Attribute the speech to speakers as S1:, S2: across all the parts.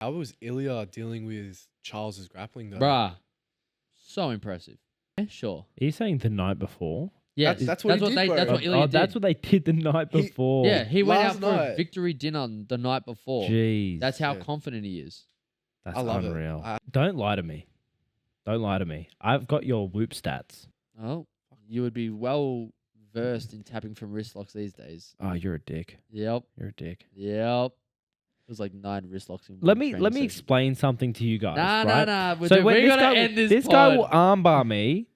S1: How was Ilya dealing with Charles's grappling though?
S2: Bruh. So impressive. Yeah, sure.
S3: Are you saying the night before?
S2: Yeah,
S1: That's what he did, bro.
S2: That's what Ilya did.
S3: That's what they did the night before.
S2: Yeah, he went out
S1: Last
S2: for a
S1: night.
S2: victory dinner the night before.
S3: Jeez.
S2: That's how
S1: Yeah.
S2: confident he is.
S3: That's
S1: I love it.
S3: unreal. Don't lie to me. Don't lie to me. I've got your whoop stats.
S2: Oh, you would be well versed in tapping from wrist locks these days.
S3: Oh, you're a dick.
S2: Yep.
S3: You're a dick.
S2: It was like 9 wrist locks in
S3: Let
S2: one
S3: me
S2: training session.
S3: explain something to you guys.
S2: Nah,
S3: right?
S2: nah.
S3: So when
S2: We're
S3: this
S2: gonna
S3: guy,
S2: end
S3: this
S2: pod.
S3: guy will armbar me.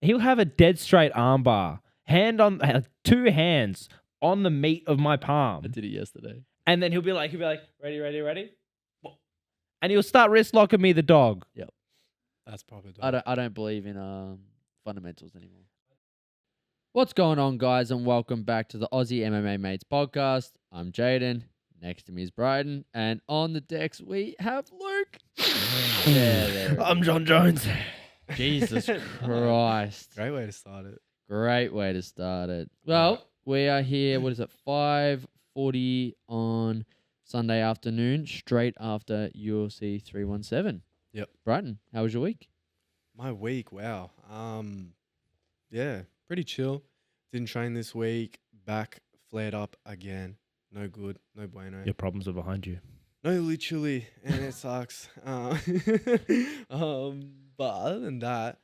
S3: He'll have a dead straight armbar, hand on 2 hands on the meat of my palm,
S2: I did it yesterday.
S3: and then he'll be like, ready, and he'll start wrist locking me, the dog.
S1: That's probably
S2: I don't believe in fundamentals anymore. What's going on, guys, and welcome back to the Aussie MMA Mates podcast. I'm Jaden. Next to me is Bryden, and on the decks we have Luke. There
S3: I'm John Jones.
S2: Jesus Christ.
S1: Great way to start it.
S2: Great way to start it. Well, we are here, 5:40 on Sunday afternoon, straight after UFC 317.
S1: Yep.
S2: Brighton, how was your week?
S1: My week, wow. Yeah, pretty chill. Didn't train this week. Back flared up again. No good. No bueno.
S3: Your problems are behind you.
S1: No, literally, and it sucks. But other than that,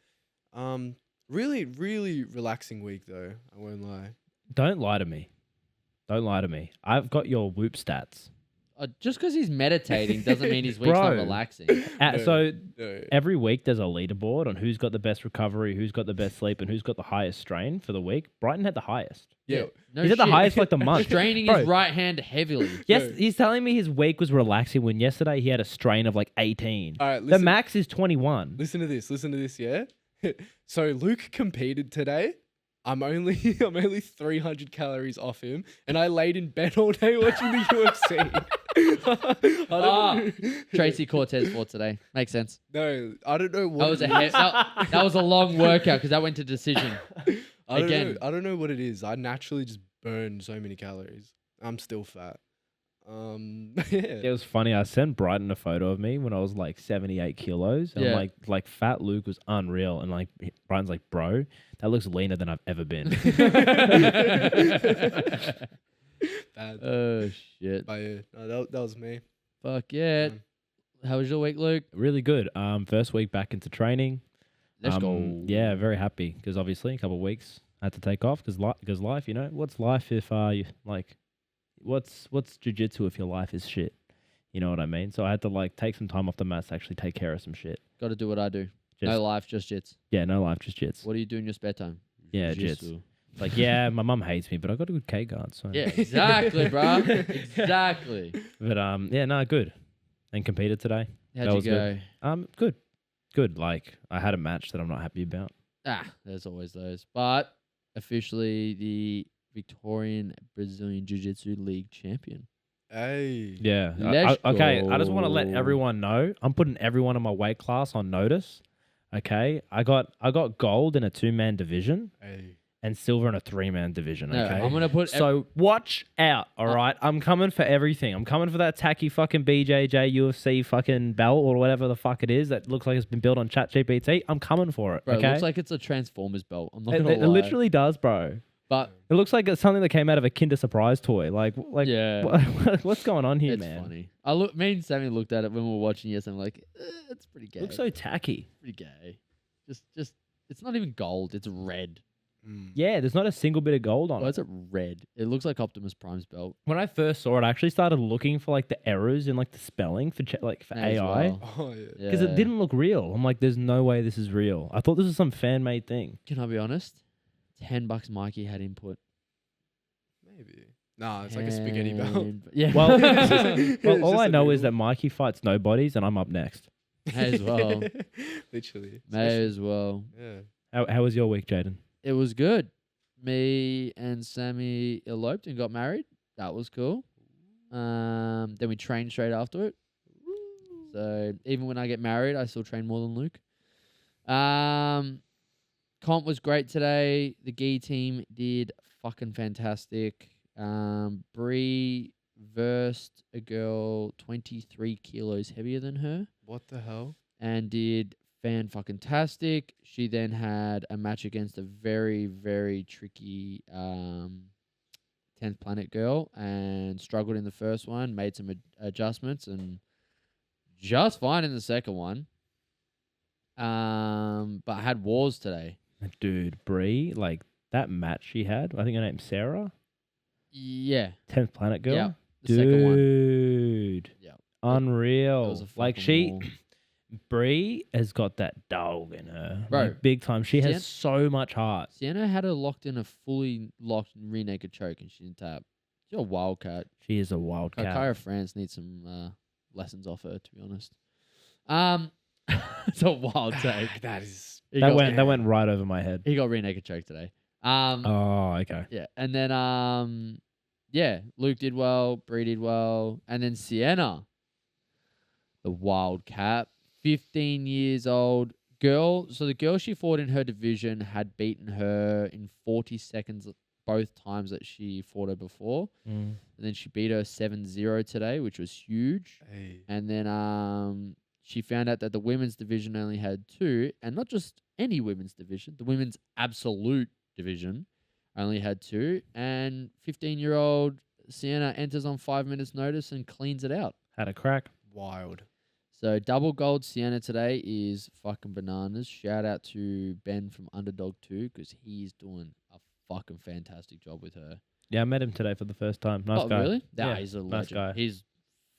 S1: really, really relaxing week though. I won't lie.
S3: Don't lie to me. Don't lie to me. I've got your whoop stats.
S2: Just because he's meditating doesn't mean his week's not
S3: Bro.
S2: relaxing.
S3: So
S1: No.
S3: every week there's a leaderboard on who's got the best recovery, who's got the best sleep, and who's got the highest strain for the week. Brighton had the highest.
S1: Yeah.
S2: No
S3: He's at the
S2: shit.
S3: highest for like the month.
S2: Straining
S3: Bro.
S2: his right hand heavily.
S3: Yes,
S1: No.
S3: he's telling me his week was relaxing when yesterday he had a strain of like 18.
S1: All right,
S3: The
S1: listen.
S3: max is 21.
S1: Listen to this. Listen to this. Yeah. So Luke competed today. I'm only 300 calories off him, and I laid in bed all day watching the UFC.
S2: Tracy Cortez fought today. Makes sense.
S1: No, I don't know what
S2: That was
S1: it
S2: a
S1: is.
S2: that was a long workout because that went to decision.
S1: I don't
S2: again.
S1: know. I don't know what it is. I naturally just burn so many calories. I'm still fat.
S3: It was funny. I sent Brighton a photo of me when I was like 78 kilos. And
S2: Yeah.
S3: I'm like fat Luke was unreal. And like Brighton's like, bro, that looks leaner than I've ever been.
S1: Bad.
S2: Oh shit!
S1: But yeah, no, that was me.
S2: Fuck yeah! How was your week, Luke?
S3: Really good. First week back into training.
S2: Let's go.
S3: Yeah, very happy because obviously a couple of weeks I had to take off because life, you know, what's life if you like, what's jiu-jitsu if your life is shit? You know what I mean? So I had to like take some time off the mats to actually take care of some shit.
S2: Got to do what I do.
S3: Just,
S2: No life, just jits.
S3: Yeah, no life, just jits.
S2: What do you do in your spare time?
S3: Yeah,
S2: Jiu-jitsu.
S3: jits. Like, yeah, my mum hates me, but I got a good K guard. So
S2: Yeah, exactly, bro. Exactly.
S3: But yeah, no, good. And competed today.
S2: How'd
S3: That
S2: you
S3: was
S2: go?
S3: good. Good. Like I had a match that I'm not happy about.
S2: There's always those. But officially the Victorian Brazilian Jiu-Jitsu League champion.
S1: Hey.
S3: Yeah.
S2: Let's
S3: Okay. I just want to let
S2: go.
S3: everyone know. I'm putting everyone in my weight class on notice. Okay. I got gold in a 2-man division
S1: Hey.
S3: and silver in a 3-man division.
S2: No,
S3: Okay.
S2: I'm gonna put
S3: So watch out, all right? I'm coming for everything. I'm coming for that tacky fucking BJJ UFC fucking belt or whatever the fuck it is that looks like it's been built on ChatGPT. I'm coming for it,
S2: bro,
S3: okay?
S2: it looks like it's a Transformers belt. I'm not
S3: it,
S2: gonna
S3: it
S2: lie.
S3: literally does, bro.
S2: But
S3: It looks like it's something that came out of a Kinder Surprise toy. Like
S2: yeah,
S3: what's going on here,
S2: it's
S3: man?
S2: funny. Me and Sammy looked at it when we were watching yes, and I'm like, it's pretty gay.
S3: Looks so tacky.
S2: pretty gay. Just it's not even gold. It's red.
S3: Yeah, there's not a single bit of gold on
S2: Why
S3: it.
S2: is it red? It looks like Optimus Prime's belt.
S3: When I first saw it, I actually started looking for like the errors in like the spelling for for
S2: Me as
S3: AI.
S2: well.
S1: Oh yeah.
S3: Because it didn't look real. I'm like, there's no way this is real. I thought this was some fan-made thing.
S2: Can I be honest? $10 Mikey had input.
S1: Maybe. Nah, it's like a spaghetti belt.
S2: Yeah.
S3: Well,
S1: It's
S3: all
S1: just
S3: I
S1: a
S3: know is
S1: noodle.
S3: that Mikey fights nobodies, and I'm up next.
S2: May as well.
S1: Literally.
S2: May as well.
S1: Yeah.
S3: How was your week, Jaden?
S2: It was good. Me and Sammy eloped and got married. That was cool. Then we trained straight after it. So even when I get married, I still train more than Luke. Comp was great today. The gi team did fucking fantastic. Bree versed a girl 23 kilos heavier than her
S1: What the hell?
S2: and did fan-fucking-tastic. She then had a match against a very, very tricky 10th Planet girl and struggled in the first one, made some adjustments, and just fine in the second one. But had wars today.
S3: Dude, Brie, like that match she had, I think her name's Sarah,
S2: Yeah.
S3: 10th Planet Girl.
S2: Yeah. The second one.
S3: Dude.
S2: Yeah. It
S3: Unreal.
S2: was a
S3: Like
S2: fucking war.
S3: Brie has got that dog in her.
S2: Bro,
S3: Like, big time. She
S2: Sienna-
S3: has so much heart.
S2: Sienna had her locked in a fully locked rear naked choke and she didn't tap. She's a wildcat.
S3: She is a wild cat.
S2: Kyra France needs some lessons off her, to be honest. It's a wild take.
S1: That is.
S3: That went right over my head.
S2: He got rear naked choke today.
S3: Oh, okay.
S2: Yeah, and then yeah, Luke did well, Bree did well, and then Sienna, the wildcat, 15 years old girl. So the girl she fought in her division had beaten her in 40 seconds both times that she fought her before.
S3: Mm.
S2: And then she beat her 7-0 today, which was huge.
S1: Hey.
S2: And then she found out that the women's division only had 2, and not just any women's division, the women's absolute division only had 2. And 15-year-old Sienna enters on 5 minutes notice and cleans it out.
S3: Had a crack.
S1: Wild.
S2: So double gold Sienna today is fucking bananas. Shout out to Ben from Underdog 2 because he's doing a fucking fantastic job with her.
S3: Yeah, I met him today for the first time. Nice guy.
S2: Really? Nah,
S3: Yeah,
S2: he's a
S3: nice
S2: legend.
S3: guy.
S2: He's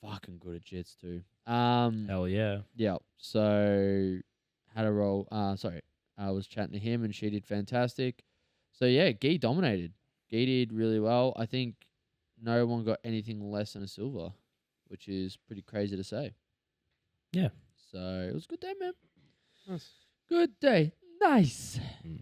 S2: fucking good at jits too.
S3: Hell yeah.
S2: Yeah. So had a roll. I was chatting to him and she did fantastic. So yeah, Guy dominated. Guy did really well. I think no one got anything less than a silver, which is pretty crazy to say.
S3: Yeah.
S2: So it was a good day, man.
S1: Nice.
S2: Good day. Nice.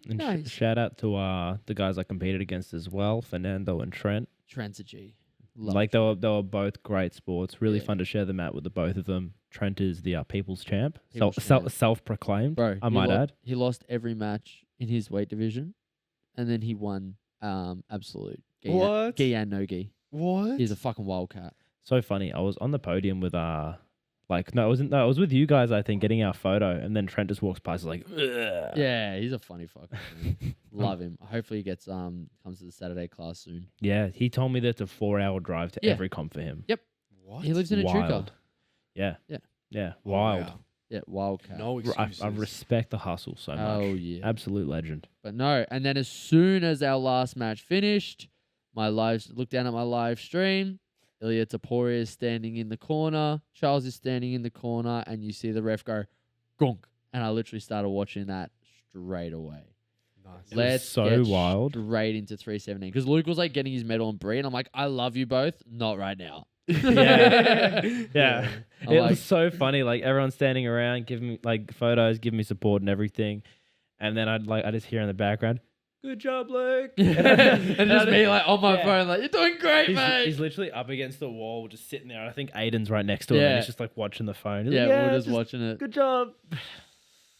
S3: And
S2: Nice.
S3: shout out to the guys I competed against as well, Fernando and Trent.
S2: Trent's a G. Love
S3: Like they were both great sports. Really
S2: Yeah.
S3: fun to share them out with the both of them. Trent is the people's champ,
S2: People's champ.
S3: self-proclaimed.
S2: Bro,
S3: I might add.
S2: He lost every match in his weight division, and then he won absolute. Gi
S1: What?
S2: Gi and no gi.
S1: What?
S2: He's a fucking wildcat.
S3: So funny. I was on the podium with I was with you guys, I think, getting our photo, and then Trent just walks past like, ugh.
S2: Yeah, he's a funny fucker. Love him. Hopefully he gets comes to the Saturday class soon.
S3: Yeah, he told me that's a 4-hour drive to
S2: Yeah.
S3: every comp for him.
S2: Yep.
S1: What?
S2: He lives in a Chuka.
S3: Wild. Yeah.
S2: Yeah.
S3: Yeah.
S1: Oh,
S3: Wild.
S1: wow.
S2: Yeah, wildcat.
S1: No excuses.
S3: I respect the hustle so much.
S2: Oh yeah.
S3: Absolute legend.
S2: But no, and then as soon as our last match finished, looked down at my live stream. Ilya Taporia is standing in the corner. Charles is standing in the corner, and you see the ref go, gunk. And I literally started watching that straight away.
S1: Nice.
S3: was
S2: Let's
S3: so
S2: get
S3: wild.
S2: straight into 317 because Luke was like getting his medal on Brie, and I'm like, I love you both, not right now.
S3: Yeah.
S1: Yeah.
S2: I'm
S3: It
S2: like,
S3: was so funny. Like everyone's standing around, giving me like photos, giving me support and everything. And then I just hear in the background, "Good job, Luke."
S2: and just me like on my
S3: Yeah.
S2: phone, like, you're doing great,
S3: He's,
S2: mate.
S3: he's literally up against the wall, just sitting there. I think Aiden's right next to him.
S2: Yeah.
S3: And he's just like watching the phone. He's
S2: Yeah,
S3: like,
S2: we're just watching it.
S3: Good job.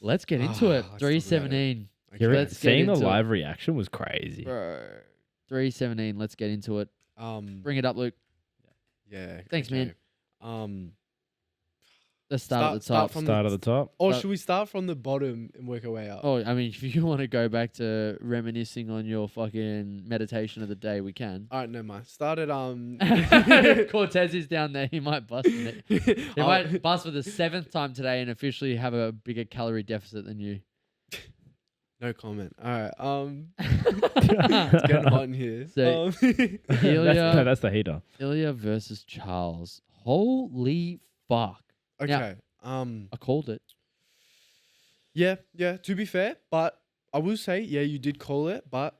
S2: Let's get into it.
S1: Let's talk about
S2: 317.
S1: Okay.
S2: Let's get
S3: Seeing the
S2: into it.
S3: live reaction was crazy.
S2: Bro. 317. Let's get into it. Bring it up, Luke.
S1: Yeah.
S2: Thanks, man.
S1: man.
S2: Let's start at the
S1: Start
S2: top.
S1: from
S3: Start at the top.
S1: Or
S2: Start-
S1: should we start from the bottom and work our way up?
S2: Oh, I mean, if you want to go back to reminiscing on your fucking meditation of the day, we can.
S1: All right, never mind. Start at
S2: Cortez is down there. He might bust it. He might bust for the 7th time today and officially have a bigger calorie deficit than you.
S1: No comment. All right. It's getting hot in here.
S2: So-
S3: That's,
S2: Ilya,
S3: no, that's the heater.
S2: Ilya versus Charles. Holy fuck.
S1: okay.
S2: I called it.
S1: Yeah. To be fair, but I will say, yeah, you did call it, but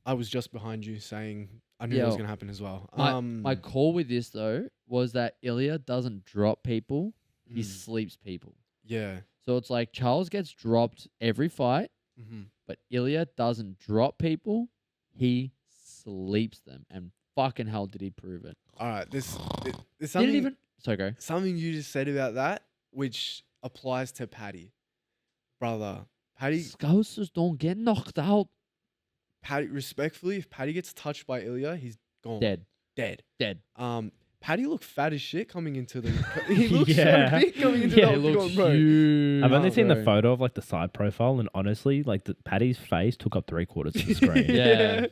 S1: I was just behind you saying I knew it was
S2: Yo,
S1: gonna happen as well.
S2: My call with this, though, was that Ilya doesn't drop people. He
S1: mm,
S2: sleeps people.
S1: yeah.
S2: So it's like Charles gets dropped every fight,
S1: Mm-hmm.
S2: but Ilya doesn't drop people. He sleeps them. And fucking hell did he prove it.
S1: All right. There's
S2: Didn't
S1: something
S2: even... So go.
S1: something you just said about that, which applies to Paddy, brother. Paddy,
S2: Scousers don't get knocked out.
S1: respectfully, if Paddy gets touched by Ilya, he's gone.
S2: Dead.
S1: Dead.
S2: Dead.
S1: Paddy looked fat as shit coming into the. He looked
S3: Yeah.
S1: so big coming into
S3: Yeah,
S1: the
S3: he
S2: looks
S1: octagon, bro.
S2: huge.
S3: I've only seen the
S2: bro.
S3: photo of like the side profile, and honestly, like Paddy's face took up 3/4 of the screen.
S2: Yeah.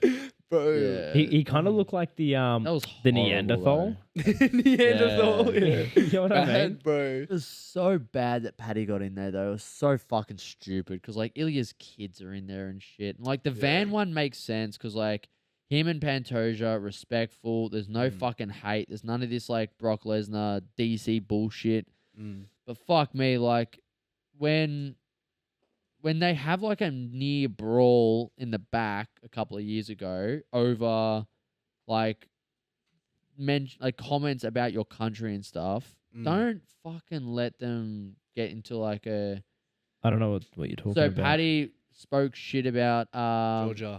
S1: bro.
S2: Yeah.
S3: He kind of looked like the
S2: That was
S3: the
S2: horrible,
S3: Neanderthal.
S1: Neanderthal.
S2: Yeah.
S1: Yeah.
S3: You know what I mean?
S1: Bad, bro.
S2: It was so bad that Paddy got in there, though. It was so fucking stupid because, like, Ilya's kids are in there and shit. And, like, the Van one makes sense because, like, him and Pantoja, respectful. There's no fucking hate. There's none of this, like, Brock Lesnar, DC bullshit. But fuck me, like, when they have, like, a near brawl in the back a couple of years ago over, like, comments about your country and stuff, don't fucking let them get into like a.
S3: I don't know what you're talking
S2: So
S3: about.
S2: Paddy spoke shit about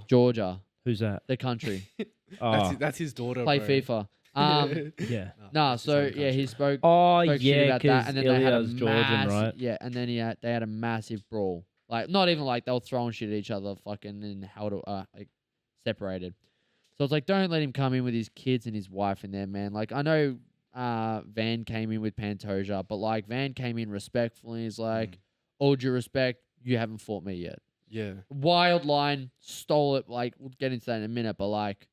S1: Georgia.
S3: Who's that?
S2: the country,
S3: Oh,
S1: That's his daughter.
S2: play
S1: bro.
S2: FIFA.
S3: yeah.
S2: Nah,
S1: that's his
S2: so
S1: own
S2: yeah,
S1: country.
S2: he spoke
S3: Oh,
S2: shit
S3: yeah,
S2: about that,
S3: because
S2: and then they had a
S3: Ilya's Georgian, right?
S2: Yeah, and then they had a massive brawl. Like not even like they were throwing shit at each other, fucking, and held like separated. So it's like, don't let him come in with his kids and his wife in there, man. Like I know Van came in with Pantoja, but like Van came in respectfully. He's like, all due respect, you haven't fought me yet.
S1: Yeah.
S2: Wild line, stole it. Like we'll get into that in a minute, but like,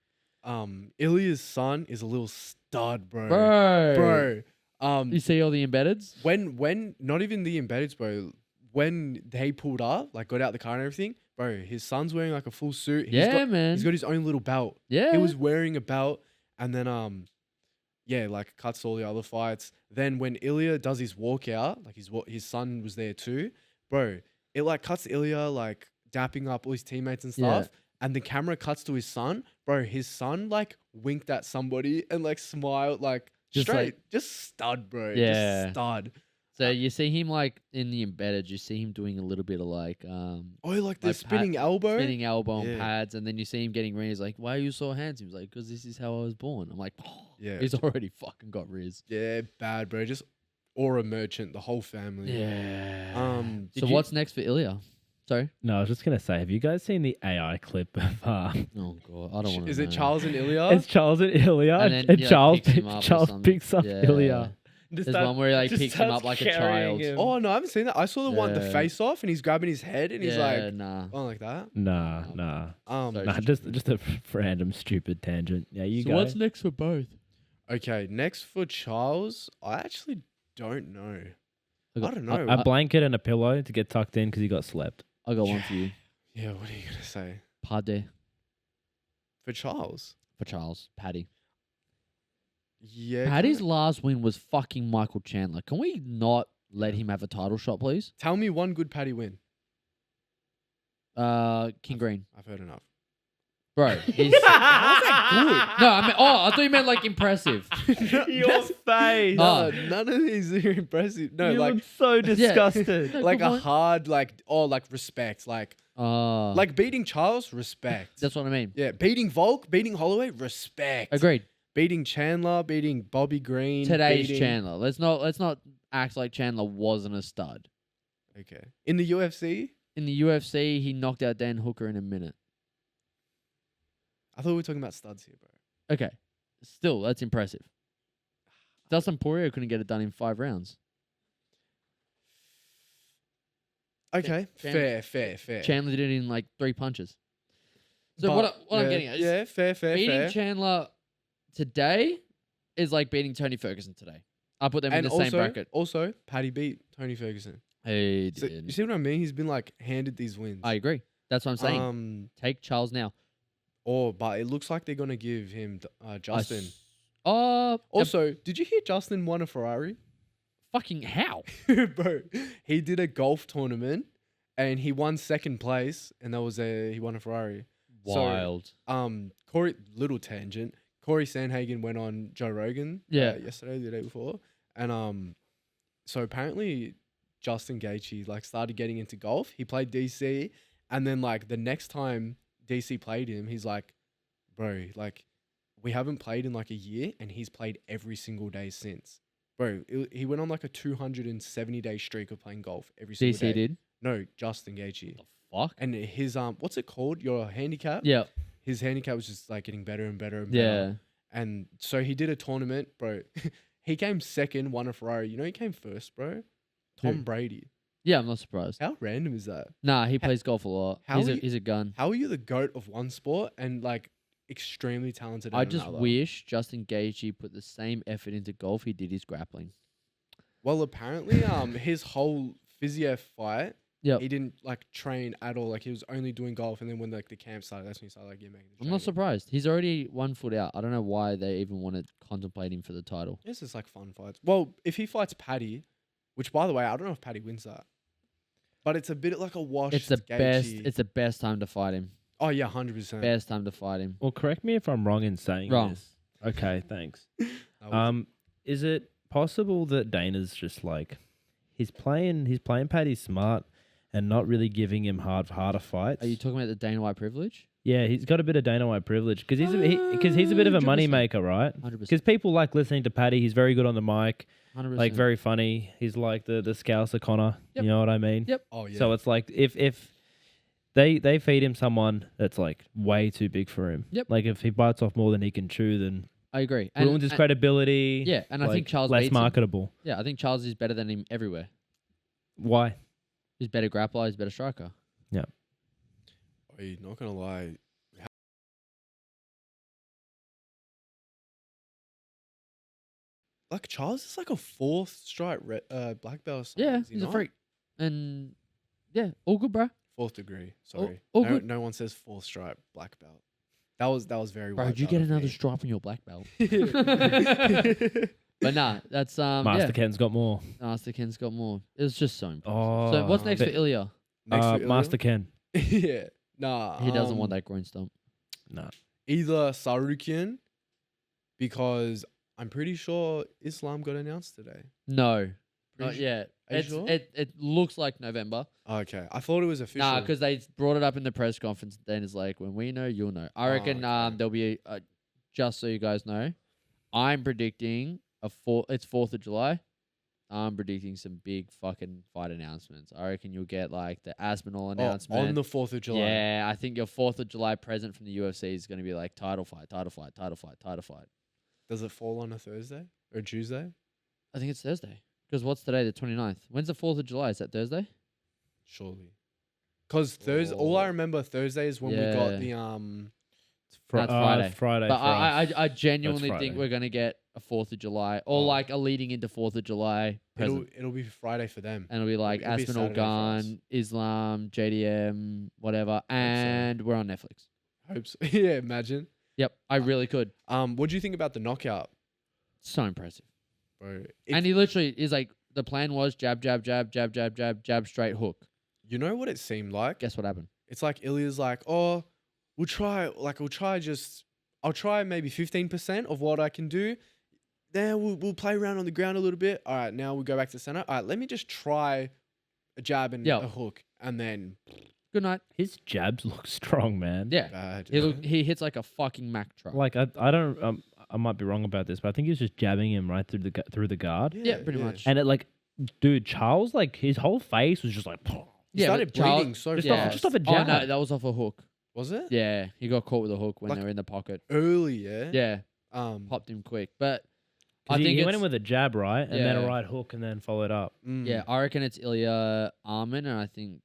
S1: Ilya's son is a little stud, bro.
S2: bro,
S1: Bro.
S2: you see all the embeddeds?
S1: When not even the embeddeds, bro. When they pulled up, like got out the car and everything, bro. His son's wearing like a full suit.
S2: Man.
S1: He's got his own little belt.
S2: Yeah.
S1: He was wearing a belt, and then yeah, like cuts all the other fights. Then when Ilya does his walkout, like his son was there too, bro. It like cuts Ilya like dapping up all his teammates and stuff, and the camera cuts to his son, bro. His son like winked at somebody and like smiled, like
S2: Just,
S1: straight,
S2: like-
S1: just stud, bro.
S2: Yeah.
S1: Just stud.
S2: So you see him like in the embedded, you see him doing a little bit of like
S1: Oh, like the
S2: like
S1: spinning elbow.
S2: spinning elbow
S1: Yeah.
S2: on pads, and then you see him getting ring. He's like, "Why are you so handsome?" He's like, "Because this is how I was born." I'm like, oh,
S1: Yeah.
S2: he's already fucking got riz.
S1: Yeah, bad, bro. Just aura merchant, the whole family.
S2: Yeah.
S1: Did
S2: So
S1: you-
S2: what's next for Ilya? Sorry.
S3: No, I was just gonna say, have you guys seen the AI clip of
S2: Oh god, I don't want to.
S1: Is it Charles and Ilya?
S3: it's Charles and Ilya,
S2: And
S3: and,
S2: then he, like,
S3: Charles
S2: picks him up or
S3: Charles
S2: something.
S3: picks up
S2: Yeah.
S3: Ilya.
S2: There's one where he like picks him up like a child.
S1: Oh no, I haven't seen that. I saw the one, the
S2: Yeah.
S1: face off, and he's grabbing his head, and he's like,
S2: nah.
S1: oh, like that.
S3: Nah.
S2: So
S3: Nah, just a random stupid tangent. Yeah, you
S2: So
S3: go.
S2: what's next for both?
S1: Okay, next for Charles, I actually don't know. I
S2: got-
S1: don't know.
S3: A blanket and a pillow to get tucked in because he got slept.
S2: I got one for you.
S1: Yeah, what are you gonna say
S2: Pade
S1: for Charles?
S2: for Charles. Paddy.
S1: Yeah,
S2: Paddy's last win was fucking Michael Chandler. Can we not let him have a title shot, please?
S1: Tell me one good Paddy win.
S2: King Green.
S1: I've heard enough.
S2: Bro, he's...
S1: How's that good?
S2: No, I mean, I thought you meant like impressive.
S3: Your face.
S2: Oh.
S1: None of these are impressive. No,
S3: you
S1: like
S3: look so disgusted.
S2: No,
S1: like
S2: good
S1: a
S2: point.
S1: hard, like respect, like beating Charles, respect.
S2: That's what I mean.
S1: Yeah, beating Volk, beating Holloway, respect.
S2: Agreed.
S1: Beating Chandler, beating Bobby Green.
S2: Today's
S1: beating-
S2: Chandler. Let's not act like Chandler wasn't a stud.
S1: Okay. In the UFC,
S2: In the UFC, he knocked out Dan Hooker in a minute.
S1: I thought we were talking about studs here, bro.
S2: Okay. Still, that's impressive. Dustin Poirier couldn't get it done in 5 rounds.
S1: Okay,
S2: Chandler-
S1: fair.
S2: Chandler did it in like 3 punches. So
S1: But,
S2: what I'm
S1: yeah,
S2: getting at is
S1: yeah, fair.
S2: beating Chandler today is like beating Tony Ferguson today. I put them in
S1: And
S2: the
S1: also,
S2: same bracket.
S1: also, Paddy beat Tony Ferguson.
S2: He
S1: So,
S2: did.
S1: you see what I mean? He's been like handed these wins.
S2: I agree. That's what I'm saying. Take Charles now.
S1: But it looks like they're gonna give him Justin.
S2: Also,
S1: Did you hear Justin won a Ferrari?
S2: fucking how?
S1: Bro, he did a golf tournament and he won second place, and he won a Ferrari.
S2: Wild.
S1: Corey, little tangent. Corey Sandhagen went on Joe Rogan yesterday, the day before, and so apparently Justin Gaethje like started getting into golf. He played DC, and then like the next time DC played him, he's like, bro, like we haven't played in like a year, and he's played every single day since. Bro, he went on like a 270-day streak of playing golf every single
S2: DC
S1: day.
S2: did.
S1: No, Justin Gaethje.
S2: The fuck?
S1: And his what's it called? Your handicap?
S2: Yeah.
S1: His handicap was just like getting better and better and
S2: Yeah.
S1: better. And so he did a tournament, bro. He came second, won a Ferrari. You know, he came first, bro. Tom
S2: Who?
S1: Brady.
S2: Yeah, I'm not surprised.
S1: How random is that?
S2: Nah, he plays golf a lot.
S1: how are you-
S2: He's a gun.
S1: How are you the GOAT of one sport and like extremely talented in
S2: I just
S1: another?
S2: wish Justin Gaethje put the same effort into golf he did his grappling.
S1: Well, apparently, his whole physio fight,
S2: Yep.
S1: he didn't like train at all. Like he was only doing golf, and then when like the camp started, that's when he started like making. The
S2: I'm not
S1: training.
S2: surprised. He's already 1 foot out. I don't know why they even want to contemplate him for the title.
S1: This is like fun fights. Well, if he fights Paddy, which by the way, I don't know if Paddy wins that, but it's a bit like a wash.
S2: It's the best.
S1: Gaethje.
S2: It's the best time to fight him.
S1: Oh yeah, 100%.
S2: Best time to fight him.
S3: Well, correct me if I'm wrong in saying
S2: Wrong.
S3: this. Okay, thanks.
S1: That was-
S3: Is it possible that Dana's just like he's playing Paddy smart and not really giving him harder fights?
S2: Are you talking about the Dana White privilege?
S3: Yeah, he's got a bit of Dana White privilege because he's a bit of a
S2: 100%.
S3: money maker, right?
S2: 100%.
S3: Because people like listening to Paddy. He's very good on the mic,
S2: 100%.
S3: like very funny. He's like the Scouser Connor.
S2: Yep.
S3: You know what I mean?
S2: Yep.
S1: oh yeah.
S3: So it's like if they feed him someone that's like way too big for him.
S2: Yep.
S3: Like if he bites off more than he can chew, then
S2: I agree.
S3: ruins his credibility.
S2: Yeah, and I think
S3: like,
S2: Charles
S3: less
S2: beats him.
S3: marketable.
S2: Yeah, I think Charles is better than him everywhere.
S3: Why?
S2: He's better grappler. He's better striker.
S1: Are you not gonna lie? Like Charles is like a fourth stripe black belt. Or something,
S2: Yeah,
S1: is he
S2: he's a
S1: not?
S2: freak. And yeah, all good, bro.
S1: Fourth degree. Sorry.
S2: all
S1: no,
S2: good.
S1: no one says fourth stripe black belt. That was very.
S2: Bro,
S1: white
S2: did you
S1: belt
S2: get
S1: of
S2: another
S1: me.
S2: stripe on your black belt?
S1: Yeah.
S2: But nah, that's
S3: Master
S2: yeah.
S3: Ken's got more.
S2: Master Ken's got more. It was just so impressive.
S3: Oh,
S2: So what's next
S3: but-
S2: for Ilya?
S1: Next to
S3: Master Ken.
S1: yeah. Nah.
S2: He doesn't want that groin stomp.
S3: No.
S1: Either Sarukian, because I'm pretty sure Islam got announced today.
S2: No, not
S1: Pretty su-
S2: yet.
S1: Are you
S2: It's
S1: sure?
S2: it looks like November.
S1: Okay, I thought it was official.
S2: Nah, because they brought it up in the press conference. Then it's like, when we know, you'll know. I
S1: Oh,
S2: reckon
S1: okay.
S2: there'll be just so you guys know, I'm predicting it's 4th of July. I'm predicting some big fucking fight announcements. I reckon you'll get like the Aspinall announcement.
S1: on the 4th of July.
S2: Yeah, I think your 4th of July present from the UFC is going to be like title fight.
S1: Does it fall on a Thursday or Tuesday?
S2: I think it's Thursday. Because what's today, the 29th? When's the 4th of July? Is that Thursday?
S1: Surely. Because Thursday, all I
S2: Oh.
S1: remember Thursday is when we
S2: Yeah.
S1: got the
S2: That's Friday.
S3: Friday.
S2: But
S3: for us.
S2: I genuinely
S3: Friday.
S2: think we're going to get a 4th of July or
S1: Oh.
S2: like a leading into 4th of July present.
S1: it'll be Friday for them.
S2: And it'll be like
S1: it'll be
S2: Aspinall
S1: Saturday for us.
S2: Gun, Islam, JDM, whatever. And we're on Netflix.
S1: Hope so. Yeah, imagine.
S2: Yep, I really could.
S1: What do you think about the knockout,
S2: So impressive.
S1: bro?
S2: And he literally is like, the plan was jab, jab, jab, jab, jab, jab, jab, straight hook.
S1: You know what it seemed like?
S2: Guess what happened?
S1: It's like Ilya's like, oh, I'll try maybe 15% of what I can do. Then we'll play around on the ground a little bit. All right, now we'll go back to center. All right, let me just try a jab and
S2: Yeah.
S1: a hook, and then
S2: Good night.
S3: His jabs look strong, man.
S2: Yeah.
S1: bad.
S2: He hits like a fucking Mack truck.
S3: Like I don't I might be wrong about this, but I think he was just jabbing him right through the guard.
S2: Yeah, pretty much.
S3: And it like, dude, Charles, like his whole face was just like,
S1: He started
S2: but Charles-
S1: bleeding so
S3: just
S1: fast.
S3: just off a
S2: Oh
S3: jab.
S2: no, that was off a hook.
S1: Was it?
S2: Yeah, he got caught with a hook when
S1: Like-
S2: they were in the pocket.
S1: Early, yeah.
S2: Yeah,
S1: Um.
S2: popped him quick. But
S3: 'Cause
S2: I think
S3: he
S2: it's,
S3: went in with a jab, right, and then a
S2: Yeah.
S3: right hook, and then followed up.
S2: yeah, I reckon it's Ilya Armin, and I think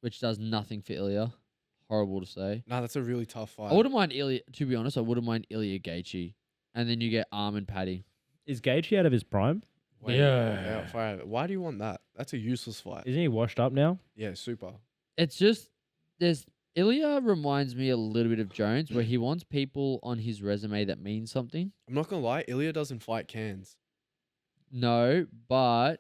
S2: which does nothing for Ilya. Horrible to say.
S1: No, that's a really tough fight.
S2: I wouldn't mind Ilya. To be honest, I wouldn't mind Ilya Gaethje, and then you get Armin Paddy.
S3: Is Gaethje out of his prime?
S1: Wait,
S2: Yeah.
S1: fire. Why do you want that? That's a useless fight.
S3: Isn't he washed up now?
S1: Yeah, super.
S2: It's just Ilya reminds me a little bit of Jones, where he wants people on his resume that mean something.
S1: I'm not gonna lie, Ilya doesn't fight cans.
S2: No, but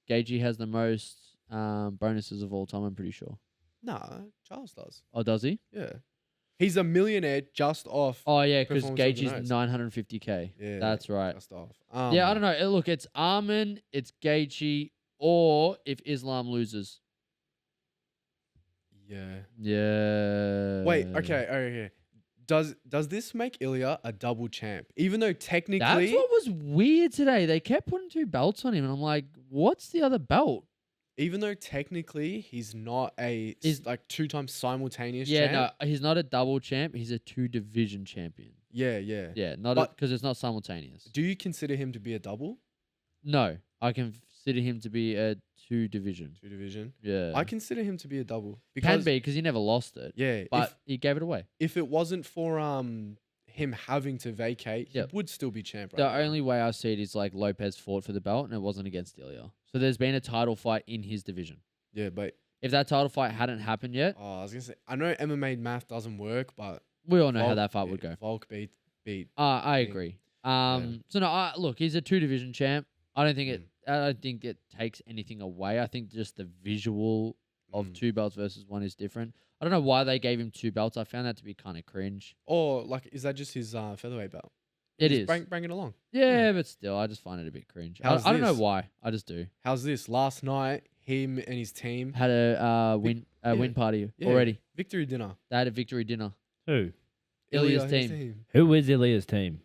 S2: Gaethje has the most bonuses of all time. I'm pretty sure.
S1: Nah, Charles does.
S2: Oh, does he?
S1: Yeah. He's a millionaire just off.
S2: Oh yeah, because
S1: Performance of the
S2: Gaethje's
S1: nose.
S2: 950K.
S1: Yeah,
S2: That's right.
S1: Just off.
S2: Yeah, I don't know. Look, it's Armin, it's Gaethje, or if Islam loses.
S1: Yeah.
S2: Yeah.
S1: Wait. Okay. Does this make Ilya a double champ? Even though technically,
S2: That's what was weird today. They kept putting 2 belts on him, and I'm like, what's the other belt?
S1: Even though technically he's not
S2: He's-
S1: like 2 times simultaneous
S2: Yeah,
S1: champ.
S2: no, he's not a double champ. He's a 2 division champion.
S1: Yeah, yeah.
S2: Yeah, not
S1: But-
S2: because it's not simultaneous.
S1: Do you consider him to be a double?
S2: No, I consider him to be a 2 division.
S1: 2 division.
S2: Yeah,
S1: I consider him to be a double
S2: can
S1: because
S2: be because he never lost it.
S1: yeah,
S2: But he gave it away.
S1: if it wasn't for him having to vacate,
S2: Yep.
S1: he would still be champ. Right
S2: The
S1: now.
S2: only way I see it is like Lopez fought for the belt and it wasn't against Ilya. So there's been a title fight in his division.
S1: Yeah, but
S2: If that title fight hadn't happened yet,
S1: I was gonna say I know MMA math doesn't work, but
S2: we all know how
S1: Volk-
S2: that fight
S1: yeah,
S2: would go.
S1: Volk beat.
S2: I
S1: think-
S2: agree. So no, look, he's a 2 division champ. I don't think it takes anything away. I think just the visual of
S1: Mm.
S2: 2 belts versus 1 is different. I don't know why they gave him 2 belts. I found that to be kind of cringe.
S1: Or like, is that just his featherweight belt?
S2: It
S1: Just
S2: is.
S1: Bring it along.
S2: Yeah, but still, I just find it a bit cringe. I
S1: How's
S2: don't know
S1: this?
S2: why. I just do.
S1: How's this? Last night, him and his team
S2: Had a win
S1: yeah,
S2: win party
S1: yeah.
S2: already.
S1: victory dinner.
S2: They had a victory dinner.
S3: Who?
S2: Ilya's
S1: his
S2: team.
S3: Who is Ilya's team?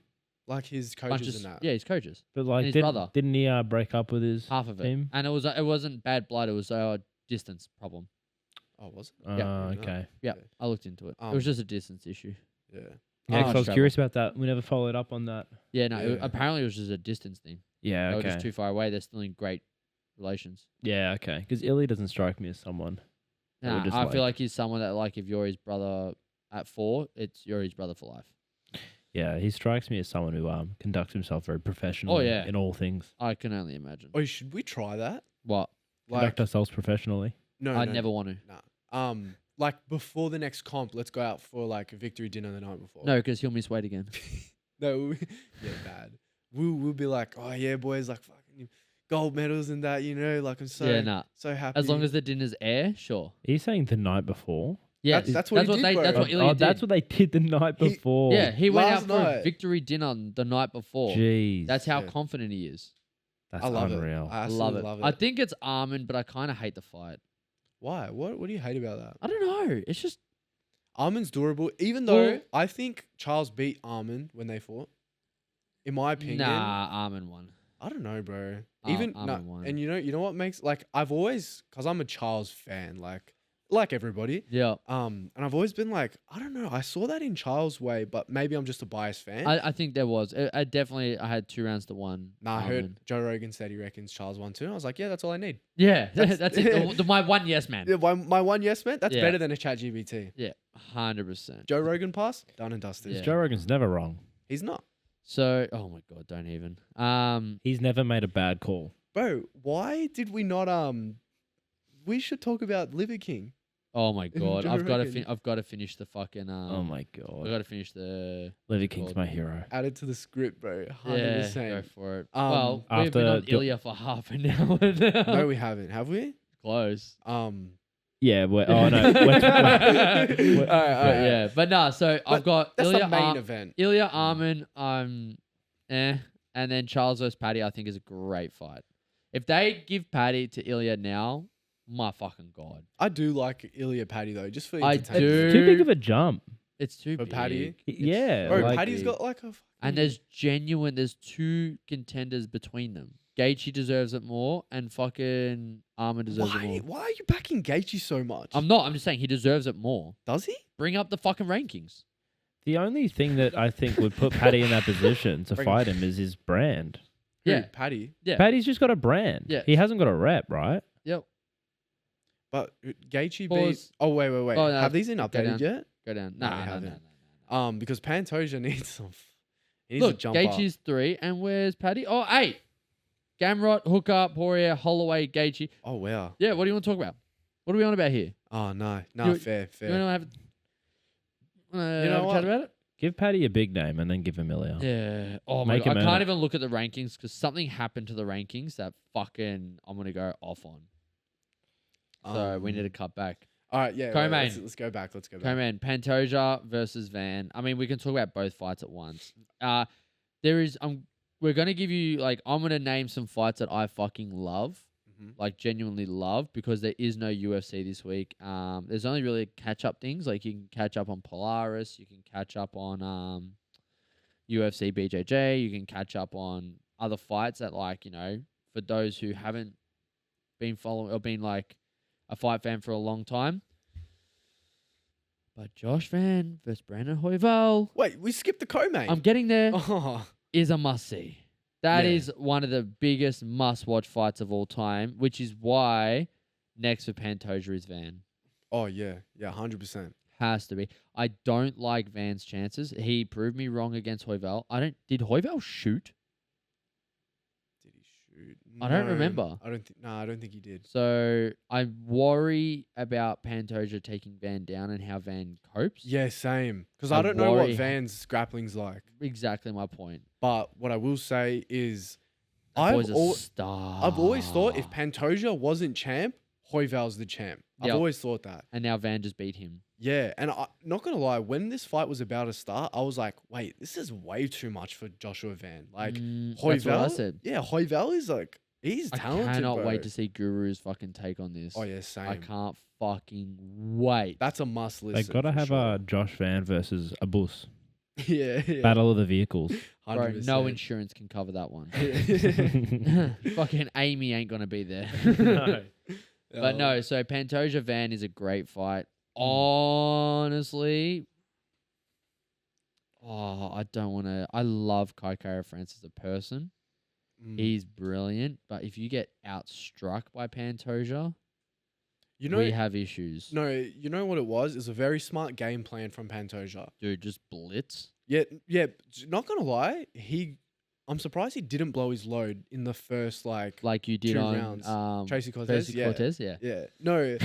S1: Like his
S2: Bunch
S1: coaches
S2: of
S1: and that.
S2: yeah, his coaches,
S3: But like,
S2: his brother.
S3: didn't he break up with his
S2: half of it,
S3: team?
S2: and it wasn't bad blood. It was a distance problem.
S1: Oh, was it?
S2: Yeah.
S1: No.
S3: Okay.
S2: Yeah,
S1: Yeah.
S2: I looked into it. It
S1: Um,
S2: was just a distance issue.
S1: Yeah.
S3: Yeah, 'cause I was
S2: Travel.
S3: curious about that. We never followed up on that.
S2: Yeah, no.
S1: Yeah.
S2: Apparently, it was just a distance thing.
S3: Yeah,
S2: They were
S3: okay.
S2: just too far away. They're still in great relations.
S3: Yeah, okay. Because Ilya doesn't strike me as someone. They were
S2: Nah,
S3: just
S2: I feel
S3: like-
S2: like he's someone that, like, if you're his brother at 4, you're his brother for life.
S3: Yeah, he strikes me as someone who conducts himself very professionally
S2: yeah.
S3: in all things.
S2: I can only imagine.
S1: Oh, should we try that?
S2: What?
S1: Like,
S3: Conduct ourselves professionally.
S1: no,
S2: I
S1: no,
S2: never want to.
S1: Nah. Like before the next comp, let's go out for like a victory dinner the night before.
S2: No, because he'll miss weight again.
S1: No, yeah, bad. We'll be like, oh yeah, boys, like fucking gold medals and that, like I'm so
S2: Yeah, nah.
S1: so happy.
S2: As long as the dinner's air, sure.
S3: Are you saying the night before?
S2: Yeah,
S1: That's what he did, bro.
S2: That's what Ilya did.
S3: That's what they did the night
S1: He-
S3: before.
S2: Yeah, he went out
S1: Last
S2: for a
S1: night.
S2: victory dinner the night before.
S3: Jeez.
S2: That's how
S1: Yeah.
S2: confident he is.
S3: That's
S1: I love
S3: unreal.
S1: it. I
S2: I
S1: absolutely
S2: love it.
S1: love it.
S2: I think it's Armin, but I kind of hate the fight.
S1: Why? What do you hate about that?
S2: I don't know. It's just
S1: Armin's durable, even though
S2: Well-
S1: I think Charles beat Armin when they fought. In my opinion,
S2: nah. Armin won.
S1: I don't know, bro.
S2: Oh,
S1: Even
S2: Armin won.
S1: and you know what makes like I've always because I'm a Charles fan, like everybody.
S2: Yeah,
S1: And I've always been like, I don't know, I saw that in Charles' way, but maybe I'm just a biased fan.
S2: I think there was. I definitely I had 2 rounds to 1.
S1: I heard
S2: Armin.
S1: Joe Rogan said he reckons Charles won too. And I was like, yeah, that's all I need.
S2: Yeah,
S1: That's-
S2: that's it. My one yes man.
S1: Yeah, my one yes man, that's
S2: Yeah.
S1: better than a chat GBT.
S2: Yeah, 100%.
S1: Joe Rogan pass, done and dusted.
S2: Yeah.
S3: Joe Rogan's never wrong.
S1: He's not.
S2: So, oh my god, don't even.
S3: He's never made a bad call.
S1: Bro, why did we not we should talk about Liver King.
S2: Oh my god,
S1: Joe
S2: I've got to
S1: Rogan.
S2: I've got to finish the fucking
S3: Oh my
S2: I've
S3: god.
S2: got to finish the
S3: Livy King's
S2: God.
S3: my hero.
S1: Added to the script, bro. 100%.
S2: yeah, go for it.
S1: Um,
S2: Well, we've been
S3: after
S2: on
S3: the-
S2: Ilya for half an hour now.
S1: No, we haven't, have we?
S2: Close.
S3: Yeah, oh no.
S1: All right,
S2: But
S1: all right.
S2: yeah, but no. So I've got
S1: That's
S2: Ilya,
S1: the main event.
S2: Ilya Armin. And then Charles vs Paddy. I think is a great fight. If they give Paddy to Ilya now, my fucking god,
S1: I do like Ilya Paddy though, just for
S2: I
S1: entertainment.
S2: do.
S3: It's too big of a jump.
S2: it's too
S1: For
S2: big.
S1: Paddy?
S3: Yeah.
S1: Bro,
S3: like,
S1: Paddy's got like a
S2: And there's 2 contenders between them. Gaethje deserves it more, and fucking Armin deserves it more.
S1: why are you backing Gaethje so much?
S2: I'm not. I'm just saying he deserves it more.
S1: Does he?
S2: Bring up the fucking rankings.
S3: the only thing that I think would put Paddy in that position to
S1: Bring
S3: fight him is his brand.
S1: Who,
S2: Yeah.
S1: Paddy.
S2: Yeah.
S3: Paddy's just got a brand.
S2: Yeah.
S3: He hasn't got a rep, right?
S2: Yep.
S1: But Gaethje beat.
S2: Pause.
S1: Oh wait.
S2: Oh, no,
S1: Have these been
S2: go
S1: updated
S2: down.
S1: yet?
S2: Go down.
S1: No,
S2: No,
S1: they
S2: no, no,
S1: haven't.
S2: no.
S1: Because Pantoja needs some. He needs to
S2: Look,
S1: jump up.
S2: Gaethje's 3, and where's Paddy? Oh, 8. Gamrot, Hooker, Poirier, Holloway, Gaethje.
S1: Oh wow.
S2: Yeah, what do you want to talk about? What are we on about here?
S1: Oh no,
S2: You-
S1: fair.
S2: You want to have,
S1: You know
S2: have a
S1: what?
S2: chat about it?
S3: Give Paddy a big name and then give him Ilya.
S2: Yeah. Oh my
S3: Make
S2: god,
S3: him
S2: I
S3: earn
S2: can't
S3: it.
S2: even look at the rankings because something happened to the rankings that fucking I'm gonna go off on. So we need to cut back.
S1: All right, yeah.
S2: Co-main.
S1: Let's go back. Let's go back.
S2: Co-main, Pantoja versus Van. I mean, we can talk about both fights at once. There is we're gonna give you I'm gonna name some fights that I fucking love,
S1: Mhm.
S2: like genuinely love, because there is no UFC this week. There's only really catch up things. Like you can catch up on Polaris, you can catch up on UFC BJJ, you can catch up on other fights that for those who haven't been following or been like a fight fan for a long time. But Josh Van versus Brandon Hoyval.
S1: Wait, we skipped the co-main.
S2: I'm getting there.
S1: Oh,
S2: Is a must see. That
S1: Yeah.
S2: is one of the biggest must watch fights of all time, which is why next for Pantoja is Van.
S1: oh yeah, 100%.
S2: Has to be. I don't like Van's chances. He proved me wrong against Hoyval. Did Hoyval shoot?
S1: Did he shoot?
S2: I don't
S1: No,
S2: remember.
S1: I don't think he did.
S2: So I worry about Pantoja taking Van down and how Van copes.
S1: Yeah, same. Because
S2: I
S1: I don't know what
S2: worry-
S1: Van's grappling's like.
S2: Exactly my point.
S1: But what I will say is,
S2: That boy's
S1: I've
S2: a
S1: al-
S2: star.
S1: I've always thought if Pantoja wasn't champ, Hoyval's the champ. I've
S2: Yep.
S1: always thought that.
S2: And now Van just beat him.
S1: Yeah, and not gonna lie, when this fight was about to start, I was like, wait, this is way too much for Joshua Van. Like
S2: That's
S1: Hoyval,
S2: what I said.
S1: yeah, Hoyval is like he's
S2: I
S1: talented.
S2: cannot
S1: bro.
S2: wait to see Guru's fucking take on this.
S1: Oh yeah, same.
S2: I can't fucking wait.
S1: That's a must
S3: They
S1: listen.
S3: gotta
S1: for
S3: have
S1: sure.
S3: Josh Van versus a bus.
S1: yeah.
S3: Battle of the vehicles.
S2: Bro, no
S1: 100%.
S2: insurance can cover that one. Fucking Amy ain't gonna be there.
S3: No.
S2: But
S1: Oh.
S2: no, so Pantoja Van is a great fight. Honestly, I don't want to. I love Kai Kara France as a person.
S1: Mm.
S2: He's brilliant, but if you get outstruck by Pantoja,
S1: You know,
S2: we have issues.
S1: no, you know what it was? It's a very smart game plan from Pantoja.
S2: Dude, just blitz.
S1: Yeah, not gonna lie, I'm surprised he didn't blow his load in the first like
S2: Like you did
S1: 2
S2: on
S1: rounds. Tracy Cortez.
S2: Tracy
S1: Yeah.
S2: Cortez, yeah.
S1: Yeah, no,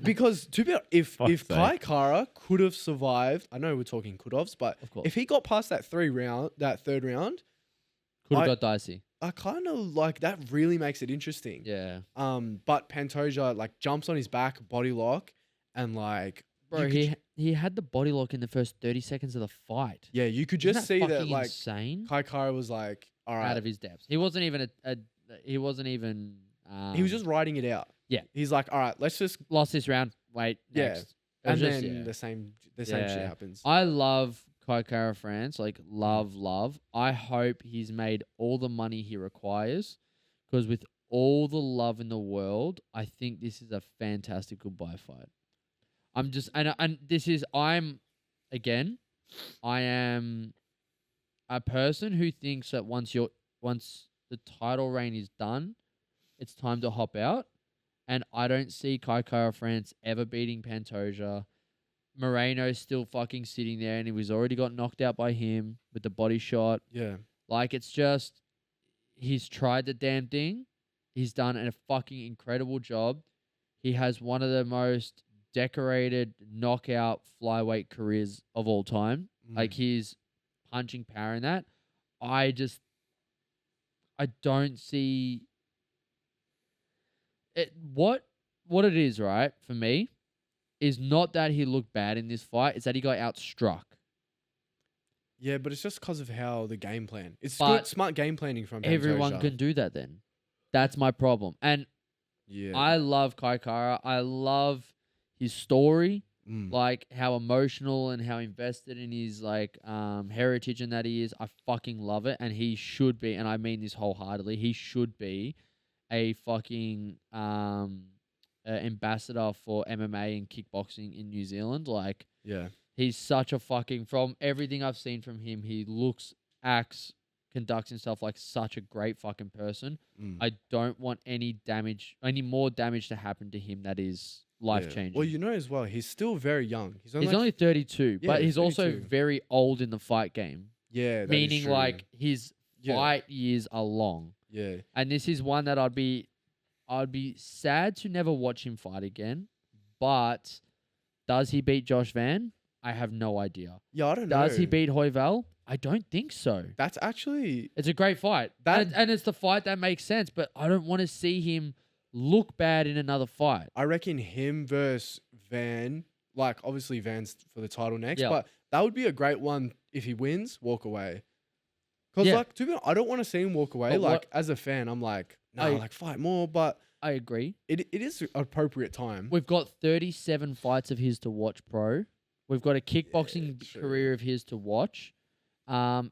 S1: because to be if
S3: Fuck's
S1: Kai
S3: sake.
S1: Kara could have survived, I know we're talking could have's, but
S2: Of course.
S1: if he got past that third round,
S2: Could have
S1: I-
S2: got dicey.
S1: I kind of like that. Really makes it interesting.
S2: Yeah.
S1: But Pantoja like jumps on his back, body lock, and like
S2: Bro,
S1: you could
S2: he had the body lock in the first 30 seconds of the fight.
S1: yeah, you could
S2: Isn't
S1: just see that
S2: fucking
S1: like
S2: insane.
S1: Kai Kara was like, all right,
S2: Out of his depths. He wasn't even he wasn't even
S1: he was just writing it out.
S2: yeah.
S1: He's like, all right, let's just
S2: lost this round. Wait,
S1: Yeah.
S2: next. It was
S1: and
S2: just,
S1: then
S2: yeah.
S1: the same shit
S2: Yeah.
S1: happens.
S2: I love Kai Kara France, like love. I hope he's made all the money he requires, because with all the love in the world, I think this is a fantastic goodbye fight. I'm just and this is I am a person who thinks that once the title reign is done, it's time to hop out, and I don't see Kai Kara France ever beating Pantoja. Moreno's still fucking sitting there, and he was already got knocked out by him with the body shot.
S1: Yeah.
S2: Like, it's just, he's tried the damn thing. He's done a fucking incredible job. He has one of the most decorated knockout flyweight careers of all time. Like, his punching power in that. I don't see it. What it is, right, for me, is not that he looked bad in this fight. It's that he got outstruck.
S1: Yeah, but it's just because of how the game plan. It's
S2: But
S1: good, smart game planning from Pantoja.
S2: Everyone can do that then. That's my problem. And
S1: Yeah.
S2: I love Kai Kara. I love his story, like how emotional and how invested in his like heritage and that he is. I fucking love it, and he should be. And I mean this wholeheartedly. He should be a fucking ambassador for MMA and kickboxing in New Zealand. Like,
S1: Yeah.
S2: he's such a fucking, from everything I've seen from him, he looks, acts, conducts himself like such a great fucking person. I don't want any more damage to happen to him that is life changing.
S1: Well, you know as well, he's still very young. He's
S2: He's only 32,
S1: Yeah,
S2: but he's also
S1: 32.
S2: very old in the fight game.
S1: yeah, that is
S2: Meaning
S1: true.
S2: like his
S1: Yeah.
S2: fight years are long.
S1: Yeah.
S2: And this is one that I'd be sad to never watch him fight again. But does he beat Josh Van? I have no idea.
S1: Yeah, I don't know.
S2: Does he beat Hoyval? I don't think so.
S1: That's actually
S2: It's a great fight. And it's the fight that makes sense, but I don't want to see him look bad in another fight.
S1: I reckon him versus Van, like obviously Van's for the title next,
S2: Yeah.
S1: but that would be a great one if he wins, walk away. Because
S2: Yeah.
S1: like to be honest, I don't want to see him walk away.
S2: But
S1: Like as a fan, I'm like, no, like fight more, but
S2: I agree.
S1: it is an appropriate time.
S2: We've got 37 fights of his to watch, pro. We've got a kickboxing
S1: true.
S2: career of his to watch. And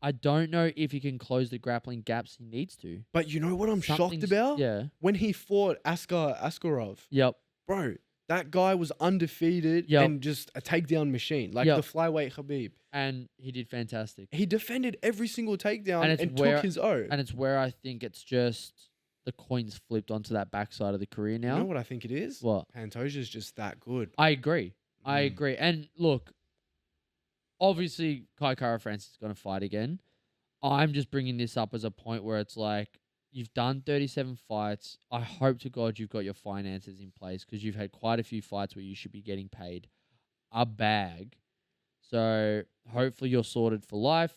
S2: I don't know if he can close the grappling gaps he needs to.
S1: But you know what I'm shocked
S2: Something's-
S1: about?
S2: Yeah.
S1: When he fought Askarov,
S2: Yep.
S1: bro, that guy was undefeated
S2: Yep.
S1: and just a takedown machine, like
S2: Yep.
S1: the flyweight Khabib.
S2: And he did fantastic.
S1: He defended every single takedown
S2: And
S1: and,
S2: it's where-
S1: took his own.
S2: And it's where I think it's just the coins flipped onto that backside of the career now.
S1: You know what I think it is?
S2: What?
S1: Pantoja's just that good.
S2: I agree. I
S1: Mm.
S2: agree. And look, obviously, Kai Kara Francis is going to fight again. I'm just bringing this up as a point where it's like, you've done 37 fights. I hope to God you've got your finances in place because you've had quite a few fights where you should be getting paid a bag. So hopefully you're sorted for life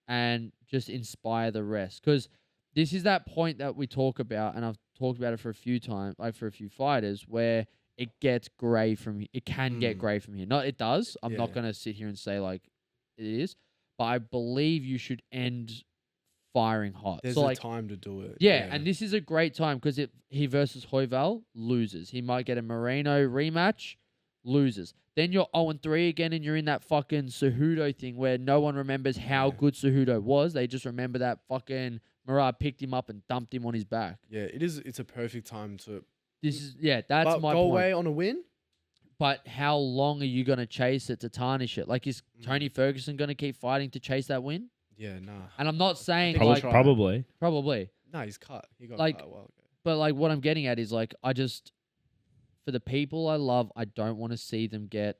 S2: and just inspire the rest. Because this is that point that we talk about, and I've talked about it for a few times, like for a few fighters, where it gets grey from it can get grey from here. Not it does. I'm not
S1: Yeah.
S2: going to sit here and say like it is, but I believe you should end firing hot.
S1: There's
S2: so
S1: a
S2: like
S1: time to do it.
S2: yeah, and this is a great time because he versus Hoival loses. He might get a Moreno rematch, loses. Then you're 0-3 again, and you're in that fucking Cejudo thing where no one remembers how
S1: Yeah.
S2: good Cejudo was. They just remember that fucking Murad picked him up and dumped him on his back.
S1: Yeah, it is. It's a perfect time to
S2: That's
S1: but
S2: my
S1: go
S2: point.
S1: away on a win.
S2: But how long are you gonna chase it to tarnish it? Like, is Tony Ferguson gonna keep fighting to chase that win?
S1: Yeah, nah.
S2: And I'm not saying
S1: Probably
S2: like
S1: try.
S3: Probably.
S2: probably.
S1: Nah, he's cut. He got
S2: Like-
S1: cut a while ago.
S2: But like what I'm getting at is like for the people I love, I don't want to see them get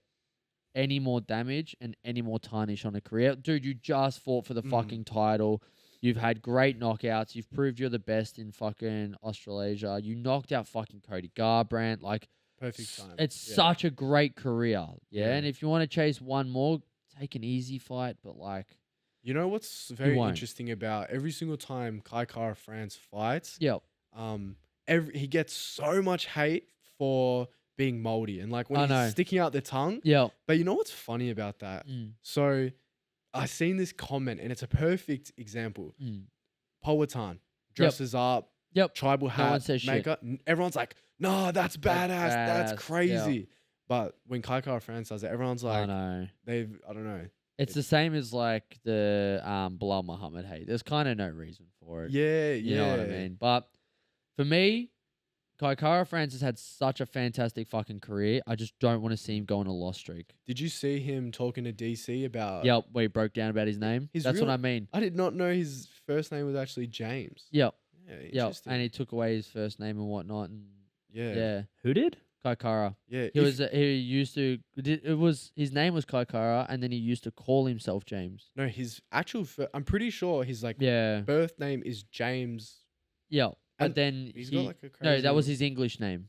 S2: any more damage and any more tarnish on a career. Dude, you just fought for the fucking title. You've had great knockouts. You've proved you're the best in fucking Australasia. You knocked out fucking Cody Garbrandt. Like
S1: Perfect time.
S2: it's
S1: Yeah.
S2: such a great career. Yeah?
S1: Yeah.
S2: And if you want to chase one more, take an easy fight, but like
S1: You know what's very
S2: won't.
S1: interesting about every single time Kai Kara France fights,
S2: yeah.
S1: he gets so much hate for being moldy and like when
S2: I know.
S1: he's sticking out the tongue.
S2: Yeah.
S1: But you know what's funny about that?
S2: Mm,
S1: So I seen this comment and it's a perfect example.
S2: mm.
S1: Powhatan dresses up,
S2: Yep.
S1: tribal
S2: one
S1: hat,
S2: says shit.
S1: makeup. Everyone's like, "Nah, that's badass. That's
S2: badass, yeah.
S1: crazy." But when Kai Kara France does it, everyone's
S2: I
S1: like,
S2: know.
S1: I don't know.
S2: It's the same as like the Bilal Muhammad hate. There's kind of no reason for it.
S1: Yeah,
S2: You know what I mean? But for me, Kai Kara Francis had such a fantastic fucking career. I just don't want to see him go on a loss streak.
S1: Did you see him talking to DC about?
S2: Yep, where he broke down about his name.
S1: His
S2: That's
S1: real-
S2: what I mean.
S1: I did not know his first name was actually James.
S2: Yep,
S1: Yeah,
S2: yep.
S1: interesting.
S2: And he took away his first name and whatnot. And
S1: yeah,
S2: yeah,
S3: Who did?
S2: Kai Kara.
S1: yeah.
S2: He used to. It was his name was Kai Kara, and then he used to call himself James.
S1: No, his actual. I'm pretty sure his like
S2: Yeah,
S1: birth name is James.
S2: yeah. But
S1: And
S2: then
S1: He's
S2: he
S1: got like a crazy.
S2: no, that was his English name,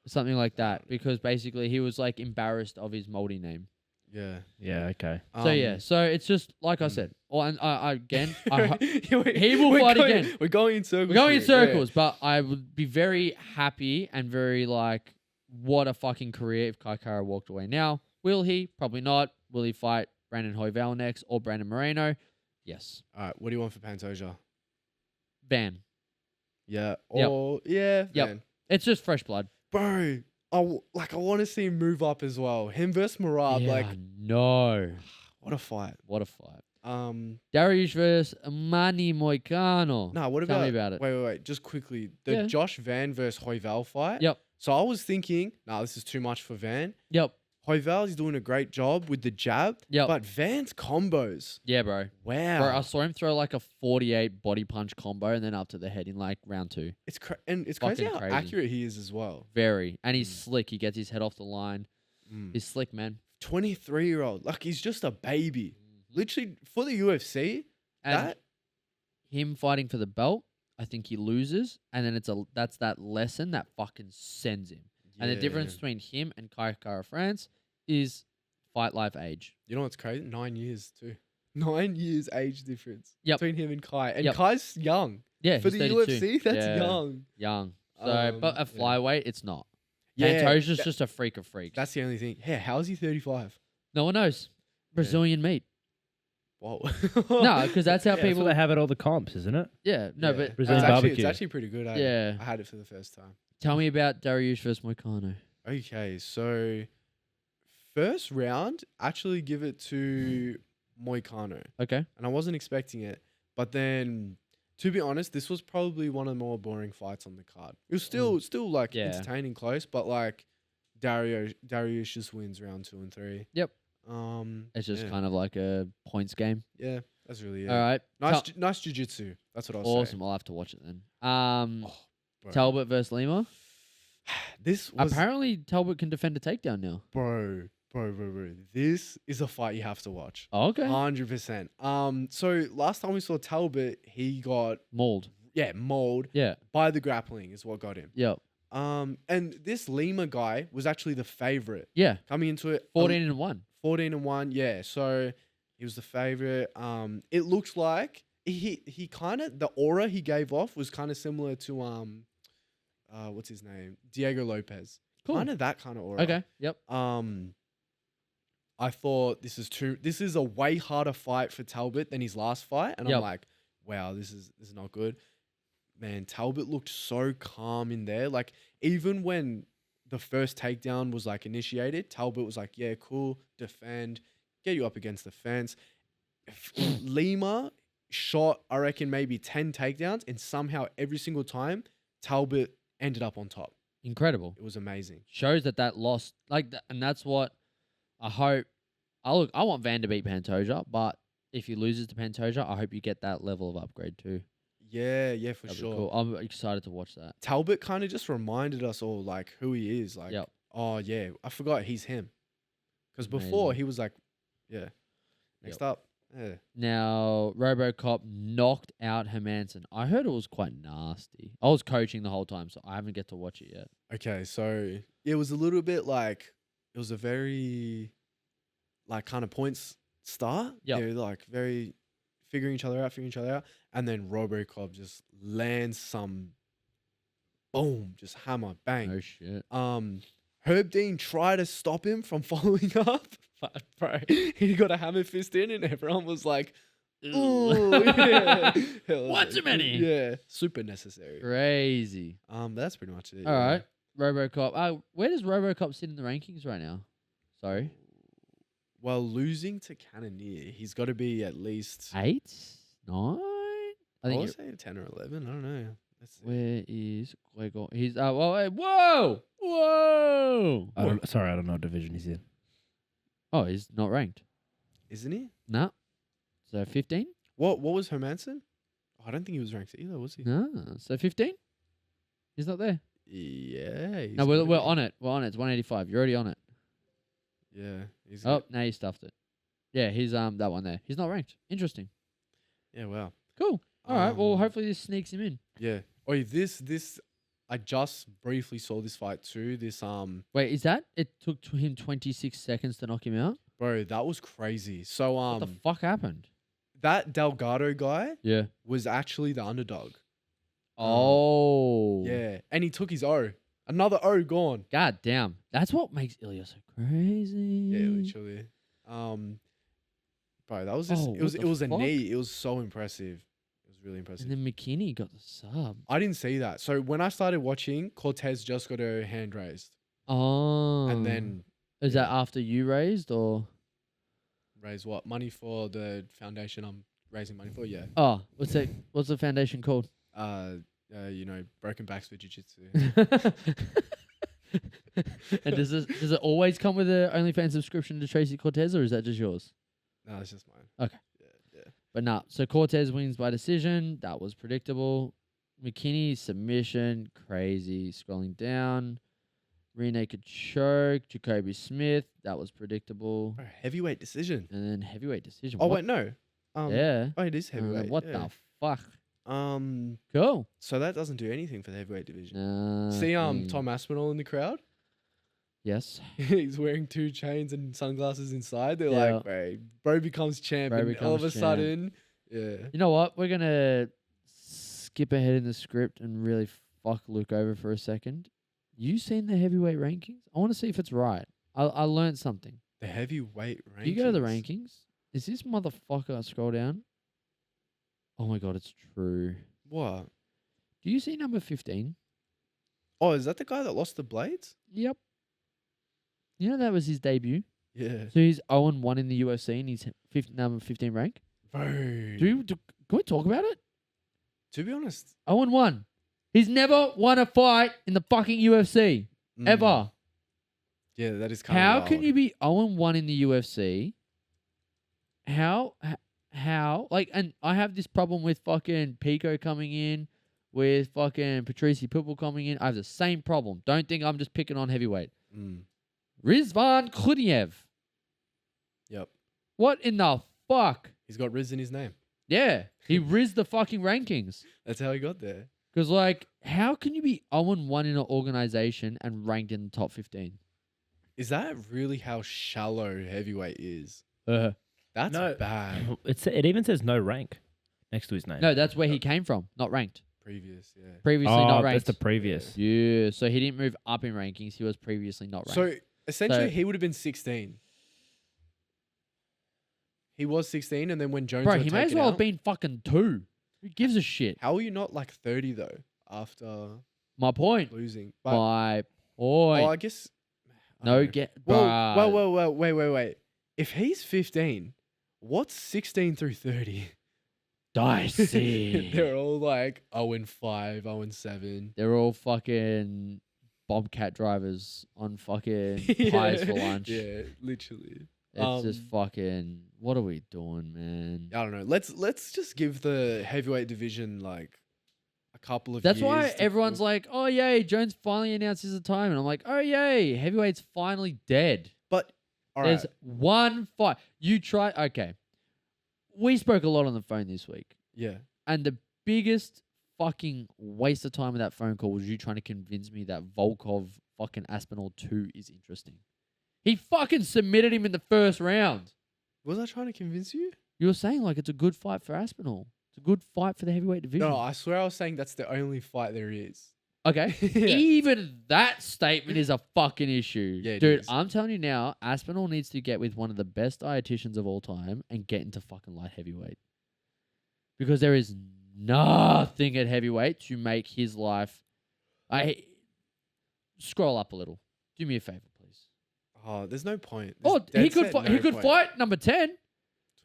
S2: something like that. Because basically he was like embarrassed of his Māori name.
S1: Yeah.
S3: Yeah, okay.
S2: So yeah,
S1: Um,
S2: so it's just like I
S1: mm.
S2: said. Or and I again,
S1: he
S2: will fight again.
S1: We're going in circles.
S2: we're going in
S1: here, yeah.
S2: circles, but I would be very happy and very like, what a fucking career if Kai Kara walked away. Now, will he? Probably not. Will he fight Brandon Hoival next or Brandon Moreno? Yes.
S1: All right. What do you want for Pantoja?
S2: Ban.
S1: Yeah.
S2: Yep.
S1: Or yeah.
S2: Yep.
S1: Man.
S2: It's just fresh blood.
S1: Bro, I want to see him move up as well. Him versus Murad,
S2: yeah,
S1: like
S2: no.
S1: what a fight.
S2: What a fight.
S1: Dariush
S2: Dariush versus Manny Moicano.
S1: Nah, what
S2: Tell
S1: about?
S2: me about it.
S1: Wait. Just quickly, the
S2: Yeah.
S1: Josh Van versus Hoival fight.
S2: Yep.
S1: So I was thinking, nah, this is too much for Van.
S2: Yep.
S1: Hoival's doing a great job with the jab.
S2: Yep.
S1: But Van's combos,
S2: Yeah, bro.
S1: wow.
S2: Bro, I saw him throw like a 48 body punch combo and then up to the head in like round 2.
S1: it's it's crazy
S2: fucking
S1: how
S2: crazy.
S1: accurate he is as well.
S2: Very. And he's slick. He gets his head off the line.
S1: Mm.
S2: He's slick, man.
S1: 23-year-old, like he's just a baby. Literally for the UFC,
S2: And
S1: that
S2: him fighting for the belt, I think he loses. And then that's that lesson that fucking sends him. And the difference
S1: yeah.
S2: between him and Kai Kara France is fight life age.
S1: You know what's crazy? 9 years too. 9 years age difference
S2: Yep.
S1: between him and Kai. And
S2: Yep.
S1: Kai's young.
S2: Yeah,
S1: For
S2: he's
S1: the
S2: 32.
S1: UFC, that's
S2: Yeah,
S1: young.
S2: Young. So, but a
S1: yeah.
S2: flyweight, it's not.
S1: Yeah,
S2: Pantoja's
S1: that-
S2: just a freak of freaks.
S1: That's the only thing. Yeah, how is he 35?
S2: No one knows. Brazilian meat.
S1: Whoa.
S2: No, because that's how
S3: Yeah, that's
S2: people.
S3: what they have at all the comps, isn't it?
S2: Yeah, no,
S1: Yeah.
S2: but
S3: Brazilian
S1: it's
S3: barbecue.
S1: actually pretty good. Eh?
S2: Yeah.
S1: I had it for the first time.
S2: Tell me about Dariush versus Moicano.
S1: Okay, so first round, actually give it to Moicano.
S2: Okay.
S1: And I wasn't expecting it. But then, to be honest, this was probably one of the more boring fights on the card. It was still like
S2: Yeah.
S1: entertaining, close, but like Darius just wins round 2 and 3.
S2: Yep.
S1: It's
S2: just kind of like a points game.
S1: Yeah, that's really it.
S2: All right.
S1: Nice jiu-jitsu. That's what I'll say.
S2: Awesome. I'll have to watch it then.
S1: Bro.
S2: Talbot versus Lima.
S1: This was
S2: Apparently Talbot can defend a takedown now.
S1: bro. This is a fight you have to watch.
S2: Oh, okay.
S1: 100%. So last time we saw Talbot, he got
S2: Mauled.
S1: mauled
S2: Yeah.
S1: by the grappling is what got him.
S2: Yep.
S1: And this Lima guy was actually the favorite
S2: Yeah.
S1: coming into it.
S2: 14-1.
S1: 14-1. Yeah. So he was the favorite. It looks like he kind of, the aura he gave off was kind of similar to what's his name? Diego Lopez.
S2: Cool.
S1: Kind of that kind of aura.
S2: Okay. Yep.
S1: I thought this is a way harder fight for Talbot than his last fight, and
S2: Yep.
S1: I'm like, wow, this is not good. Man, Talbot looked so calm in there. Like, even when the first takedown was like initiated, Talbot was like, yeah, cool, defend, get you up against the fence. Lima shot, I reckon, maybe 10 takedowns, and somehow every single time Talbot ended up on top.
S2: Incredible.
S1: It was amazing.
S2: Shows that lost, and that's what I hope. I want Van to beat Pantoja, but if he loses to Pantoja, I hope you get that level of upgrade too.
S1: Yeah, for
S2: That'd be
S1: sure.
S2: cool. I'm excited to watch that.
S1: Talbot kind of just reminded us all like who he is. Like,
S2: Yep.
S1: oh yeah, I forgot he's him. Because before
S2: Amazing.
S1: he was like, yeah. Next up, yeah.
S2: Now, RoboCop knocked out Hermanson. I heard it was quite nasty. I was coaching the whole time, so I haven't get to watch it yet.
S1: Okay, so it was a little bit like, it was a very like kind of points start.
S2: Yep.
S1: They're like very figuring each other out, and then RoboCop just lands some boom, just hammer, bang.
S2: Oh shit.
S1: Herb Dean tried to stop him from following up, but bro, he got a hammer fist in, and everyone was like, "Ooh, yeah."
S2: One too many.
S1: Yeah, super necessary.
S2: Crazy.
S1: That's pretty much it.
S2: All right, RoboCop. Where does RoboCop sit in the rankings right now? Sorry.
S1: Well, losing to Cannoneer, he's got to be at least
S2: 8, 9. I
S1: I
S2: think.
S1: would say 10 or 11. I don't know. Let's see.
S2: Where is Gregor? He's whoa.
S3: I don't know what division he's in.
S2: Oh, he's not ranked.
S1: Isn't he?
S2: No. So 15?
S1: What was Hermanson? Oh, I don't think he was ranked either, was he?
S2: No. So 15? He's not there.
S1: Yeah. he's
S2: No, we're
S1: gotta be.
S2: on it. We're on it. It's 185. You're already on it.
S1: Yeah. He's
S2: Oh, now you stuffed it. Yeah, he's that one there. He's not ranked. Interesting.
S1: Yeah, wow.
S2: Cool. All right. Well,
S1: Um,
S2: hopefully this sneaks him in.
S1: Yeah. Oh, this I just briefly saw this fight too. This
S2: Wait, is that it? Took him 26 seconds to knock him out.
S1: bro, that was crazy. So
S2: What the fuck happened?
S1: that Delgado guy
S2: Yeah.
S1: was actually the underdog.
S2: Oh.
S1: Yeah, and he took his O. Another O gone.
S2: God damn. That's what makes Ilya so crazy.
S1: Yeah, literally. Bro, that was just
S2: Oh,
S1: it was
S2: what the
S1: a
S2: fuck?
S1: knee. It was so impressive. It was really impressive.
S2: And then McKinney got the sub.
S1: I didn't see that. So when I started watching, Cortez just got her hand raised,
S2: Oh.
S1: and then
S2: Is that after you raised or?
S1: raised what money for the foundation I'm raising money for. Yeah.
S2: Oh, what's the foundation called?
S1: Broken backs for jiu-jitsu.
S2: And does it always come with a OnlyFans subscription to Tracy Cortez, or is that just yours?
S1: No, it's just mine.
S2: Okay.
S1: Yeah.
S2: But nah. So Cortez wins by decision. That was predictable. McKinney submission, crazy. Scrolling down, rear naked choke. Jacoby Smith, that was predictable.
S1: Bro, heavyweight decision.
S2: And then heavyweight decision.
S1: Oh
S2: What?
S1: wait, no.
S2: Yeah.
S1: Oh, it is heavyweight.
S2: What
S1: yeah.
S2: the fuck?
S1: So
S2: Cool.
S1: that doesn't do anything for the heavyweight division.
S2: See,
S1: Tom Aspinall in the crowd.
S2: Yes.
S1: He's wearing 2 chains and sunglasses inside. They're
S2: Yeah.
S1: like, bro becomes champ,
S2: Bro
S1: and all of a
S2: becomes champ.
S1: sudden, yeah.
S2: You know what? We're gonna skip ahead in the script and really fuck Luke over for a second. You seen the heavyweight rankings? I want to see if it's right. I learned something.
S1: The heavyweight rankings.
S2: You go to the rankings. Is this motherfucker scroll down? Oh my god, it's true.
S1: What?
S2: Do you see number 15?
S1: Oh, is that the guy that lost the blades?
S2: Yep. You know that was his debut.
S1: Yeah.
S2: So he's 0-1 in the UFC and he's number 15 rank?
S1: Bro.
S2: Can we talk about it?
S1: To be honest.
S2: 0-1. He's never won a fight in the fucking UFC. Ever.
S1: Yeah, that is kind of
S2: How
S1: wild.
S2: can you be 0-1 in the UFC? How? Like, and I have this problem with fucking Pico coming in, with fucking Patrici Pitbull coming in. I have the same problem. Don't think I'm just picking on heavyweight. Rizvan Kludiev.
S1: Yep.
S2: What in the fuck?
S1: He's got Riz in his name.
S2: Yeah. He rizzed the fucking rankings.
S1: That's how he got there.
S2: Because, like, how can you be 0-1 in an organization and ranked in the top 15?
S1: Is that really how shallow heavyweight is? That's
S3: No.
S1: bad.
S3: It even says no rank next to his name.
S2: No, that's where he came from, not ranked.
S1: Previous, yeah.
S2: Previously
S3: oh,
S2: not ranked.
S3: that's the previous.
S2: Yeah, so he didn't move up in rankings. He was previously not ranked.
S1: So essentially,
S2: So-
S1: he would have been 16. He was 16, and then when Jones
S2: Bro,
S1: got
S2: he may as
S1: taken
S2: well
S1: out,
S2: have been fucking 2. Who gives a shit?
S1: How are you not like 30 though after
S2: My point.
S1: losing? But,
S2: My
S1: oh, I
S2: point.
S1: guess. I
S2: No,
S1: don't know.
S2: get.
S1: Well, wait. If he's 15, what's 16 through 30?
S2: Dicey.
S1: They're all like 0-5, 0-7.
S2: They're all fucking Bobcat drivers on fucking pies for lunch.
S1: Yeah, literally.
S2: It's just fucking. What are we doing, man?
S1: I don't know. Let's just give the heavyweight division like a couple of
S2: That's
S1: years.
S2: why
S1: to
S2: everyone's
S1: cook.
S2: like, "Oh yay, Jones finally announced his retirement." I'm like, "Oh yay, heavyweight's finally dead."
S1: But all
S2: There's
S1: right.
S2: one fight. You try. Okay, we spoke a lot on the phone this week,
S1: Yeah.
S2: and the biggest fucking waste of time of that phone call was you trying to convince me that Volkov fucking Aspinall 2 is interesting. He fucking submitted him in the first round.
S1: Was I trying to convince you?
S2: You were saying like it's a good fight for Aspinall. It's a good fight for the heavyweight division.
S1: No, I swear I was saying that's the only fight there is.
S2: Okay.
S1: Yeah.
S2: Even that statement is a fucking issue.
S1: Yeah, it
S2: dude,
S1: is.
S2: I'm telling you now, Aspinall needs to get with one of the best dietitians of all time and get into fucking light heavyweight. Because there is nothing at heavyweight to make his life. Scroll up a little. Do me a favor, please.
S1: Oh, there's no point.
S2: Oh,
S1: There's
S2: he could
S1: dead set
S2: he
S1: no
S2: could
S1: point.
S2: fight number 10,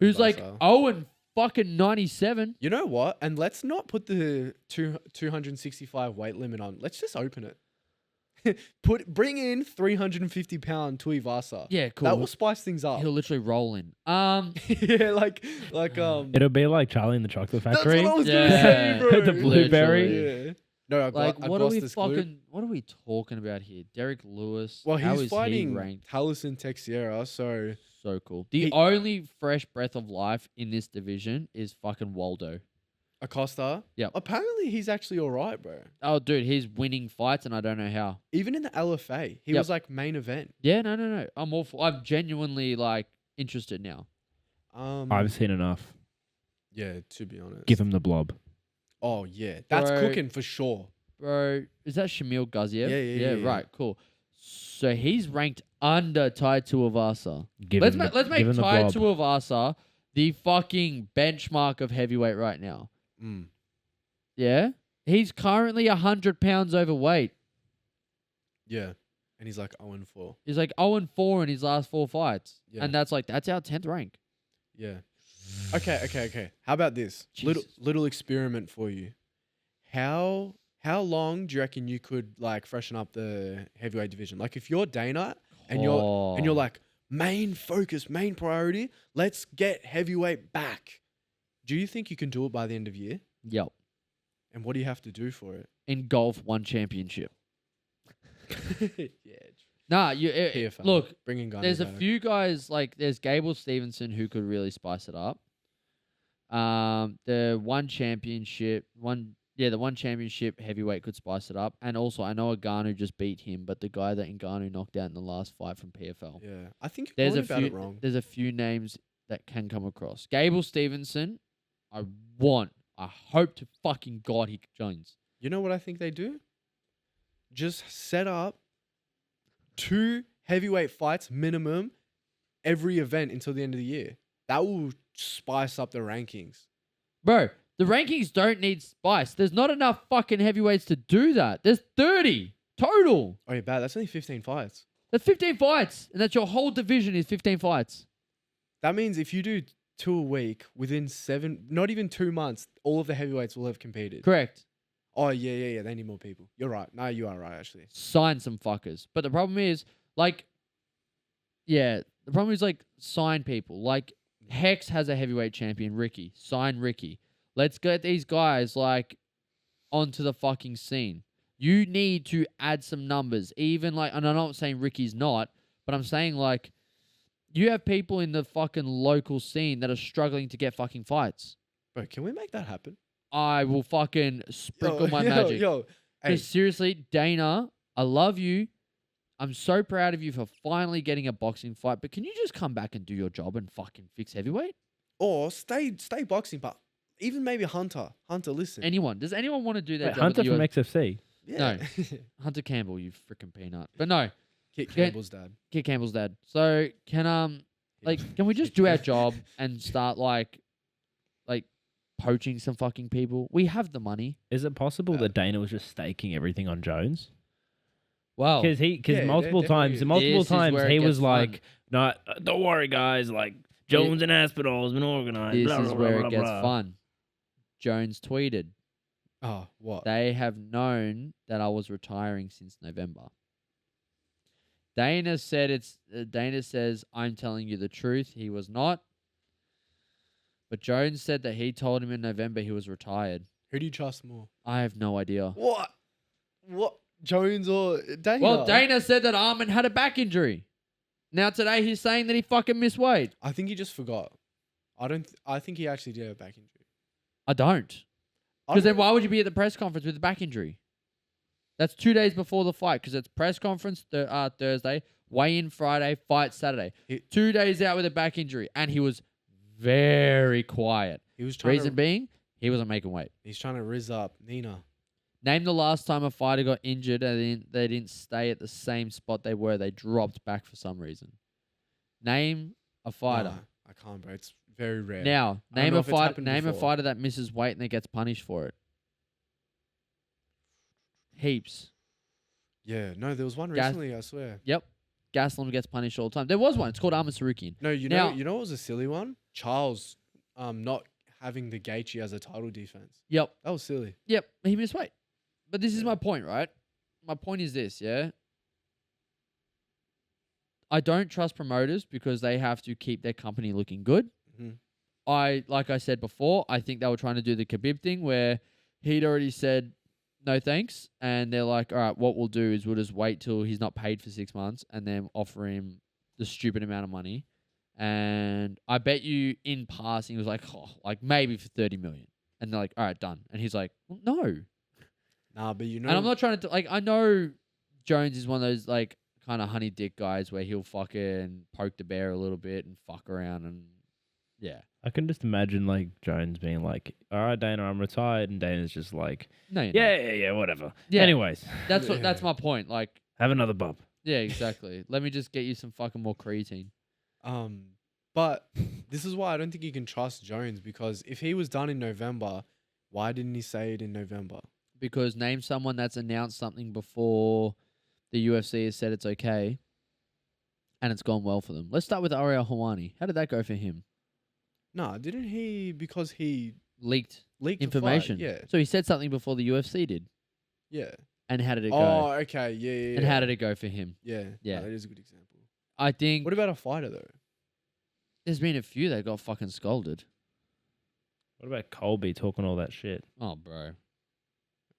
S2: who's like
S1: Tuivasa.
S2: 0-97.
S1: You know what? And let's not put the 265 weight limit on. Let's just open it. Bring in 350-pound Tuivasa.
S2: Yeah, cool.
S1: That will spice things up.
S2: He'll literally roll in.
S1: Yeah, like
S3: It'll be like Charlie in the Chocolate
S1: that's
S3: Factory.
S1: what I was
S2: Yeah.
S1: gonna say, bro.
S3: The blueberry.
S2: Literally.
S1: Yeah. No,
S2: Like, what are we
S1: Augustus Gloop.
S2: what are we talking about here? Derek Lewis.
S1: Well,
S2: how
S1: he's
S2: is
S1: fighting
S2: he ranked?
S1: Taliesin Teixeira, so
S2: So cool. The
S1: he-
S2: only fresh breath of life in this division is fucking Waldo.
S1: Acosta.
S2: Yep.
S1: Apparently, he's actually all right, bro.
S2: Oh, dude, he's winning fights, and I don't know how.
S1: Even in the LFA, he
S2: Yep.
S1: was like main event.
S2: Yeah, no. I'm genuinely like interested now.
S3: I've seen enough.
S1: Yeah, to be honest.
S3: Give him the blob.
S1: Oh yeah, that's
S2: Bro.
S1: cooking for sure.
S2: Bro, is that Shamil Gaziev?
S1: Yeah.
S2: Right, cool. So he's ranked under Tai Tuivasa.
S3: Give
S2: Let's
S3: him
S2: make
S3: the
S2: Tai
S3: blob.
S2: Tuivasa the fucking benchmark of heavyweight right now. Yeah? He's currently 100 pounds overweight.
S1: Yeah, and he's like 0-4.
S2: He's like 0-4 in his last 4 fights.
S1: Yeah.
S2: And that's our 10th rank.
S1: Yeah. Okay. How about this
S2: Jesus.
S1: little experiment for you? How long do you reckon you could like freshen up the heavyweight division? Like if you're Dana and you're like main focus, main priority, let's get heavyweight back. Do you think you can do it by the end of year?
S2: Yep.
S1: And what do you have to do for it?
S2: In golf, 1 championship.
S1: Yeah.
S2: Nah,
S1: PFL.
S2: look,
S1: bringing guys.
S2: there's a few guys, like there's Gable Stevenson who could really spice it up. The one championship heavyweight could spice it up. And also, I know Ngannou just beat him, but the guy that Ngannou knocked out in the last fight from PFL.
S1: Yeah, I think you're going about it wrong.
S2: There's a few names that can come across. Gable Stevenson, I hope to fucking God he joins.
S1: You know what I think they do? Just set up 2 heavyweight fights minimum every event until the end of the year. That will spice up the rankings.
S2: Bro, the rankings don't need spice. There's not enough fucking heavyweights to do that. There's 30 total.
S1: Oh, yeah, bad. That's only 15 fights.
S2: That's 15 fights. And that's your whole division is 15 fights.
S1: That means if you do 2 a week within not even 2 months, all of the heavyweights will have competed.
S2: Correct.
S1: Oh, yeah. They need more people. You're right. No, you are right, actually.
S2: Sign some fuckers. But the problem is, like, sign people. Like, Hex has a heavyweight champion, Ricky. Sign Ricky. Let's get these guys, like, onto the fucking scene. You need to add some numbers. Even, like, and I'm not saying Ricky's not, but I'm saying, like, you have people in the fucking local scene that are struggling to get fucking fights.
S1: Bro, can we make that happen?
S2: I will fucking sprinkle my magic.
S1: Hey.
S2: Because seriously, Dana, I love you. I'm so proud of you for finally getting a boxing fight, but can you just come back and do your job and fucking fix heavyweight?
S1: Or stay boxing, but even maybe Hunter. Hunter, listen.
S2: Anyone. Does anyone want to do that
S3: Wait,
S2: job?
S3: Hunter
S2: at the
S3: from
S2: US?
S3: XFC.
S1: Yeah.
S2: No. Hunter Campbell, you freaking peanut. But no,
S1: Kit Campbell's dad.
S2: Kit Campbell's dad. So can we just do our job and start like poaching some fucking people? We have the money.
S3: Is it possible that Dana was just staking everything on Jones?
S2: Wow.
S3: Because multiple times he was like, "No, don't worry, guys. Like Jones in hospital has been organized."
S2: This
S3: blah,
S2: is
S3: blah,
S2: where
S3: blah,
S2: it gets
S3: blah.
S2: fun. Jones tweeted,
S1: Oh, what?
S2: "They have known that I was retiring since November." Dana says, "I'm telling you the truth. He was not." But Jones said that he told him in November he was retired.
S1: Who do you trust more?
S2: I have no idea.
S1: What? Jones or Dana?
S2: Well, Dana said that Armin had a back injury. Now today he's saying that he fucking missed weight.
S1: I think he just forgot. I think he actually did have a back injury.
S2: I don't. Because then why would you be at the press conference with a back injury? That's 2 days before the fight because it's press conference Thursday, weigh-in Friday, fight Saturday. 2 days out with a back injury, and he was very quiet.
S1: He was trying
S2: Reason being, he wasn't making weight.
S1: He's trying to rizz up Nina.
S2: Name the last time a fighter got injured and they didn't stay at the same spot they were. They dropped back for some reason. Name a fighter.
S1: Nah, I can't, bro. It's very rare.
S2: Now,
S1: I don't
S2: name
S1: know
S2: a
S1: if it's
S2: fighter.
S1: happened
S2: Name a
S1: before.
S2: fighter that misses weight and that gets punished for it. Heaps.
S1: Yeah, no, there was one
S2: Gas-
S1: recently, I swear.
S2: Yep. Gaslam gets punished all the time. There was one. It's called Armin Sarukian.
S1: No, you
S2: Now-
S1: know what was a silly one? Charles not having the Gaethje as a title defense.
S2: Yep.
S1: That was silly.
S2: Yep. He missed weight. But this is
S1: Yeah.
S2: my point, right? My point is this, yeah? I don't trust promoters because they have to keep their company looking good.
S1: Mhm.
S2: Like I said before, I think they were trying to do the Khabib thing where he'd already said no thanks, and they're like, all right, what we'll do is we'll just wait till he's not paid for 6 months and then offer him the stupid amount of money. And I bet you in passing he was like, oh, like maybe for 30 million. And they're like, all right, done. And he's like, well, no.
S1: Nah, but you know.
S2: And I'm not trying to like. I know Jones is one of those like kind of honey dick guys where he'll fucking poke the bear a little bit and fuck around and yeah.
S3: I can just imagine like Jones being like, "All right, Dana, I'm retired," and Dana's just like,
S2: No, you're
S3: "Yeah, whatever."
S2: Yeah.
S3: Anyways,
S2: not. That's my point. Like,
S3: have another bump.
S2: yeah, exactly. Let me just get you some fucking more creatine.
S1: But this is why I don't think you can trust Jones, because if he was done in November, why didn't he say it in November?
S2: Because name someone that's announced something before the UFC has said it's okay, and it's gone well for them. Let's start with Ariel Helwani. How did that go for him?
S1: Nah, didn't he? Because he
S2: Leaked
S1: leaked
S2: information.
S1: The fight. Yeah,
S2: So he said something before the UFC did.
S1: yeah.
S2: And how did it
S1: Oh,
S2: go?
S1: okay, yeah.
S2: And how did it go for him?
S1: Yeah,
S2: Yeah.
S1: No, that is a good example.
S2: I think
S1: What about a fighter though?
S2: there's been a few that got fucking scolded.
S3: What about Colby talking all that shit?
S2: Oh, bro.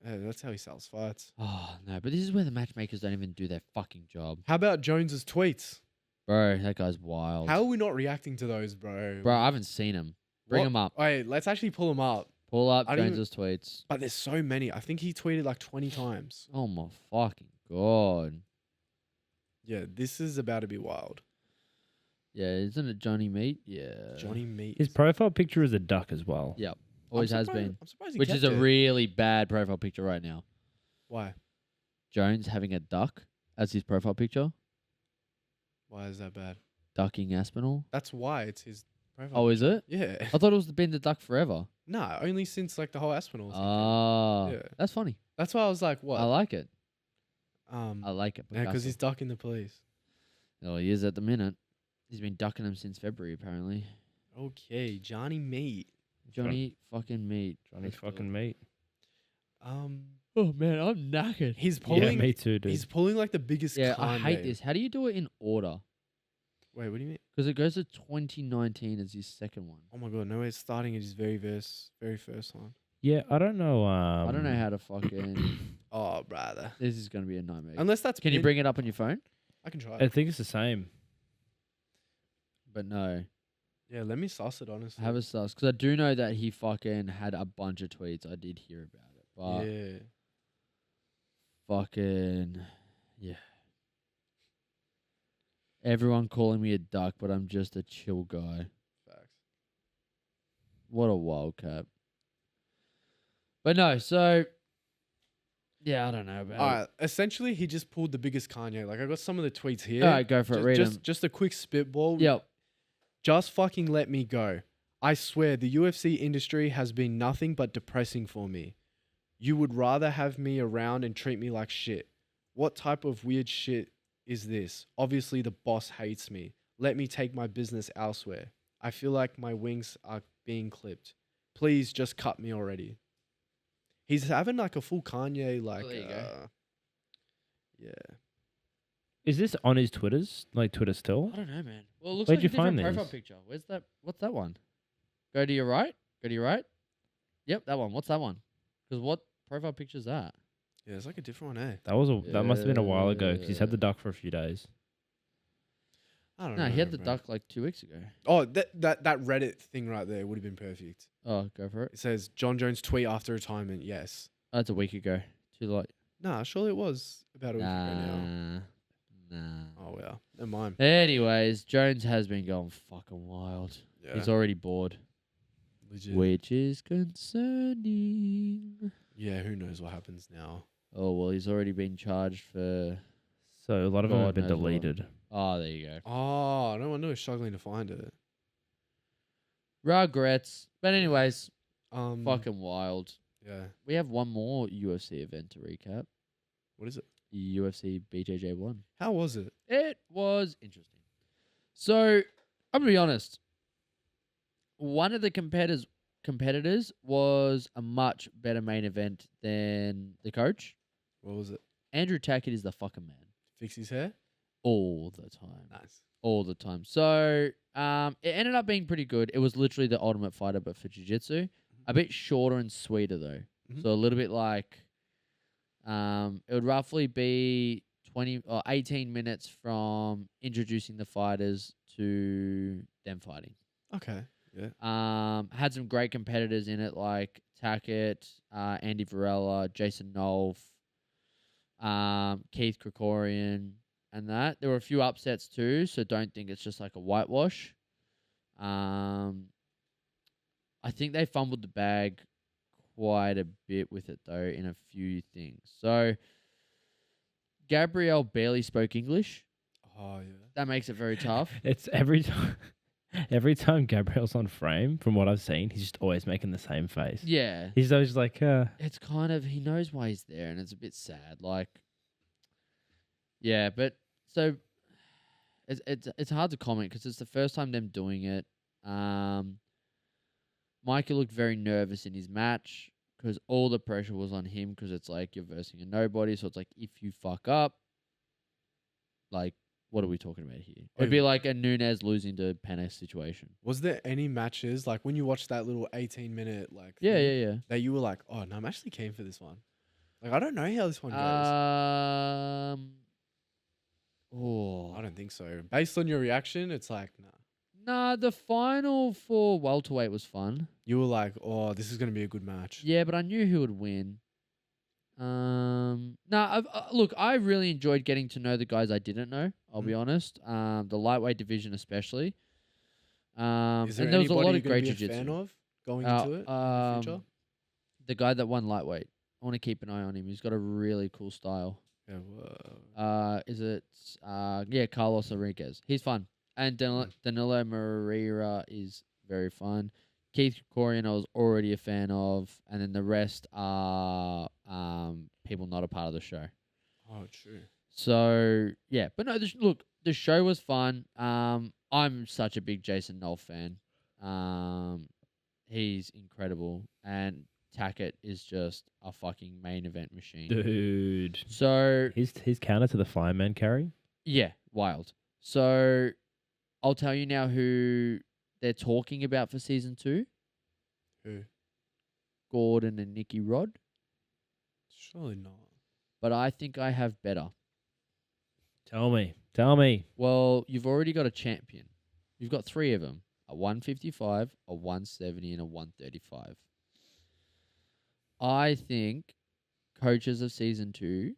S1: Yeah, that's how he sells fights.
S2: Oh, no. But this is where the matchmakers don't even do their fucking job.
S1: How about Jones's tweets?
S2: Bro, that guy's wild.
S1: How are we not reacting to those, bro?
S2: Bro, I haven't seen him. Bring
S1: What?
S2: him up.
S1: Wait, let's actually pull him up.
S2: Pull up
S1: I don't
S2: Jones's tweets.
S1: But there's so many. I think he tweeted like 20 times.
S2: Oh, my fucking God.
S1: Yeah, this is about to be wild.
S2: Yeah, isn't it Johnny Meat? Yeah.
S1: Johnny Meat.
S3: His profile picture is a duck as well.
S2: Yep. Always has been.
S1: I'm surprised he
S2: Which
S1: kept
S2: is a
S1: it.
S2: really bad profile picture right now.
S1: Why?
S2: Jones having a duck as his profile picture.
S1: Why is that bad?
S2: Ducking Aspinall.
S1: That's why it's his profile.
S2: Oh, is it?
S1: Yeah.
S2: I thought it was been the duck forever.
S1: Nah, only since like the whole Aspinall thing.
S2: Oh,
S1: Yeah.
S2: that's funny.
S1: That's why I was like, what?
S2: I like it.
S1: I
S2: I like it.
S1: yeah, because he's ducking the police.
S2: Oh, he is at the minute. He's been ducking them since February, apparently.
S1: Okay, Johnny Mate.
S2: Johnny fucking Meat.
S3: Johnny
S2: Let's do
S3: fucking
S2: it.
S3: meat.
S2: Oh man, I'm knackered.
S1: He's
S3: Yeah,
S1: pulling.
S3: me too, dude.
S1: He's pulling like the biggest.
S2: Yeah, I hate
S1: Kanye.
S2: this. How do you do it in order?
S1: Wait, what do you mean?
S2: Because it goes to 2019 as his second one.
S1: Oh my god, no, it's starting at his very first one.
S3: Yeah, I don't know.
S2: I don't know how to fucking.
S1: Oh, brother.
S2: This is gonna be a nightmare.
S1: Unless that's.
S2: Can you
S1: pin-
S2: bring it up on your phone?
S1: I can try.
S3: I think it's the same.
S2: But no,
S1: Yeah, let me suss it honestly.
S2: have a sus. Because I do know that he fucking had a bunch of tweets. I did hear about it, but
S1: Yeah.
S2: fucking yeah. Everyone calling me a duck, but I'm just a chill guy.
S1: Facts.
S2: What a wildcat. But no, so yeah, I don't know about
S1: All
S2: it.
S1: right. Essentially, he just pulled the biggest Kanye. Like I got some of the tweets here.
S2: All right, go for it. Read them.
S1: Just a quick spitball.
S2: Yep.
S1: Just fucking let me go. I swear the UFC industry has been nothing but depressing for me. You would rather have me around and treat me like shit. What type of weird shit is this? Obviously the boss hates me. Let me take my business elsewhere. I feel like my wings are being clipped. Please just cut me already. He's having like a full Kanye like
S2: there you go.
S1: yeah.
S3: Is this on his Twitters? Like Twitter still?
S2: I don't know, man. Well, it looks
S3: Where'd
S2: like
S3: you
S2: a different
S3: find
S2: profile
S3: these?
S2: picture. Where's that? What's that one? Go to your right. Go to your right. Yep, that one. What's that one? Because what profile picture is that?
S1: Yeah, it's like a different one, eh?
S3: That must have been a while ago because he's had
S2: Yeah.
S3: the duck for a few days.
S1: I don't know.
S2: No, he had the
S1: bro.
S2: duck like 2 weeks ago.
S1: Oh, that Reddit thing right there would have been perfect.
S2: Oh, go for it.
S1: It says John Jones tweet after retirement. Yes.
S2: Oh, that's a week ago. Too late.
S1: Nah, surely it was about a week ago now.
S2: Nah.
S1: Oh well, never mind.
S2: Anyways, Jones has been going fucking wild.
S1: Yeah,
S2: He's already bored,
S1: legit.
S2: which is concerning.
S1: Yeah, who knows what happens now?
S2: Oh well, he's already been charged for.
S3: So a lot of them have
S2: God
S3: been
S2: knows what.
S3: deleted.
S2: Oh, there you go.
S1: Oh, no wonder we're struggling to find it.
S2: Regrets. But anyways,
S1: Fucking
S2: wild.
S1: yeah.
S2: We have one more UFC event to recap.
S1: What is it?
S2: UFC BJJ 1.
S1: How was it?
S2: It was interesting. So, I'm going to be honest. One of the competitors was a much better main event than the coach.
S1: What was it?
S2: Andrew Tackett is the fucking man.
S1: Fix his hair.
S2: All the time.
S1: Nice.
S2: All the time. So, it ended up being pretty good. It was literally the Ultimate Fighter, but for jiu-jitsu. A bit shorter and sweeter, though.
S1: Mhm.
S2: So, a little bit like... it would roughly be 20 or 18 minutes from introducing the fighters to them fighting.
S1: Okay. Yeah.
S2: Had some great competitors in it like Tackett, Andy Varela, Jason Nolf, Keith Krikorian, and that. There were a few upsets too, so don't think it's just like a whitewash. I think they fumbled the bag quite a bit with it though in a few things. So Gabrielle barely spoke English.
S1: Oh yeah.
S2: That makes it very tough.
S3: It's every time. Every time Gabriel's on frame, from what I've seen, he's just always making the same face.
S2: Yeah.
S3: He's always like,
S2: It's kind of, he knows why he's there and it's a bit sad. Like, yeah, but so it's hard to comment because it's the first time them doing it. Mikey looked very nervous in his match because all the pressure was on him because it's like you're versing a nobody. So it's like if you fuck up, like, what are we talking about here? It'd be like a Nunes losing to Panis situation.
S1: Was there any matches like when you watched that little 18-minute like?
S2: Yeah,
S1: thing,
S2: yeah.
S1: That you were like, oh no, I'm actually keen for this one. Like I don't know how this one goes. I don't think so. Based on your reaction, it's like nah.
S2: Nah, the final for welterweight was fun.
S1: You were like, oh, this is gonna be a good match.
S2: Yeah, but I knew who would win. Look, I really enjoyed getting to know the guys I didn't know. I'll be honest. The lightweight division especially.
S1: Is there
S2: and there was a lot of
S1: anybody
S2: great
S1: you're gonna be a fan
S2: jiu-jitsu.
S1: of going into it in the future?
S2: The guy that won lightweight. I want to keep an eye on him. He's got a really cool style.
S1: Yeah,
S2: Carlos Enriquez. He's fun. And Danilo Moreira is very fun. Keith Krikorian I was already a fan of, and then the rest are people not a part of the show.
S1: Oh, true.
S2: So yeah, but no, look, the show was fun. I'm such a big Jason Knoll fan. He's incredible, and Tackett is just a fucking main event machine.
S3: Dude.
S2: So
S3: his counter to the fireman carry.
S2: yeah, wild. So I'll tell you now who they're talking about for season 2.
S1: Who?
S2: Gordon and Nicky Rod.
S1: Surely not.
S2: But I think I have better.
S3: Tell me.
S2: Well, you've already got a champion. You've got 3 of them. A 155, a 170, and a 135. I think coaches of season 2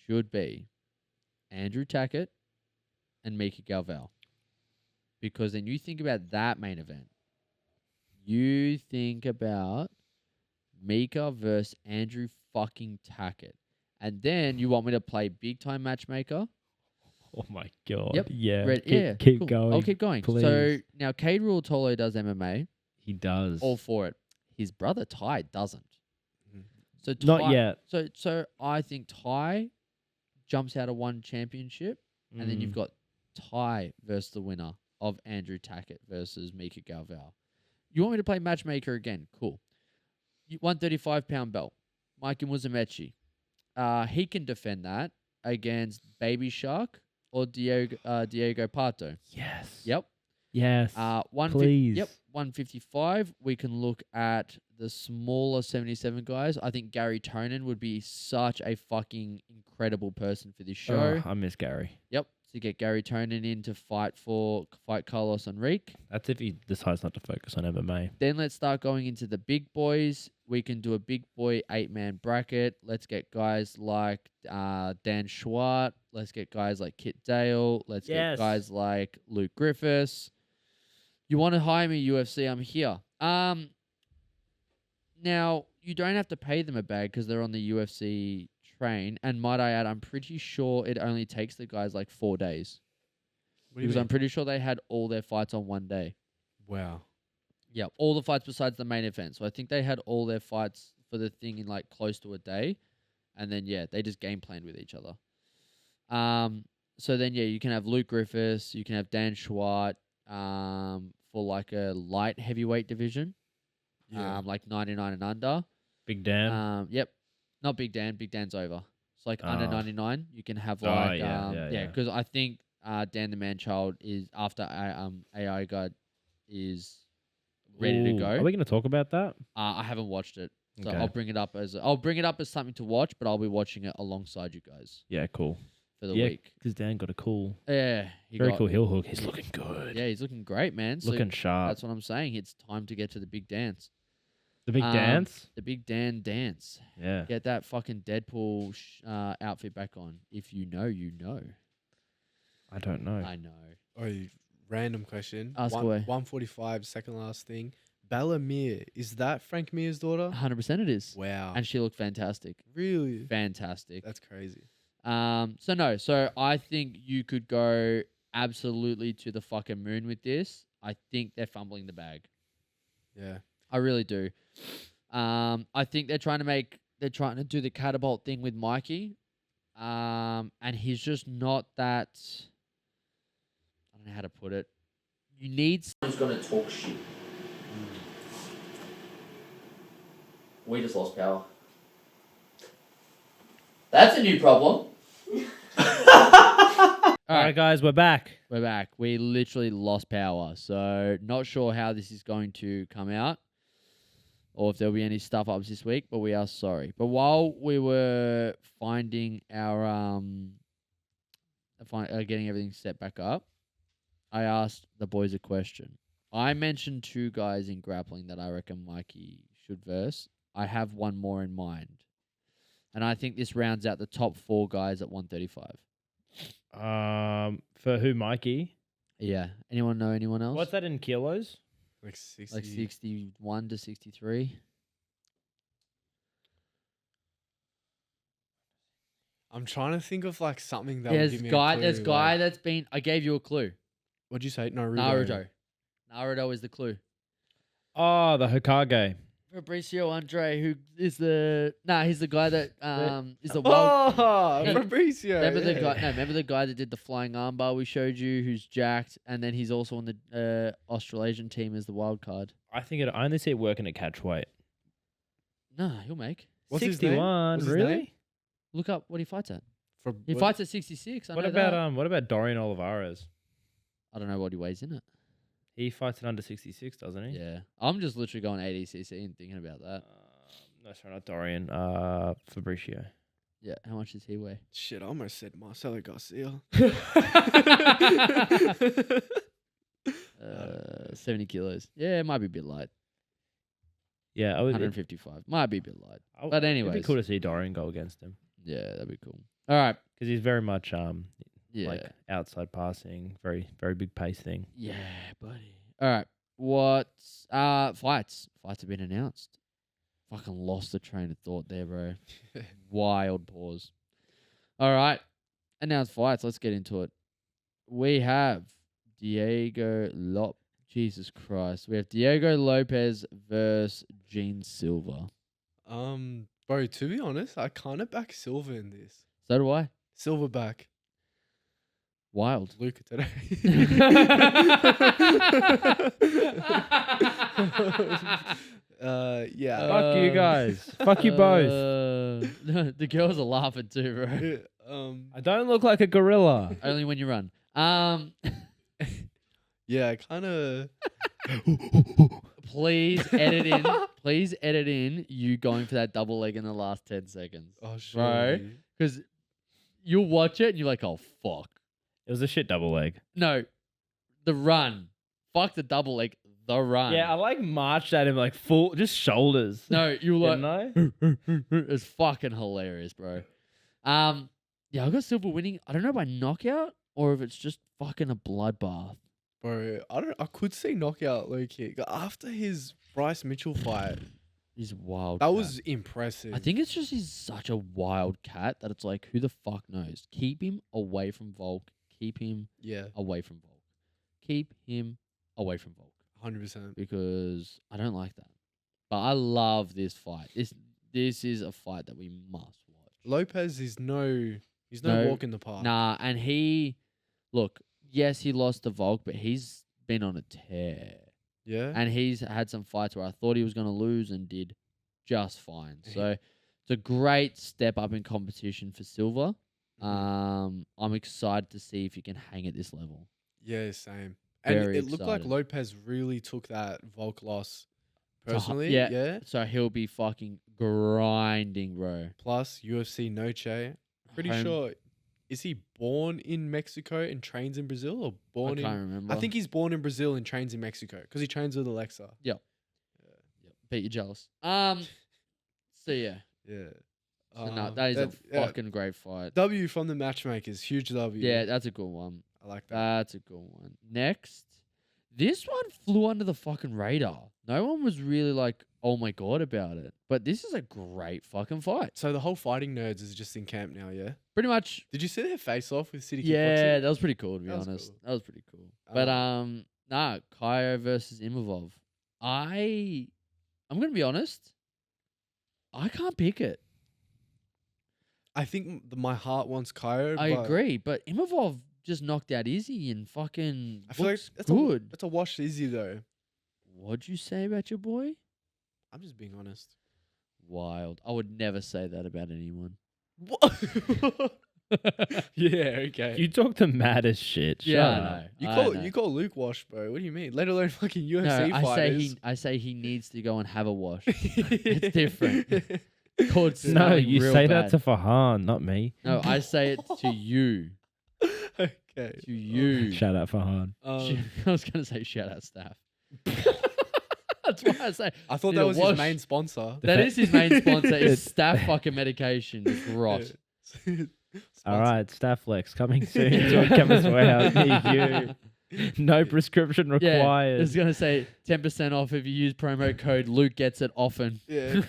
S2: should be Andrew Tackett and Mika Galvao. Because then you think about that main event. You think about Mika versus Andrew fucking Tackett. And then you want me to play big time matchmaker?
S3: Oh my god.
S2: Yep.
S3: Yeah.
S2: cool.
S3: Keep going.
S2: I'll keep going.
S3: Please.
S2: So now Cade Ruotolo does MMA.
S3: He does.
S2: All for it. His brother Ty doesn't.
S1: Mhm.
S2: So
S3: Not
S2: Ty-
S3: yet.
S2: So I think Ty jumps out of one championship, and then you've got Ty versus the winner of Andrew Tackett versus Mika Galvao. You want me to play matchmaker again? Cool. 135-pound belt. Mike Muzamechi. He can defend that against Baby Shark or Diego Pato.
S3: Yes.
S2: Yep.
S3: Yes. Please.
S2: Yep. 155. We can look at the smaller 77 guys. I think Gary Tonin would be such a fucking incredible person for this show.
S3: I miss Gary.
S2: Yep. To get Gary Tonin in to fight Carlos Enrique.
S3: That's if he decides not to focus on MMA.
S2: Then let's start going into the big boys. We can do a big boy 8-man bracket. Let's get guys like Dan Schwart. Let's get guys like Kit Dale. Let's get guys like Luke Griffiths. You want to hire me, UFC? I'm here. Now, you don't have to pay them a bag because they're on the UFC train. And might I add, I'm pretty sure it only takes the guys like 4 days.
S1: What do you
S2: Because
S1: mean?
S2: I'm pretty sure they had all their fights on one day.
S1: Wow.
S2: Yeah, all the fights besides the main event. So I think they had all their fights for the thing in like close to a day. And then, yeah, they just game planned with each other. So then, yeah, you can have Luke Griffiths. You can have Dan Schwart for like a light heavyweight division.
S1: Yeah.
S2: Like 99 and under.
S3: Big Dan.
S2: Yep. Not Big Dan. Big Dan's over. It's like under 99. You can have
S3: Oh,
S2: like,
S3: yeah.
S2: because I think Dan the Man-Child is after AI God is ready to
S3: Ooh,
S2: go.
S3: Are we going to talk about that?
S2: I haven't watched it, so
S3: Okay.
S2: I'll bring it up as something to watch, but I'll be watching it alongside you guys
S3: Yeah, cool.
S2: for the
S3: Yeah,
S2: week.
S3: because Dan got a cool,
S2: Yeah,
S3: very cool heel hook. He's looking good.
S2: Yeah, he's looking great, man. So
S3: Looking sharp.
S2: that's what I'm saying. It's time to get to the big dance.
S3: The big dance?
S2: The big Dan dance.
S3: Yeah.
S2: Get that fucking Deadpool outfit back on. If you know, you know.
S3: I don't know.
S2: I know.
S1: Oh, random question.
S2: Ask away.
S1: 145, second last thing. Bella Mir, is that Frank Mir's daughter?
S2: 100% it is.
S1: Wow.
S2: And she looked fantastic.
S1: Really?
S2: Fantastic.
S1: That's crazy.
S2: So I think you could go absolutely to the fucking moon with this. I think they're fumbling the bag.
S1: Yeah.
S2: I really do. I think they're trying to do the catapult thing with Mikey. And he's just not that, I don't know how to put it. You need someone who's going to talk shit. We just lost power. That's a new problem.
S3: All right, guys, we're back.
S2: We're back. We literally lost power. So not sure how this is going to come out or if there'll be any stuff ups this week, but we are sorry. But while we were finding our getting everything set back up, I asked the boys a question. I mentioned 2 guys in grappling that I reckon Mikey should verse. I have one more in mind. And I think this rounds out the top 4 guys at 135.
S3: For who, Mikey?
S2: Yeah. Anyone know anyone else?
S3: What's that in kilos?
S1: Like 60.
S2: Like 61 to 63.
S1: I'm trying to think of like something that
S2: There's
S1: would give me
S2: guy.
S1: a clue.
S2: There's guy that's been. I gave you a clue.
S1: What'd you say? Naruto.
S2: Naruto is the clue.
S3: Oh, the Hokage.
S2: Fabricio Andre, who is he's the guy that is the wild.
S1: Oh,
S2: He-
S1: Fabricio.
S2: Remember the
S1: yeah.
S2: guy? No, remember the guy that did the flying armbar we showed you, who's jacked, and then he's also on the Australasian team as the wild card.
S3: I think I only see it working at catch weight.
S2: No, he'll make.
S1: What's his name?
S3: 61,
S1: What's his
S3: really?
S1: name?
S2: Look up what he fights at. He
S1: What-
S2: fights at 66. I
S3: What
S2: know
S3: about
S2: that.
S3: what about Dorian Olivares?
S2: I don't know what he weighs in it.
S3: He fights at under 66, doesn't he?
S2: Yeah, I'm just literally going ADCC and thinking about that.
S3: No, sorry, not Dorian. Fabricio.
S2: Yeah, how much does he weigh?
S1: Shit, I almost said Marcelo Garcia.
S2: 70 kilos. Yeah, it might be a bit light.
S3: Yeah, I would.
S2: 155. Might be a bit light. But
S3: It'd
S2: anyways.
S3: be cool to see Dorian go against him
S2: Yeah, that'd be cool. All right.
S3: because he's very much
S2: Yeah.
S3: like outside passing, very very big pace thing.
S2: Yeah, buddy. All right. What's fights? Fights have been announced. Fucking lost the train of thought there, bro. Wild pause. All right. Announced fights. Let's get into it. We have Jesus Christ. We have Diego Lopez versus Gene Silva.
S1: Bro, to be honest, I kind of back Silva in this.
S2: So do I.
S1: Silverback.
S2: Wild.
S1: Luca today. Yeah.
S3: Fuck you guys. Fuck you both.
S2: The girls are laughing too, bro.
S3: I don't look like a gorilla.
S2: Only when you run.
S1: Yeah, kind of.
S2: Please edit in. Please edit in you going for that double leg in the last 10 seconds.
S1: Oh, sure.
S2: Because you'll watch it and you're like, oh, fuck.
S3: It was a shit double leg.
S2: No, the run. Fuck the double leg. The run.
S3: Yeah, I like marched at him like full, just shoulders.
S2: No, you were
S3: Didn't
S2: like,
S3: I?
S2: it's fucking hilarious, bro. Yeah, I got Silva winning. I don't know by knockout or if it's just fucking a bloodbath.
S1: Bro, I could see knockout low kick after his Bryce Mitchell fight.
S2: He's wild.
S1: That
S2: cat.
S1: was impressive.
S2: I think it's just he's such a wild cat that it's like, who the fuck knows? Keep him away from Volk. Keep him away from Volk. Keep him away from Volk.
S1: 100%.
S2: Because I don't like that. But I love this fight. This is a fight that we must watch.
S1: Lopez is no walk in the park.
S2: Nah, and look, yes, he lost to Volk, but he's been on a tear.
S1: Yeah.
S2: And he's had some fights where I thought he was going to lose and did just fine. So it's a great step up in competition for Silva. I'm excited to see if he can hang at this level.
S1: Yeah, same. And
S2: Very
S1: it looked like
S2: excited.
S1: Lopez really took that Volk loss
S2: To hu-
S1: personally.
S2: yeah.
S1: Yeah.
S2: So he'll be fucking grinding, bro.
S1: Plus UFC Noche. Pretty
S2: Home-
S1: sure. Is he born in Mexico and trains in Brazil, or
S2: I
S1: born in?
S2: can't remember.
S1: I think he's born in Brazil and trains in Mexico because he trains with Alexa.
S2: Yep. Bet you're jealous. So yeah.
S1: Yeah.
S2: So no, that is a fucking great fight.
S1: W from the matchmakers. Huge W.
S2: Yeah, that's a good one.
S1: I like that.
S2: That's a good one. Next, this one flew under the fucking radar. No one was really like, oh my God about it. But this is a great fucking fight.
S1: So the whole fighting nerds is just in camp now, yeah?
S2: Pretty much.
S1: Did you see their face off with City
S2: Yeah,
S1: Kickboxing?
S2: that was pretty cool to be
S1: That was
S2: honest.
S1: cool.
S2: That was pretty cool. But nah, Kaio versus Imavov. I'm gonna be honest. I can't pick it.
S1: I think my heart wants Kaio.
S2: I
S1: but
S2: agree, but Imavov just knocked out Izzy and fucking
S1: I feel like
S2: looks
S1: that's
S2: good.
S1: that's a wash Izzy though.
S2: What'd you say about your boy?
S1: I'm just being honest.
S2: Wild. I would never say that about anyone.
S1: What? Yeah, okay.
S3: You talk the maddest shit.
S2: Yeah,
S3: Shut
S2: I
S3: up.
S2: know.
S1: You call Luke wash, bro. What do you mean? Let alone fucking UFC
S2: No,
S1: fighters.
S2: I say he needs to go and have a wash. It's different. Called
S3: No,
S2: smelling
S3: you
S2: real
S3: say
S2: bad.
S3: that to Farhan, not me.
S2: No, I say it to you.
S1: Okay.
S2: To you.
S3: Shout out Farhan.
S2: I was gonna say shout out staff. That's why I say
S1: I thought
S2: Need
S1: that
S2: a
S1: was
S2: wash.
S1: his main sponsor.
S2: that is his main sponsor. Is staff fucking medication. It's rot.
S3: All right, Stafflex coming soon to a chemist warehouse near you. No prescription
S2: Yeah, I
S3: required.
S2: was gonna say 10% off if you use promo code Luke gets it often.
S1: Yeah.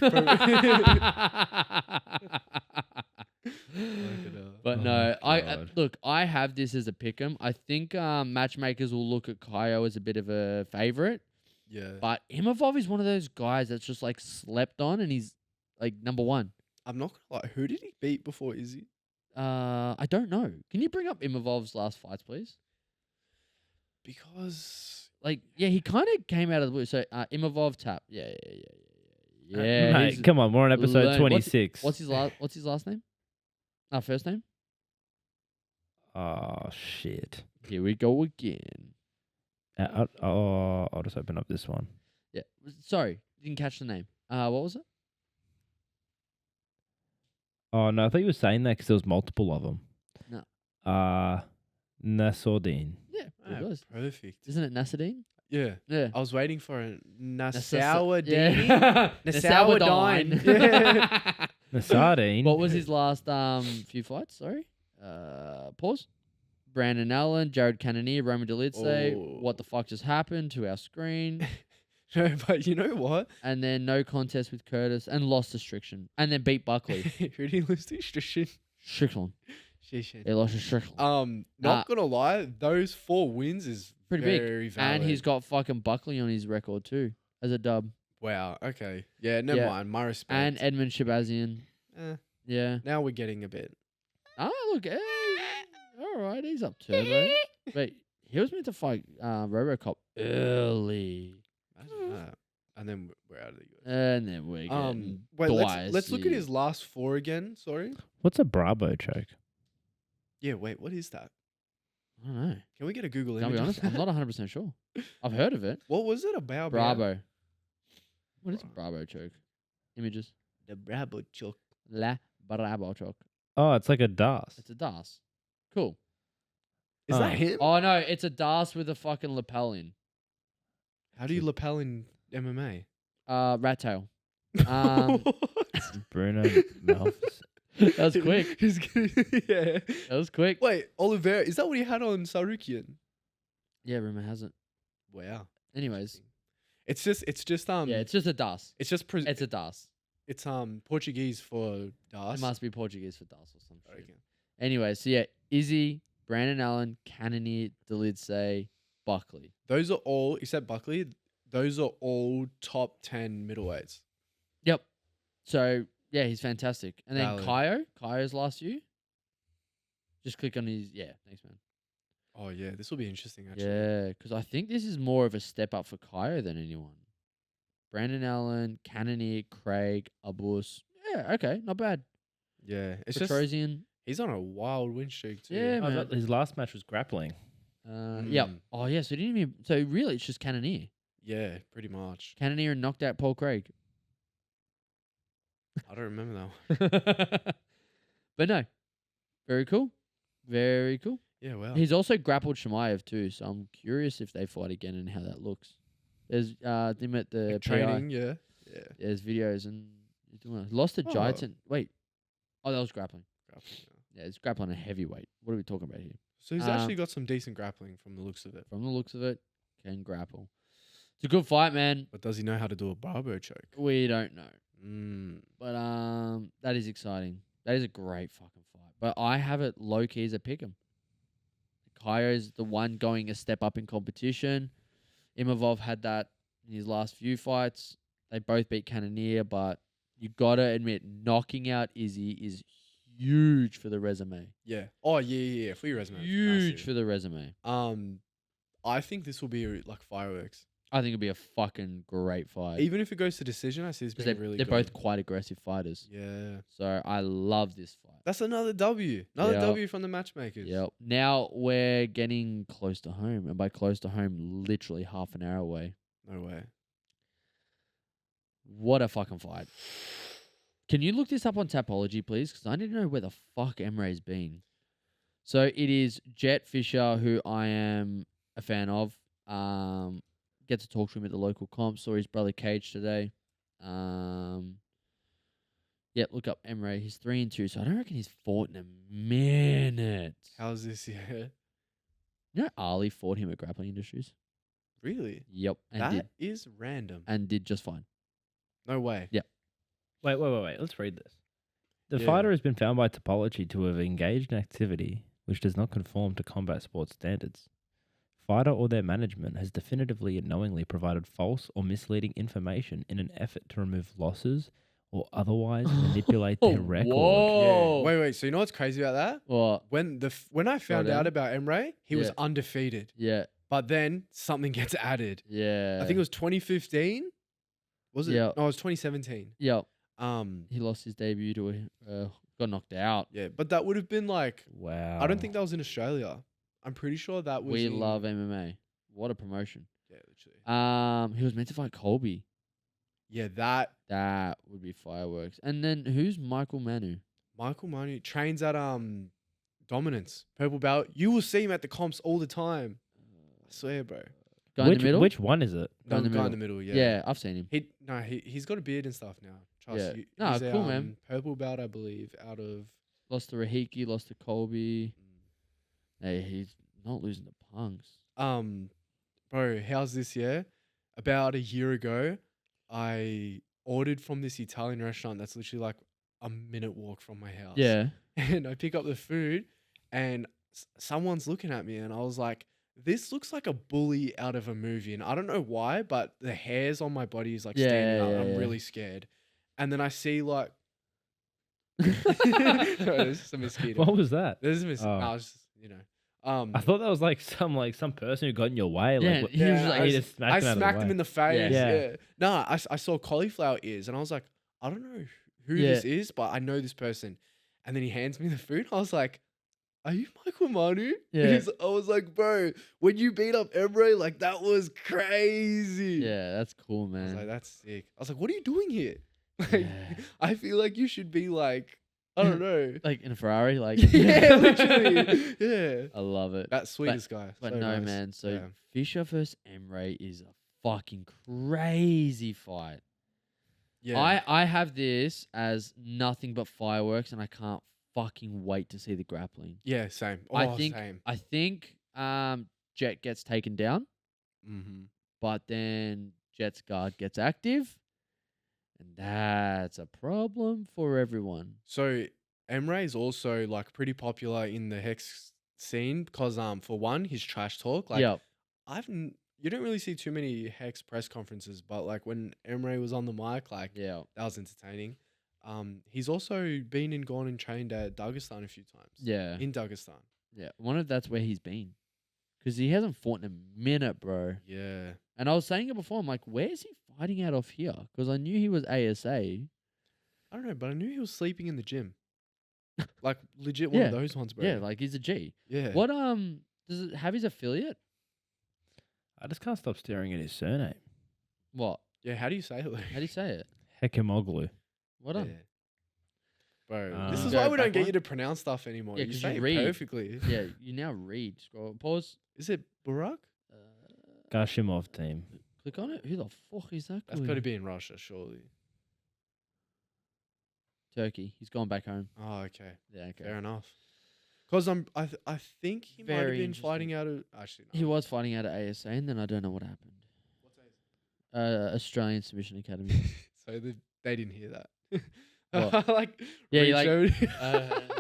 S2: But
S3: Oh
S2: no,
S3: my
S2: I
S3: God.
S2: look. I have this as a pick'em. I think matchmakers will look at Kaio as a bit of a favorite,
S1: Yeah.
S2: But Imavov is one of those guys that's just like slept on, and he's like number one.
S1: I'm not gonna lie. Who did he beat before Izzy?
S2: I don't know. Can you bring up Imavov's last fights, please?
S1: Because
S2: Like, yeah, he kind of came out of the blue. So, Imavov tap. Yeah.
S3: Mate,
S2: he's
S3: come on, we're on episode
S2: learned-
S3: 26.
S2: What's his last name? First name?
S3: Oh shit.
S2: Here we go again.
S3: I'll just open up this one.
S2: Yeah. Sorry, didn't catch the name. What was it?
S3: Oh no, I thought you were saying that because there was multiple of them.
S2: No.
S3: Nassourdine.
S2: Yeah, it was.
S1: perfect.
S2: Isn't it Nassourdine?
S1: Yeah.
S2: Yeah.
S1: I was waiting for a
S2: Nassourdine.
S1: Nassourdine.
S2: Nassourdine.
S1: Yeah.
S3: Nassourdine.
S2: What was his last few fights? Sorry. Pause. Brandon Allen, Jared Cannonier, Roman Dolidze.
S1: Oh.
S2: What the fuck just happened to our screen?
S1: No, but you know what?
S2: And then no contest with Curtis and lost to Strickland. And then beat Buckley.
S1: Who did he lose to? Strickland.
S2: Strickland.
S1: Shit.
S2: He lost to Strickland.
S1: Not gonna lie, those 4 wins is
S2: Pretty
S1: very
S2: big.
S1: valid.
S2: And he's got fucking Buckley on his record too as a dub.
S1: Wow. Okay. Yeah. Never
S2: Yeah.
S1: mind. My respect.
S2: And Edmund Shabazian.
S1: Eh,
S2: Yeah.
S1: now we're getting a bit.
S2: Look. Hey, all right, he's up turbo. But he was meant to fight RoboCop early.
S1: Imagine that. And then we're out of the US.
S2: And then we're getting
S1: Wait.
S2: twice.
S1: Let's look at his last 4 again. Sorry.
S3: What's a Bravo choke?
S1: Yeah. Wait. What is that?
S2: I don't know.
S1: Can we get a Google
S2: Can I
S1: image?
S2: be
S1: of
S2: honest? I'm
S1: that?
S2: not 100% sure. I've heard of it.
S1: What was it about?
S2: Bravo. What is a Bravo choke? Images.
S1: The Bravo choke.
S2: La Bravo choke.
S3: Oh, it's like a DAS.
S2: It's a DAS. Cool.
S1: Is
S3: Oh.
S1: that him?
S2: Oh no, it's a DAS with a fucking lapel in.
S1: How do you lapel in MMA?
S2: Rat tail. Um,
S3: Bruno Malphus.
S2: that was quick.
S1: Yeah.
S2: That was quick.
S1: Wait, Oliveira, is that what he had on Sarukian?
S2: Yeah, rumor has it.
S1: Wow.
S2: Anyways,
S1: It's just
S2: yeah, it's just a DAS.
S1: it's just
S2: It's a DAS.
S1: it's Portuguese for Das.
S2: It must be Portuguese for DAS or something.
S1: Okay.
S2: Anyway, so yeah, Izzy, Brandon Allen, Cannonier, Dolidze, Buckley.
S1: Those are all except Buckley, those are all top 10 middleweights.
S2: Yep. So yeah, he's fantastic. And then
S1: Valid.
S2: Kaio's last year. Just click on his thanks man.
S1: Oh yeah, this will be interesting actually.
S2: Yeah, because I think this is more of a step up for Kaio than anyone. Brandon Allen, Cannonier, Craig, Abus. Yeah, okay, not bad.
S1: Yeah. It's just
S2: Petrosian.
S1: he's on a wild win streak too.
S2: Yeah,
S3: Oh,
S2: man.
S3: his last match was grappling.
S2: Yep. Oh yeah, so he didn't even. So really, it's just Cannonier.
S1: Yeah, pretty much.
S2: Cannonier and knocked out Paul Craig.
S1: I don't remember that.
S2: But no, very cool. Very cool.
S1: Yeah, well.
S2: He's also grappled Shemaev too, so I'm curious if they fight again and how that looks. There's them at the
S1: Like
S2: PI.
S1: training, yeah. Yeah.
S2: There's videos and he's doing it. Lost to
S1: Oh.
S2: Giants and wait. Oh, that was grappling.
S1: Grappling, yeah.
S2: Yeah, it's grappling a heavyweight. What are we talking about here?
S1: So he's actually got some decent grappling from the looks of it.
S2: From the looks of it, can grapple. It's a good fight, man.
S1: But does he know how to do a barbo choke?
S2: We don't know.
S1: But
S2: But that is exciting. That is a great fucking fight. But I have it low key as a pick 'em. Kaio's the one going a step up in competition. Imavov had that in his last few fights. They both beat Cannonier, but you gotta admit, knocking out Izzy is huge for the resume.
S1: yeah. Oh yeah. For your resume. it's
S2: Huge
S1: massive.
S2: for the resume.
S1: I think this will be like fireworks.
S2: I think it'll be a fucking great fight.
S1: Even if it goes to decision, I see this
S2: 'Cause
S1: being really
S2: they're
S1: good.
S2: both quite aggressive fighters.
S1: Yeah.
S2: So I love this fight.
S1: That's another W. Another
S2: Yep.
S1: W from the matchmakers.
S2: Yep. Now we're getting close to home. And by close to home, literally half an hour away.
S1: No way.
S2: What a fucking fight. Can you look this up on Tapology, please? Because I need to know where the fuck Emre's been. So it is Jet Fisher, who I am a fan of. Get to talk to him at the local comp. Saw his brother Cage today. Yeah, look up Emre. He's 3-2, so I don't reckon he's fought in a minute.
S1: How's this? Yeah.
S2: You know, Ali fought him at Grappling Industries.
S1: Really?
S2: Yep, and
S1: That is random.
S2: did just fine.
S1: No way.
S3: Wait. Let's read this. The
S1: Yeah.
S3: fighter has been found by Topology to have engaged in activity which does not conform to combat sports standards. fighter or their management has definitively and knowingly provided false or misleading information in an effort to remove losses or otherwise manipulate their record.
S2: Whoa.
S1: Wait. So you know what's crazy about that?
S2: What?
S1: When I found out about Emre, he was
S2: Yeah.
S1: undefeated.
S2: Yeah.
S1: But then something gets added.
S2: Yeah.
S1: I think it was 2015. Was it?
S2: Yeah.
S1: No, it was 2017.
S2: Yep.
S1: Um,
S2: He lost his debut to got knocked out.
S1: yeah, but that would have been like,
S3: Wow.
S1: I don't think that was in Australia. I'm pretty sure that was.
S2: We
S1: in,
S2: love MMA. What a promotion.
S1: Yeah, literally.
S2: He was meant to fight Colby.
S1: Yeah, that
S2: That would be fireworks. And then who's Michael Manu?
S1: Michael Manu trains at Dominance, purple belt. You will see him at the comps all the time. I swear, bro.
S2: Guy in the middle?
S3: Which one is it?
S1: No,
S2: in the
S1: the guy in the middle. Yeah.
S2: Yeah, I've seen him.
S1: He's got a beard and stuff now. Trust
S2: Yeah.
S1: you.
S2: Nah,
S1: He's
S2: cool, man.
S1: Purple belt, I believe, out of.
S2: Lost to Rahiki, lost to Colby. Hey, he's not losing to punks.
S1: Bro, how's this year? About a year ago, I ordered from this Italian restaurant that's literally like a minute walk from my house.
S2: Yeah.
S1: And I pick up the food and someone's looking at me and I was like, this looks like a bully out of a movie. And I don't know why, but the hairs on my body is like standing up. I'm really scared. And then I see like, no, there's just a mosquito.
S3: What was that?
S1: There's a mosquito.
S3: Oh.
S1: No, it's just,
S3: I thought that was like some person who got in your way.
S2: Yeah,
S3: Like, what-
S2: he was like-
S3: you just
S1: I
S3: smacked him out of the
S1: smacked him
S3: way.
S1: in the face.
S2: Yeah.
S1: Yeah. Nah, I saw cauliflower ears and I was like, I don't know who
S2: Yeah.
S1: this is, but I know this person. And then he hands me the food. I was like, are you Michael Manu?
S2: Yeah.
S1: I was like, bro, when you beat up Emre, like that was crazy.
S2: Yeah, that's cool,
S1: I was
S2: man.
S1: like, that's sick. I was like, what are you doing here? Like,
S2: Yeah.
S1: I feel like you should be like, I don't know.
S2: Like in a Ferrari, like
S1: Yeah, literally. Yeah.
S2: I love it.
S1: That sweetest guy.
S2: But
S1: So
S2: no,
S1: nice.
S2: man. So
S1: Yeah.
S2: Fisher versus Emre is a fucking crazy fight.
S1: Yeah.
S2: I have this as nothing but fireworks, and I can't fucking wait to see the grappling.
S1: Yeah, same. Oh,
S2: I think
S1: same.
S2: I think Jet gets taken down,
S1: Mm-hmm.
S2: but then Jet's guard gets active, and that's a problem for everyone.
S1: So Emre is also like pretty popular in the Hex scene because for one, his trash talk. Like
S2: Yep.
S1: you don't really see too many Hex press conferences, but like when Emre was on the mic, like
S2: Yeah.
S1: that was entertaining. He's also been and gone and trained at Dagestan a few times.
S2: Yeah.
S1: In Dagestan.
S2: Yeah. I wonder if that's where he's been. Because he hasn't fought in a minute, bro.
S1: Yeah.
S2: And I was saying it before. I'm like, where's he fighting out of here? Because I knew he was ASA.
S1: I don't know, but I knew he was sleeping in the gym. Like legit one of
S2: Yeah.
S1: those ones, bro.
S2: Yeah, like he's a G.
S1: Yeah.
S2: What does it have his affiliate?
S3: I just can't stop staring at his surname.
S2: What?
S1: Yeah, how do you say it? Luke?
S2: How do you say it?
S3: Hekimoglu.
S2: What on?
S1: Yeah. Bro,
S3: Uh,
S1: this is
S2: Go
S1: why we don't
S2: back
S1: get
S2: one.
S1: you to pronounce stuff anymore.
S2: Yeah,
S1: you
S2: 'cause
S1: say
S2: you
S1: it
S2: read.
S1: perfectly.
S2: Yeah, you now read. Scroll. Pause.
S1: Is it Burak?
S3: Gashimov team.
S2: Click on it. Who the fuck is that?
S1: That's
S2: guy?
S1: got to be in Russia, surely.
S2: Turkey. He's gone back home.
S1: Oh, okay.
S2: Yeah, okay.
S1: Fair enough. Because I think he might have
S2: Very
S1: been
S2: interesting.
S1: fighting out of actually. No.
S2: He was fighting out at ASA, and then I don't know what happened. Australian Submission Academy.
S1: So they didn't hear that.
S2: What?
S1: Like
S2: Yeah, you like-
S1: re-showed-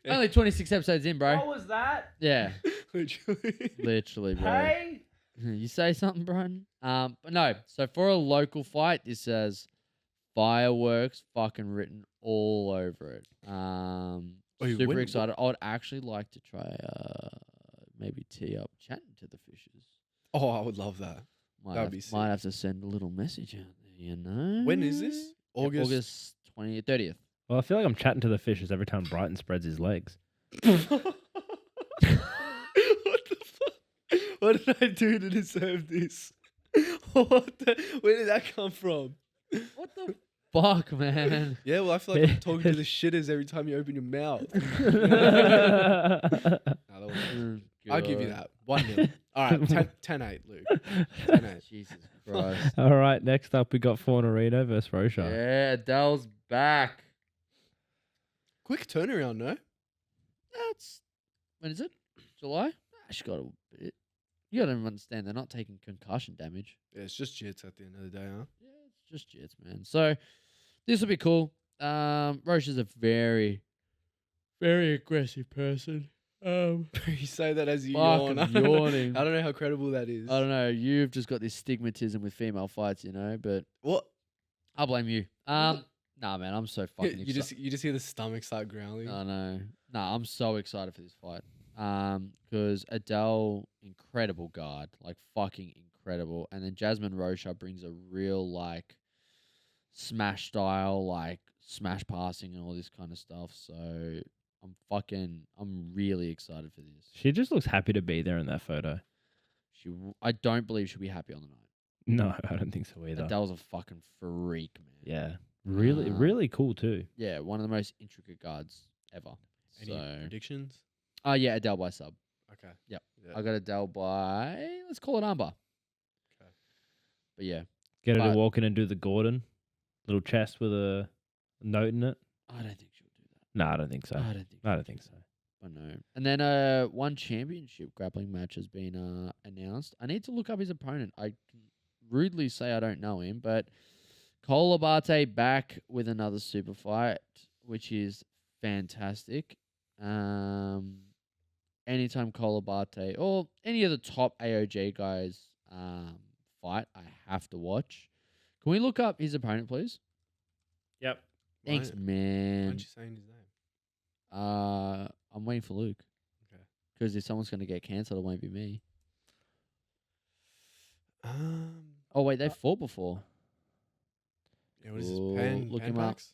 S2: Only 26 episodes in, bro.
S3: was that?
S2: Yeah,
S1: Literally.
S2: literally, bro. You say something, Brian? But no. So for a local fight, this says fireworks fucking written all over it. Super
S1: when-
S2: excited. I would actually like to try maybe tee up chatting to the Fishers.
S1: Oh, I would love that.
S2: Might
S1: That'd
S2: have,
S1: be sick.
S2: might have to send a little message out there, you know.
S1: When is this?
S2: Yeah,
S1: August.
S2: August 20th, 30th.
S3: Well, I feel like I'm chatting to the fishes every time Brighton spreads his legs.
S1: What the fuck? What did I do to deserve this? Where did that come from?
S2: What the fuck, man?
S1: Yeah, well, I feel like I'm talking to the shitters every time you open your mouth. Nah, that was- I'll give you that. 1-0. All right, 10-8, Luke. 10-8.
S2: Jesus Christ.
S3: All right, next up we got Fornerino versus Rocha.
S2: Yeah, Dell's back.
S1: Quick turnaround, no?
S2: That's when is it? July? She got a bit. You gotta understand they're not taking concussion damage.
S1: Yeah, it's just jits at the end of the day, huh?
S2: Yeah, it's just jets, man. So this will be cool. Roche is a very, very aggressive person.
S1: You say that as you
S2: Fucking
S1: yawn. I don't know-
S2: yawning.
S1: I don't know how credible that is.
S2: I don't know. You've just got this stigmatism with female fights, you know. But
S1: What?
S2: I'll blame you. Nah, man, I'm so fucking
S1: You
S2: excited.
S1: just hear the stomach start growling.
S2: I know. Nah, I'm so excited for this fight. Because Adele, incredible guard, like fucking incredible, and then Jasmine Rocha brings a real like smash style, like smash passing and all this kind of stuff. So I'm really excited for this.
S3: She just looks happy to be there in that photo.
S2: I don't believe she'll be happy on the night.
S3: No, I don't think so either.
S2: Adele's a fucking freak, man.
S3: Yeah, really cool too.
S2: Yeah, one of the most intricate guards ever.
S1: Any predictions?
S2: Yeah, Adele by sub.
S1: Okay.
S2: Yep.
S1: Yeah.
S2: I got Adele by, let's call it Amber.
S1: Okay.
S2: But yeah,
S3: Get her to walk in and do the Gordon, little chest with a note in it.
S2: I don't think she'll do that.
S3: No, I don't think so.
S2: I don't think.
S3: I don't think so.
S2: I know. And then one championship grappling match has been announced. I need to look up his opponent. I can rudely say I don't know him, but Cole Abate back with another super fight, which is fantastic. Anytime Cole Abate or any of the top AOG guys fight, I have to watch. Can we look up his opponent, please?
S3: Yep.
S2: Thanks,
S1: Why
S2: man.
S1: aren't you saying his name?
S2: I'm waiting for Luke.
S1: Okay.
S2: Because if someone's going to get cancelled, it won't be me. Oh, wait, they fought before.
S1: Yeah, what is this?
S2: Cool. Look him up.
S1: Panpax?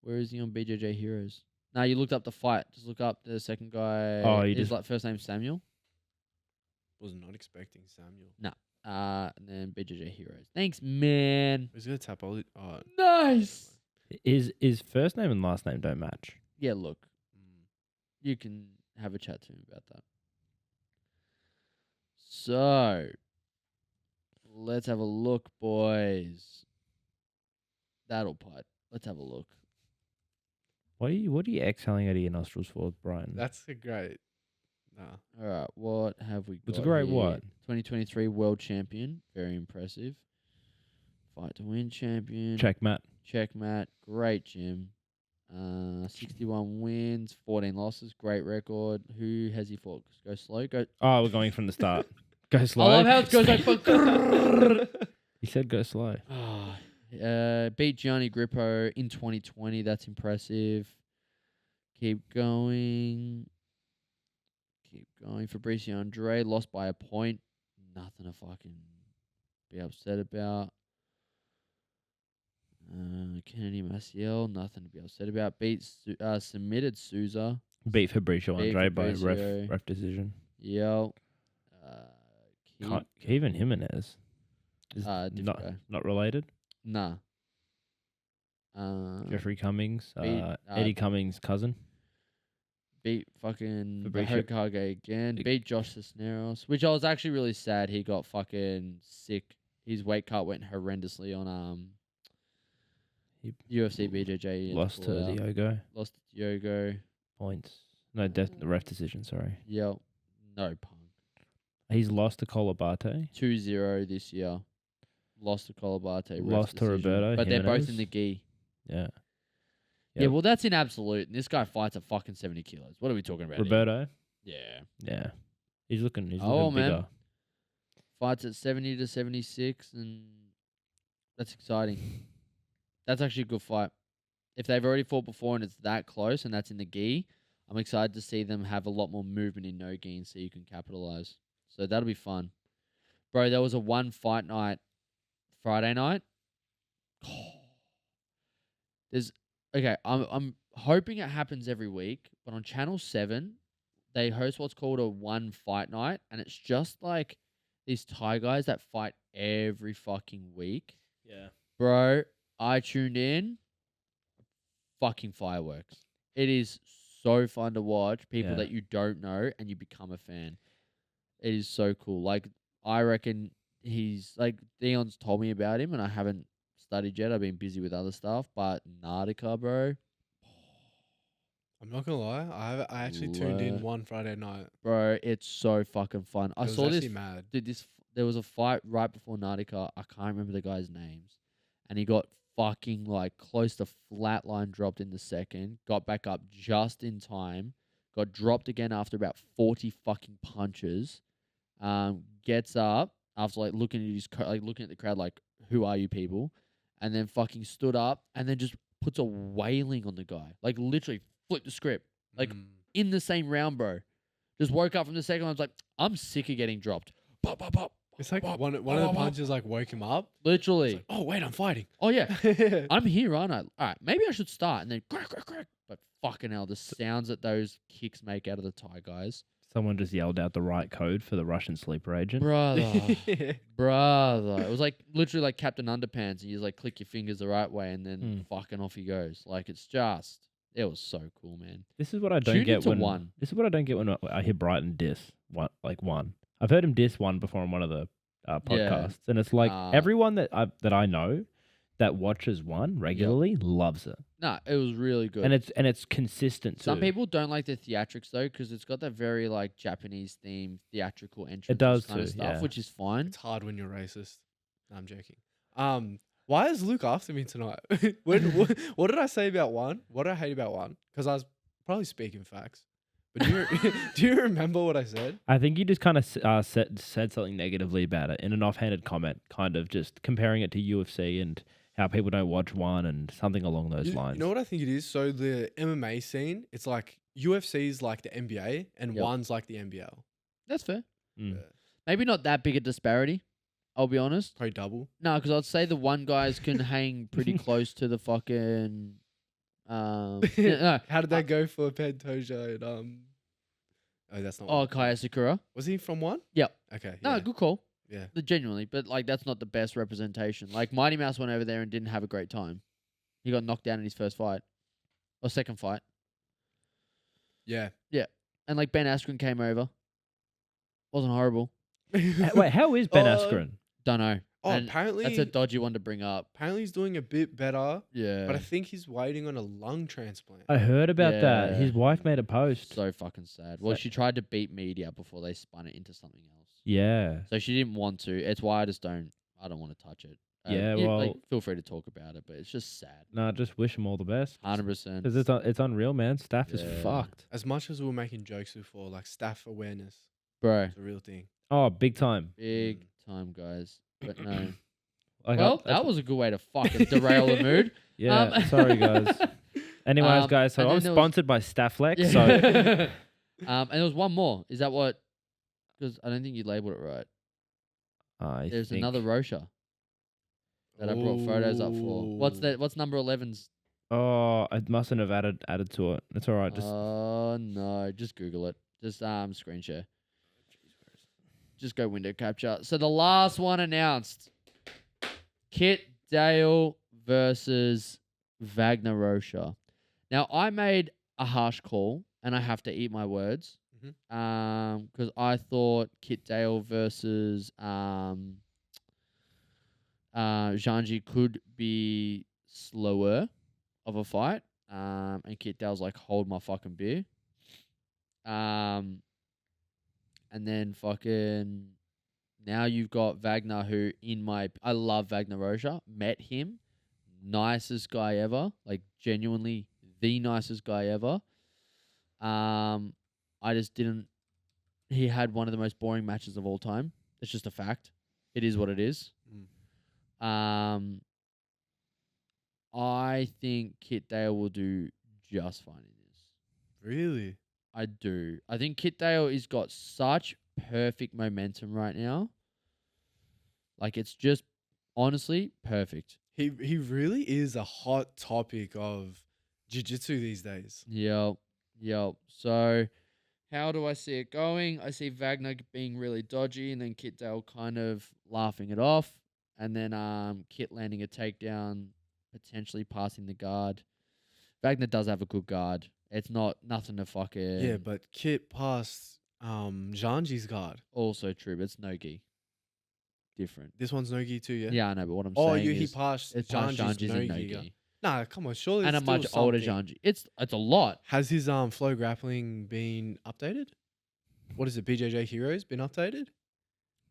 S2: Where is he on BJJ Heroes? No, you looked up the fight. Just look up the second guy.
S3: Oh, you
S2: his
S3: just-
S2: like first name Samuel.
S1: Was not expecting Samuel.
S2: And then BJJ Heroes. Thanks, man.
S1: Who's gonna tap all? Oh,
S2: Nice.
S3: His first name and last name don't match.
S2: Yeah, look, you can have a chat to him about that. So, let's have a look, boys. That'll putt. Let's have a look.
S3: What are you exhaling out of your nostrils for, Brian?
S1: that's a great. Nah.
S2: All right, what have we got?
S3: It's a great
S2: here?
S3: what?
S2: 2023 World Champion. Very impressive. Fight to win champion.
S3: Check, Matt.
S2: Check, Matt. Great, Jim. 61 wins, 14 losses. Great record. Who has he fought? Go slow. Go.
S3: Oh, we're going from the start. Go slow.
S2: I love how it goes like.
S3: He said go slow.
S2: Beat Gianni Grippo in 2020. That's impressive. Keep going. Fabricio Andre lost by a point. Nothing to fucking be upset about. Kennedy Maciel, nothing to be upset about. Submitted Souza.
S3: Beat Fabricio
S2: Beat
S3: Andre by
S2: Fabricio.
S3: ref decision.
S2: Yep.
S3: Even Jimenez is
S2: different guy.
S3: not related.
S2: Nah.
S3: Jeffrey Cummings,
S2: beat,
S3: Eddie Cummings' cousin.
S2: Beat fucking
S3: Fabricio.
S2: Hokage again. Beat Josh Cisneros, which I was actually really sad. He got fucking sick. His weight cut went horrendously on UFC BJJ.
S3: Lost to Diogo.
S2: Lost to Diogo.
S3: Points. No, the ref decision, sorry.
S2: Yep. No punk.
S3: He's lost to Colabate.
S2: 2-0 this year. Lost to Colabate.
S3: Lost to Roberto
S2: But they're both in
S3: Jimenez.
S2: the gi.
S3: Yeah.
S2: Yeah, well, that's in absolute. And this guy fights at fucking 70 kilos. What are we talking about here?
S3: Roberto.
S2: Yeah.
S3: Yeah. He's looking
S2: Man.
S3: bigger.
S2: Fights at 70 to 76, and that's exciting. That's actually a good fight. If they've already fought before and it's that close and that's in the gi, I'm excited to see them have a lot more movement in no gi and so you can capitalize. So that'll be fun. Bro, there was a one fight night Friday night. I'm hoping it happens every week, but on Channel 7, they host what's called a one fight night, and it's just like these Thai guys that fight every fucking week.
S3: Yeah.
S2: Bro, I tuned in. Fucking fireworks. It is so fun to watch people
S3: Yeah.
S2: that you don't know and you become a fan. It is so cool. Like, I reckon he's like, Dion's told me about him and I haven't studied yet. I've been busy with other stuff, but Nautica, bro.
S1: I'm not gonna lie. I actually tuned in one Friday night.
S2: Bro, it's so fucking fun. I
S1: It was
S2: saw this.
S1: actually mad.
S2: Dude, there was a fight right before Nautica. I can't remember the guy's names. And he got fucking like close to flatline dropped in the second. Got back up just in time. got dropped again after about 40 fucking punches. Gets up after like looking at looking at the crowd like, who are you people? And then fucking stood up and then just puts a wailing on the guy. Like literally flipped the script. Like in the same round, bro. Just woke up from the second one. I was like, I'm sick of getting dropped. Pop, pop, pop.
S1: It's like one of the punches like woke him up.
S2: Literally.
S1: Like, oh wait, I'm fighting.
S2: Oh yeah, I'm here, aren't I? All right, maybe I should start. And then crack, crack, crack. But fucking hell, the sounds that those kicks make out of the Thai guys.
S3: Someone just yelled out the right code for the Russian sleeper agent.
S2: Brother. It was like literally like Captain Underpants. And you just like click your fingers the right way and then fucking off he goes. Like it was so cool, man.
S3: This is what I don't get when This is what I don't get when I hear Brighton diss one. I've heard him diss one before on one of the podcasts, and it's like everyone that I know that watches one regularly loves it.
S2: No, it was really good,
S3: and it's consistent too.
S2: Some people don't like the theatrics though, because it's got that very like Japanese theme theatrical entrance.
S3: It does
S2: kind of stuff, which is fine.
S1: It's hard when you're racist. No, I'm joking. Why is Luke after me tonight? what did I say about one? What did I hate about one? Because I was probably speaking facts. But do you remember what I said?
S3: I think you just kind of said something negatively about it in an offhanded comment, kind of just comparing it to UFC and how people don't watch one and something along those lines.
S1: You know what I think it is? So the MMA scene, it's like UFC's like the NBA and one's like the NBL.
S2: That's fair.
S3: Mm.
S1: Yeah.
S2: Maybe not that big a disparity. I'll be honest.
S1: Probably double.
S2: No, because I'd say the one guys can hang pretty close to the fucking. No.
S1: How did that go for Pantoja and Oh, that's not.
S2: Oh, Kaya Sakura.
S1: Was he from one?
S2: Yep.
S1: Okay.
S2: No,
S1: yeah.
S2: good call.
S1: Yeah.
S2: Genuinely, but like that's not the best representation. Like Mighty Mouse went over there and didn't have a great time. He got knocked down in his first fight or second fight.
S1: Yeah.
S2: Yeah, and like Ben Askren came over. Wasn't horrible.
S3: Wait, how is Ben Askren?
S2: Don't know.
S1: Oh,
S2: And
S1: apparently
S2: that's a dodgy one to bring up.
S1: Apparently he's doing a bit better.
S2: Yeah,
S1: But I think he's waiting on a lung transplant.
S3: I heard about that.
S2: Yeah.
S3: His wife made a post.
S2: so fucking sad. Well, she tried to beat media before they spun it into something else.
S3: Yeah.
S2: So she didn't want to. It's why I don't want to touch it.
S3: Yeah,
S2: like,
S3: well-
S2: feel free to talk about it, but it's just sad.
S3: No, just wish him all the best.
S2: 100%.
S3: Because it's unreal, man. Staff is
S2: Yeah.
S3: fucked.
S1: As much as we were making jokes before, like staff awareness
S2: Bro,
S1: is a real thing.
S3: Oh, big time.
S2: big time, guys. But no.
S3: Like,
S2: Well, that was a good way to fucking derail the mood.
S3: Yeah, sorry, guys. Anyways, guys, so
S2: and
S3: I'm
S2: then there was-
S3: sponsored by Stafflex.
S2: Yeah.
S3: So
S2: And there was one more. Is that what? Because I don't think you labeled it right. There's another Rocha that I brought photos up for. What's that? What's number 11's?
S3: Oh, I mustn't have added to it. It's all right. Just
S2: Oh no, just Google it. Just screen share. Just go window capture. So the last one announced: Kit Dale versus Wagner Rocha. Now I made a harsh call, and I have to eat my words. Because I thought Kit Dale versus Zhangji could be slower of a fight. And Kit Dale's like, hold my fucking beer. And then fucking now you've got Wagner, who I love Wagner Rocha. Met him, nicest guy ever, like genuinely the nicest guy ever. I just didn't. He had one of the most boring matches of all time. It's just a fact. It is what it is. I think Kit Dale will do just fine in this.
S1: Really?
S2: I do. I think Kit Dale has got such perfect momentum right now. Like it's just honestly perfect.
S1: He really is a hot topic of jiu-jitsu these days.
S2: Yep. So how do I see it going? I see Wagner being really dodgy and then Kit Dale kind of laughing it off. And then Kit landing a takedown, potentially passing the guard. Wagner does have a good guard. It's nothing to fucking...
S1: Yeah, but Kit passed Zhangji's guard.
S2: Also true, but it's no-gi. Different.
S1: This one's no-gi too, yeah?
S2: Yeah, I know, but what I'm
S1: Oh,
S2: saying
S1: he
S2: is...
S1: passed
S2: It's past
S1: Zhangji's
S2: Zhangji's in
S1: no-gi.
S2: no-gi.
S1: Nah, come on, surely
S2: And a
S1: it's still
S2: much older
S1: something.
S2: Zhangji. It's a lot.
S1: Has his flow grappling been updated? What is it, BJJ Heroes been updated?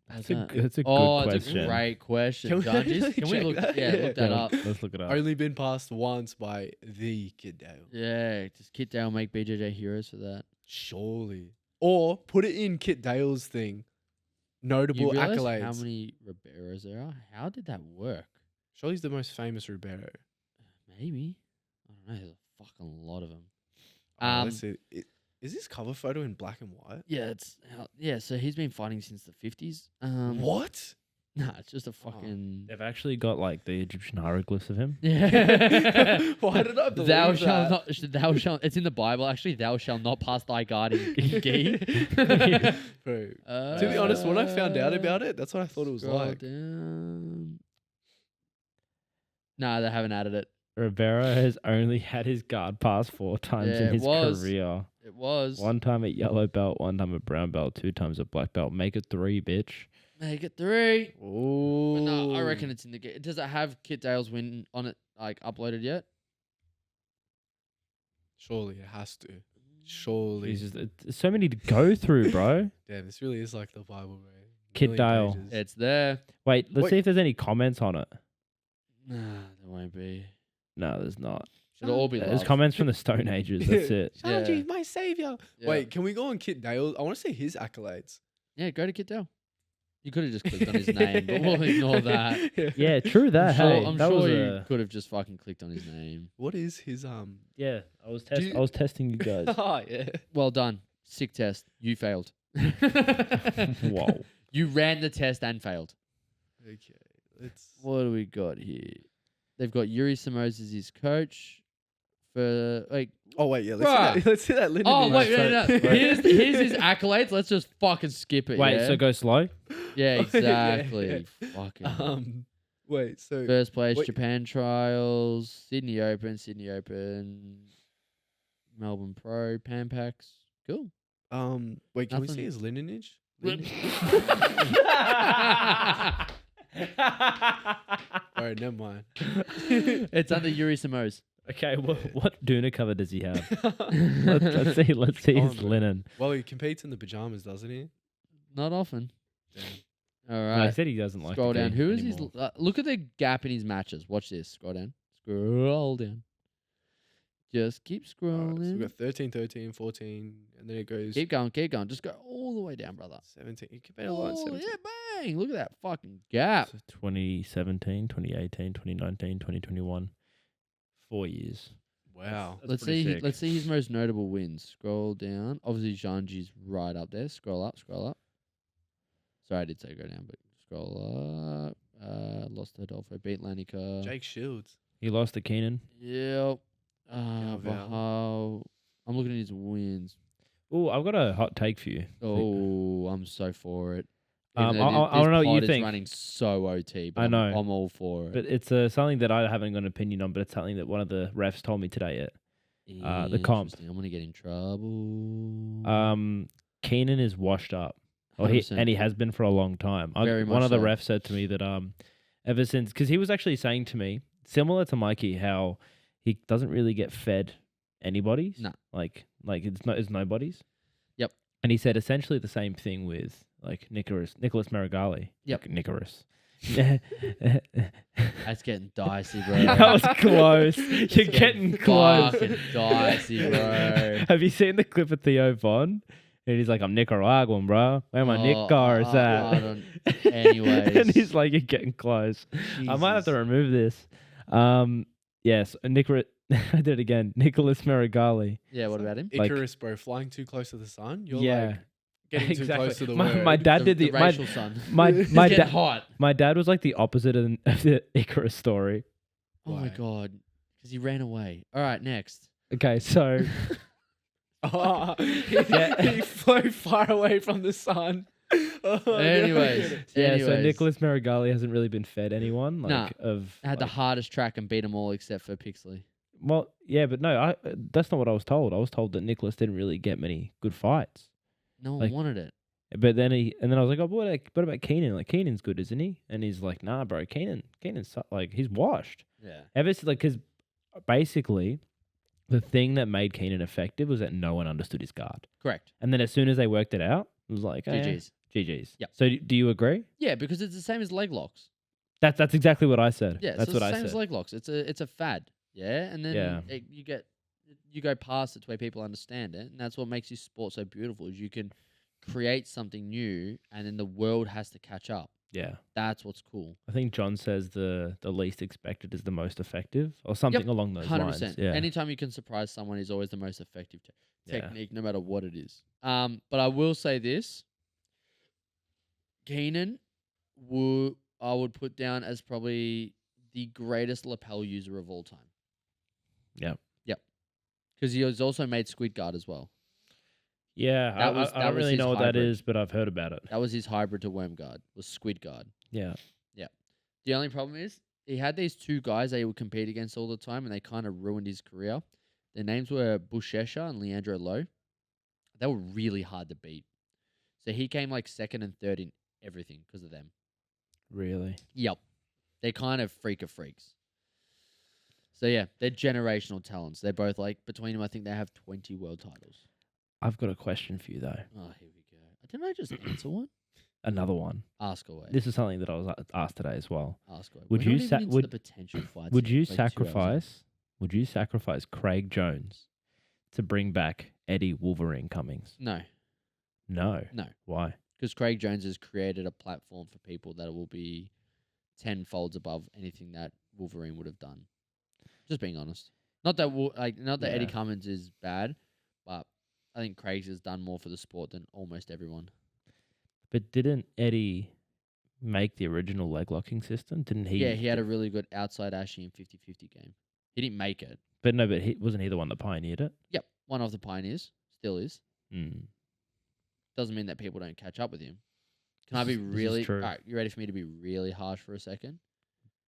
S3: that's a good
S2: It's
S3: question.
S2: a great question,
S1: Can we
S2: Zhangji's.
S1: really
S2: Can we
S1: check
S2: look
S1: that?
S2: look that
S3: Yeah,
S2: up?
S3: Let's look it up.
S1: Only been passed once by the Kid Dale.
S2: Yeah, does Kit Dale make BJJ Heroes for that?
S1: Surely. Or put it in Kit Dale's thing.
S2: You
S1: Notable
S2: realize
S1: accolades.
S2: how many Riberos there are? How did that work?
S1: Surely he's the most famous Ribeiro.
S2: Maybe. I don't know. There's a fucking lot of them.
S1: Let's see. Is this cover photo in black and white?
S2: Yeah, so he's been fighting since the 50s.
S1: What?
S2: Nah, it's just a fucking...
S3: They've actually got like the Egyptian hieroglyphs of him.
S2: Yeah.
S1: Why did I believe
S2: Thou
S1: that?
S2: shalt not. Thou shalt. It's in the Bible actually. Thou shalt not pass thy guard in gi.
S1: Bro, to be honest, when I found out about it, that's what I thought it was
S2: Scroll
S1: like.
S2: down. Nah, they haven't added it.
S3: Ribeiro has only had his guard pass 4 times
S2: Yeah,
S3: in his
S2: it was.
S3: career.
S2: It was.
S3: 1 time at yellow belt, 1 time at brown belt, 2 times at black belt. Make it 3, bitch.
S2: Make it 3.
S1: Oh,
S2: But no, I reckon it's in the game. Does it have Kit Dale's win on it, like uploaded yet?
S1: Surely it has to. Surely.
S3: Jesus, there's so many to go through, bro.
S1: Yeah, this really is like the Bible, bro.
S3: Kit
S1: Million
S3: Dale.
S1: pages.
S2: It's there.
S3: Wait, let's
S1: Wait.
S3: see if there's any comments on it.
S2: Nah, there won't be.
S3: No, there's not.
S2: It'll all be
S3: There's
S2: love.
S3: comments from the Stone Ages. That's it.
S1: Sanji,
S2: Yeah.
S1: my savior.
S2: Yeah.
S1: Wait, can we go on Kit Dale? I want to see his accolades.
S2: Yeah, go to Kit Dale. You could have just clicked on his name, but we'll ignore that.
S3: Yeah, true that.
S2: I'm
S3: Hey,
S2: sure, I'm
S3: that
S2: sure
S3: was
S2: you could have just fucking clicked on his name.
S1: What is his
S3: Yeah, I was
S1: Do you-
S3: I was testing you guys.
S1: Oh yeah.
S2: Well done. Sick test. You failed.
S3: Whoa.
S2: You ran the test and failed.
S1: Okay, let's.
S2: What do we got here? They've got Yuri Samos as his coach. For like,
S1: Oh wait, yeah.
S2: Bruh.
S1: Let's see that. Lineage.
S2: oh wait, no.
S3: so-
S2: Here's his accolades. Let's just fucking skip it.
S3: Wait,
S2: yeah?
S3: so go slow?
S2: Yeah,
S1: Oh, yeah,
S2: exactly. Fucking.
S1: Wait. So
S2: First place,
S1: wait.
S2: Japan Trials, Sydney Open, Melbourne Pro, Pan Packs. Cool.
S1: wait. Can we see
S2: Nothing.
S1: his lineage? Alright, never mind.
S2: It's under Yuri Samos.
S3: Okay, what Duna cover does he have? let's see his
S1: Oh,
S3: linen.
S1: Well, he competes in the pajamas, doesn't he?
S2: Not often.
S1: Damn.
S2: All
S3: No, he
S2: right.
S3: said he doesn't like
S2: Scroll
S3: the
S2: down.
S3: game
S2: Who is
S3: anymore.
S2: his? Look at the gap in his matches. Watch this. Scroll down. Scroll down. Just keep
S1: Alright, so
S2: scrolling.
S1: we've got 13, 13, 14, and then it goes
S2: Keep going. Keep going. Just go all the way down, brother.
S1: 17. You compare a lot in
S2: Oh,
S1: 17.
S2: yeah, bang. Look at that fucking gap.
S3: So 2017, 2018, 2019, 2021. 4 years.
S1: Wow.
S3: That's
S2: Let's
S3: pretty
S2: see.
S3: sick.
S2: Let's see his most notable wins. Scroll down. Obviously, Zhangji's right up there. Scroll up. Scroll up. Sorry, I did say go down, but scroll up. Lost to Adolfo. Beat Lanica.
S1: Jake Shields.
S3: He lost to Keenan.
S2: Yep.
S1: Val.
S2: Bahal. I'm looking at his wins.
S3: Oh, I've got a hot take for you.
S2: Oh, I'm so for it.
S3: I
S2: Even though
S3: don't know what you
S2: pod is
S3: think.
S2: running so OT, but
S3: I know.
S2: I'm all for it.
S3: But it's something that I haven't got an opinion on, but it's something that one of the refs told me today. the comp.
S2: Interesting. I'm gonna get in trouble.
S3: Keenan is washed up. Or
S2: 100%.
S3: he has been for a long time.
S2: Very
S3: One
S2: much
S3: of the
S2: so.
S3: refs said to me that ever since, because he was actually saying to me, similar to Mikey, how he doesn't really get fed anybody's.
S2: No.
S3: Like it's nobody's.
S2: Yep.
S3: And he said essentially the same thing with like Nicholas Marigali.
S2: Yep.
S3: Nicholas.
S2: That's getting dicey, bro.
S3: That was close. You're getting close.
S2: Fucking dicey, bro.
S3: Have you seen the clip of Theo Von? And he's like, I'm Nicaraguan, bro. Where my Nick cars at?
S2: I don't. Anyways,
S3: And he's like, you're getting close. I might have to remove this. Yes, I did it again. Nicholas Marigali.
S2: Yeah, what about him?
S3: Like-
S1: Icarus, bro, flying too close to the sun. You're
S3: Yeah.
S1: like getting too
S3: Exactly.
S1: close to the
S3: My-
S1: word.
S3: my dad did
S2: the
S3: my
S2: racial son.
S3: my
S2: It's
S3: my
S2: getting
S3: dad
S2: hot.
S3: my dad was like the opposite of the Icarus story.
S2: Oh my
S1: Why?
S2: god, because he ran away. All right, next.
S3: Okay, so
S1: Oh,
S3: Yeah.
S1: he flew far away from the sun. Oh, no.
S2: Anyways,
S3: yeah, so
S2: anyways.
S3: Nicholas Marigali hasn't really been fed anyone. Like
S2: Nah.
S3: of
S2: had the
S3: like-
S2: hardest track and beat them all except for Pixley.
S3: well, yeah, but no, that's not what I was told. I was told that Nicholas didn't really get many good fights.
S2: No one
S3: Like-
S2: wanted it.
S3: But then I was like, oh, what about Keenan? Like Keenan's good, isn't he? And he's like, nah, bro, Keenan's like he's washed.
S2: Yeah.
S3: Ever since like because basically the thing that made Keenan effective was that no one understood his guard,
S2: Correct.
S3: and then as soon as they worked it out, it was like
S2: GG's.
S3: GG's.
S2: Yep.
S3: So do you agree?
S2: Yeah, because it's the same as leg locks.
S3: That's exactly what I said.
S2: Yeah,
S3: that's
S2: so
S3: what
S2: it's the
S3: I
S2: same
S3: said.
S2: as leg locks. It's a fad. Yeah, and then
S3: Yeah.
S2: you get you go past it to where people understand it, and that's what makes this sport so beautiful. Is you can create something new, and then the world has to catch up.
S3: Yeah.
S2: That's what's cool.
S3: I think John says the least expected is the most effective, or something along those
S2: 100%.
S3: lines. Yeah.
S2: Anytime you can surprise someone is always the most effective
S3: Yeah.
S2: technique, no matter what it is. But I will say this: Keenan I would put down as probably the greatest lapel user of all time.
S3: Yep.
S2: Because he has also made squid guard as well.
S3: Yeah, I don't really
S2: his
S3: know what that
S2: hybrid.
S3: is, but I've heard about it.
S2: That was his hybrid to worm guard, was squid guard.
S3: Yeah.
S2: The only problem is he had these two guys that he would compete against all the time, and they kind of ruined his career. Their names were Bushesha and Leandro Lowe. They were really hard to beat. So he came like second and third in everything because of them.
S3: Really?
S2: Yep. They're kind of freak of freaks. So yeah, they're generational talents. They're both like, between them, I think they have 20 world titles.
S3: I've got a question for you though.
S2: Oh, here we go. Didn't I just answer one?
S3: Another one.
S2: Ask away.
S3: This is something that I was asked today as well.
S2: Ask away.
S3: Would
S2: We're
S3: you
S2: not even into
S3: would
S2: the potential fights
S3: would
S2: yet.
S3: you
S2: Like 2 hours in.
S3: sacrifice? Would you sacrifice Craig Jones to bring back Eddie Wolverine Cummings?
S2: No,
S3: No.
S2: no.
S3: Why?
S2: Because Craig Jones has created a platform for people that will be 10 folds above anything that Wolverine would have done. Just being honest. Not that Eddie
S3: Yeah.
S2: Cummins is bad, but I think Craig's has done more for the sport than almost everyone.
S3: But didn't Eddie make the original leg locking system? Didn't he?
S2: Yeah, he had a really good outside Ashy and 50-50 game. He didn't make it.
S3: But no, but wasn't he the one that pioneered it?
S2: Yep, one of the pioneers. Still is.
S3: Mm.
S2: Doesn't mean that people don't catch up with him. Can I
S3: This
S2: be
S3: is
S2: really...
S3: true.
S2: All right, you ready for me to be really harsh for a second?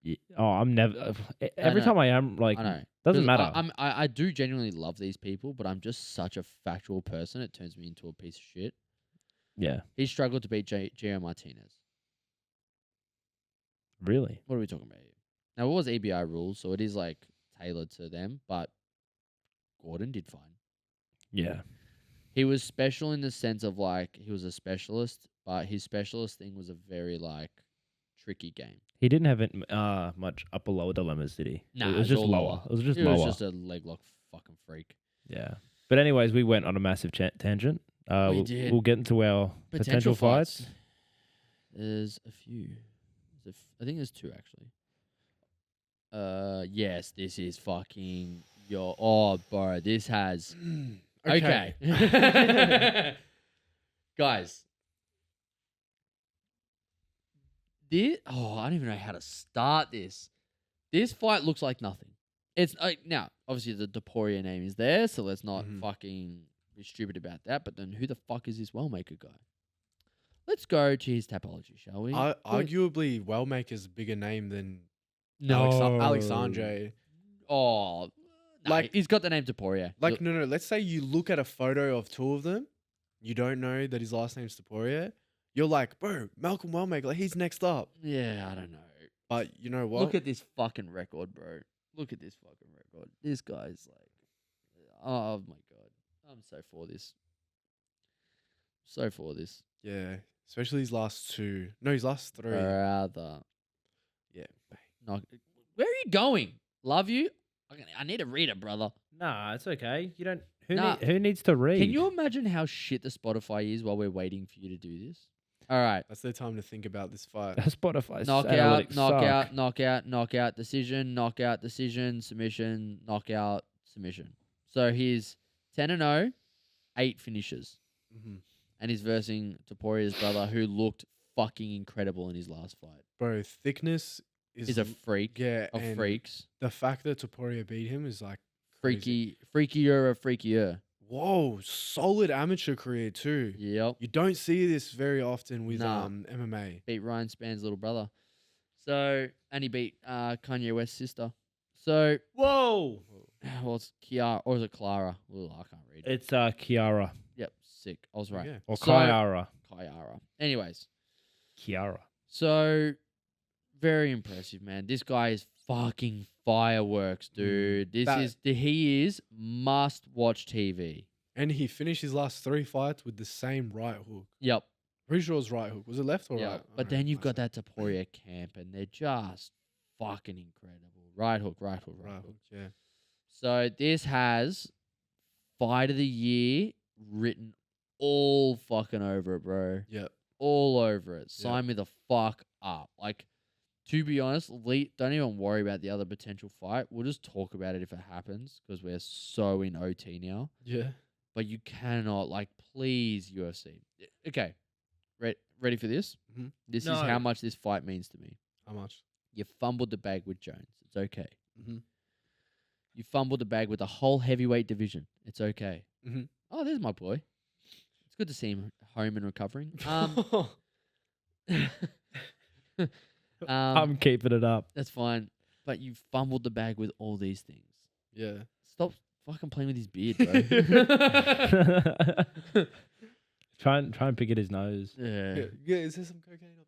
S3: Yeah. Oh, I'm never. Every
S2: know.
S3: time I am, like,
S2: I know.
S3: doesn't
S2: 'Cause
S3: matter.
S2: I do genuinely love these people, but I'm just such a factual person. It turns me into a piece of shit.
S3: Yeah.
S2: He struggled to beat Gio Martinez.
S3: Really?
S2: What are we talking about here? Now, it was EBI rules, so it is like tailored to them, but Gordon did fine.
S3: Yeah.
S2: He was special in the sense of like he was a specialist, but his specialist thing was a very like tricky game.
S3: He didn't have it much upper lower dilemmas, did he?
S2: Nah,
S3: it was
S2: it's
S3: just
S2: all
S3: lower.
S2: lower.
S3: It was just
S2: He
S3: lower.
S2: was just a leg lock fucking freak.
S3: Yeah. But anyways, we went on a massive tangent.
S2: We did.
S3: We'll get into our potential fights.
S2: There's a few. I think there's 2 actually. Yes, this is fucking your. Oh, bro, this has. Okay. Guys. I don't even know how to start this. This fight looks like nothing. It's now, obviously, the Deporia name is there, so let's not fucking be stupid about that. But then who the fuck is this Wellmaker guy? Let's go to his topology, shall we?
S1: Arguably, Wellmaker's a bigger name than
S2: No.
S1: Alexandre.
S2: Oh, no,
S1: Like-
S2: he's got the name Deporia.
S1: Like, no. Let's say you look at a photo of 2 of them. You don't know that his last name's Deporia. You're like, bro, Malcolm Wellmaker, like, he's next up.
S2: Yeah, I don't know.
S1: But you know what?
S2: Look at this fucking record, bro. Look at this fucking record. This guy's like, oh my god, I'm so for this. So for this,
S1: Yeah, especially his last 2. No, his last 3.
S2: brother.
S1: Yeah.
S2: Where are you going? Love you. I need to read it, brother.
S3: Nah, it's okay. You don't.
S2: Nah.
S3: Who needs to read?
S2: Can you imagine how shit the Spotify is while we're waiting for you to do this? All right.
S1: That's their time to think about this fight.
S3: Spotify
S2: Knockout,
S3: analytics
S2: knockout,
S3: suck.
S2: knockout, decision, submission, knockout, submission. So he's 10-0, 8 finishes.
S1: Mm-hmm.
S2: And he's versing Toporia's brother, who looked fucking incredible in his last fight.
S1: Bro, thickness
S2: He's a freak
S1: yeah,
S2: of
S1: and
S2: freaks.
S1: the fact that Topuria beat him is like crazy.
S2: Freakier.
S1: Whoa, solid amateur career too.
S2: Yep.
S1: You don't see this very often with
S2: Nah.
S1: MMA.
S2: Beat Ryan Span's little brother. So, and he beat Kanye West's sister. So,
S3: Whoa!
S2: well, it's Kiara, or is it Clara? Ooh, I can't read.
S3: It's Kiara
S2: Yep, sick. I was right.
S1: Yeah.
S3: or
S2: So-
S3: Kiara.
S2: Kiara. Anyways,
S3: Kiara.
S2: so very impressive, man. This guy is fucking fireworks, dude. He is must-watch TV.
S1: And he finished his last 3 fights with the same right hook.
S2: Yep.
S1: Pretty sure it was right hook. Was it left or
S2: Yeah,
S1: right?
S2: but then you've got that Taporia camp, and they're just fucking incredible. Right hook.
S1: Right hook, yeah.
S2: So this has fight of the year written all fucking over it, bro.
S1: Yep.
S2: All over it. Sign me the fuck up. Like, to be honest, don't even worry about the other potential fight. We'll just talk about it if it happens because we're so in OT now.
S1: Yeah.
S2: But you cannot, like, please, UFC. Okay. Ready for this?
S1: Mhm.
S2: This is
S3: No.
S2: how much this fight means to me.
S1: How much?
S2: You fumbled the bag with Jones. It's okay.
S1: Mm-hmm.
S2: You fumbled the bag with the whole heavyweight division. It's okay.
S1: Mm-hmm.
S2: Oh, there's my boy. It's good to see him home and recovering.
S3: I'm keeping it up.
S2: That's fine. But you fumbled the bag with all these things.
S1: Yeah.
S2: Stop fucking playing with his beard, bro.
S3: Try and pick at his nose.
S2: Yeah.
S1: Yeah. Is there some cocaine up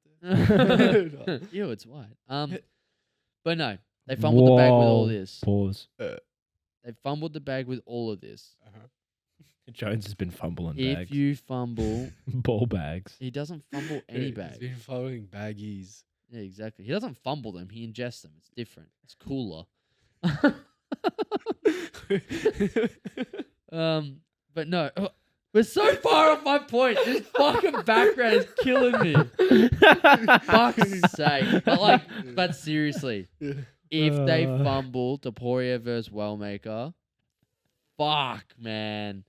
S1: there?
S2: Ew, it's white. But no, they fumbled the bag with all this.
S3: Pause.
S2: They fumbled the bag with all of this.
S3: Jones has been fumbling
S2: If
S3: bags.
S2: you fumble,
S3: Ball bags.
S2: he doesn't fumble any
S1: He's
S2: bag.
S1: been following baggies.
S2: Yeah, exactly. He doesn't fumble them. He ingests them. It's different. It's cooler. But no, we're so far off my point. This fucking background is killing me. Fuck's sake. But seriously, if they fumble Taporia versus Wellmaker, fuck, man.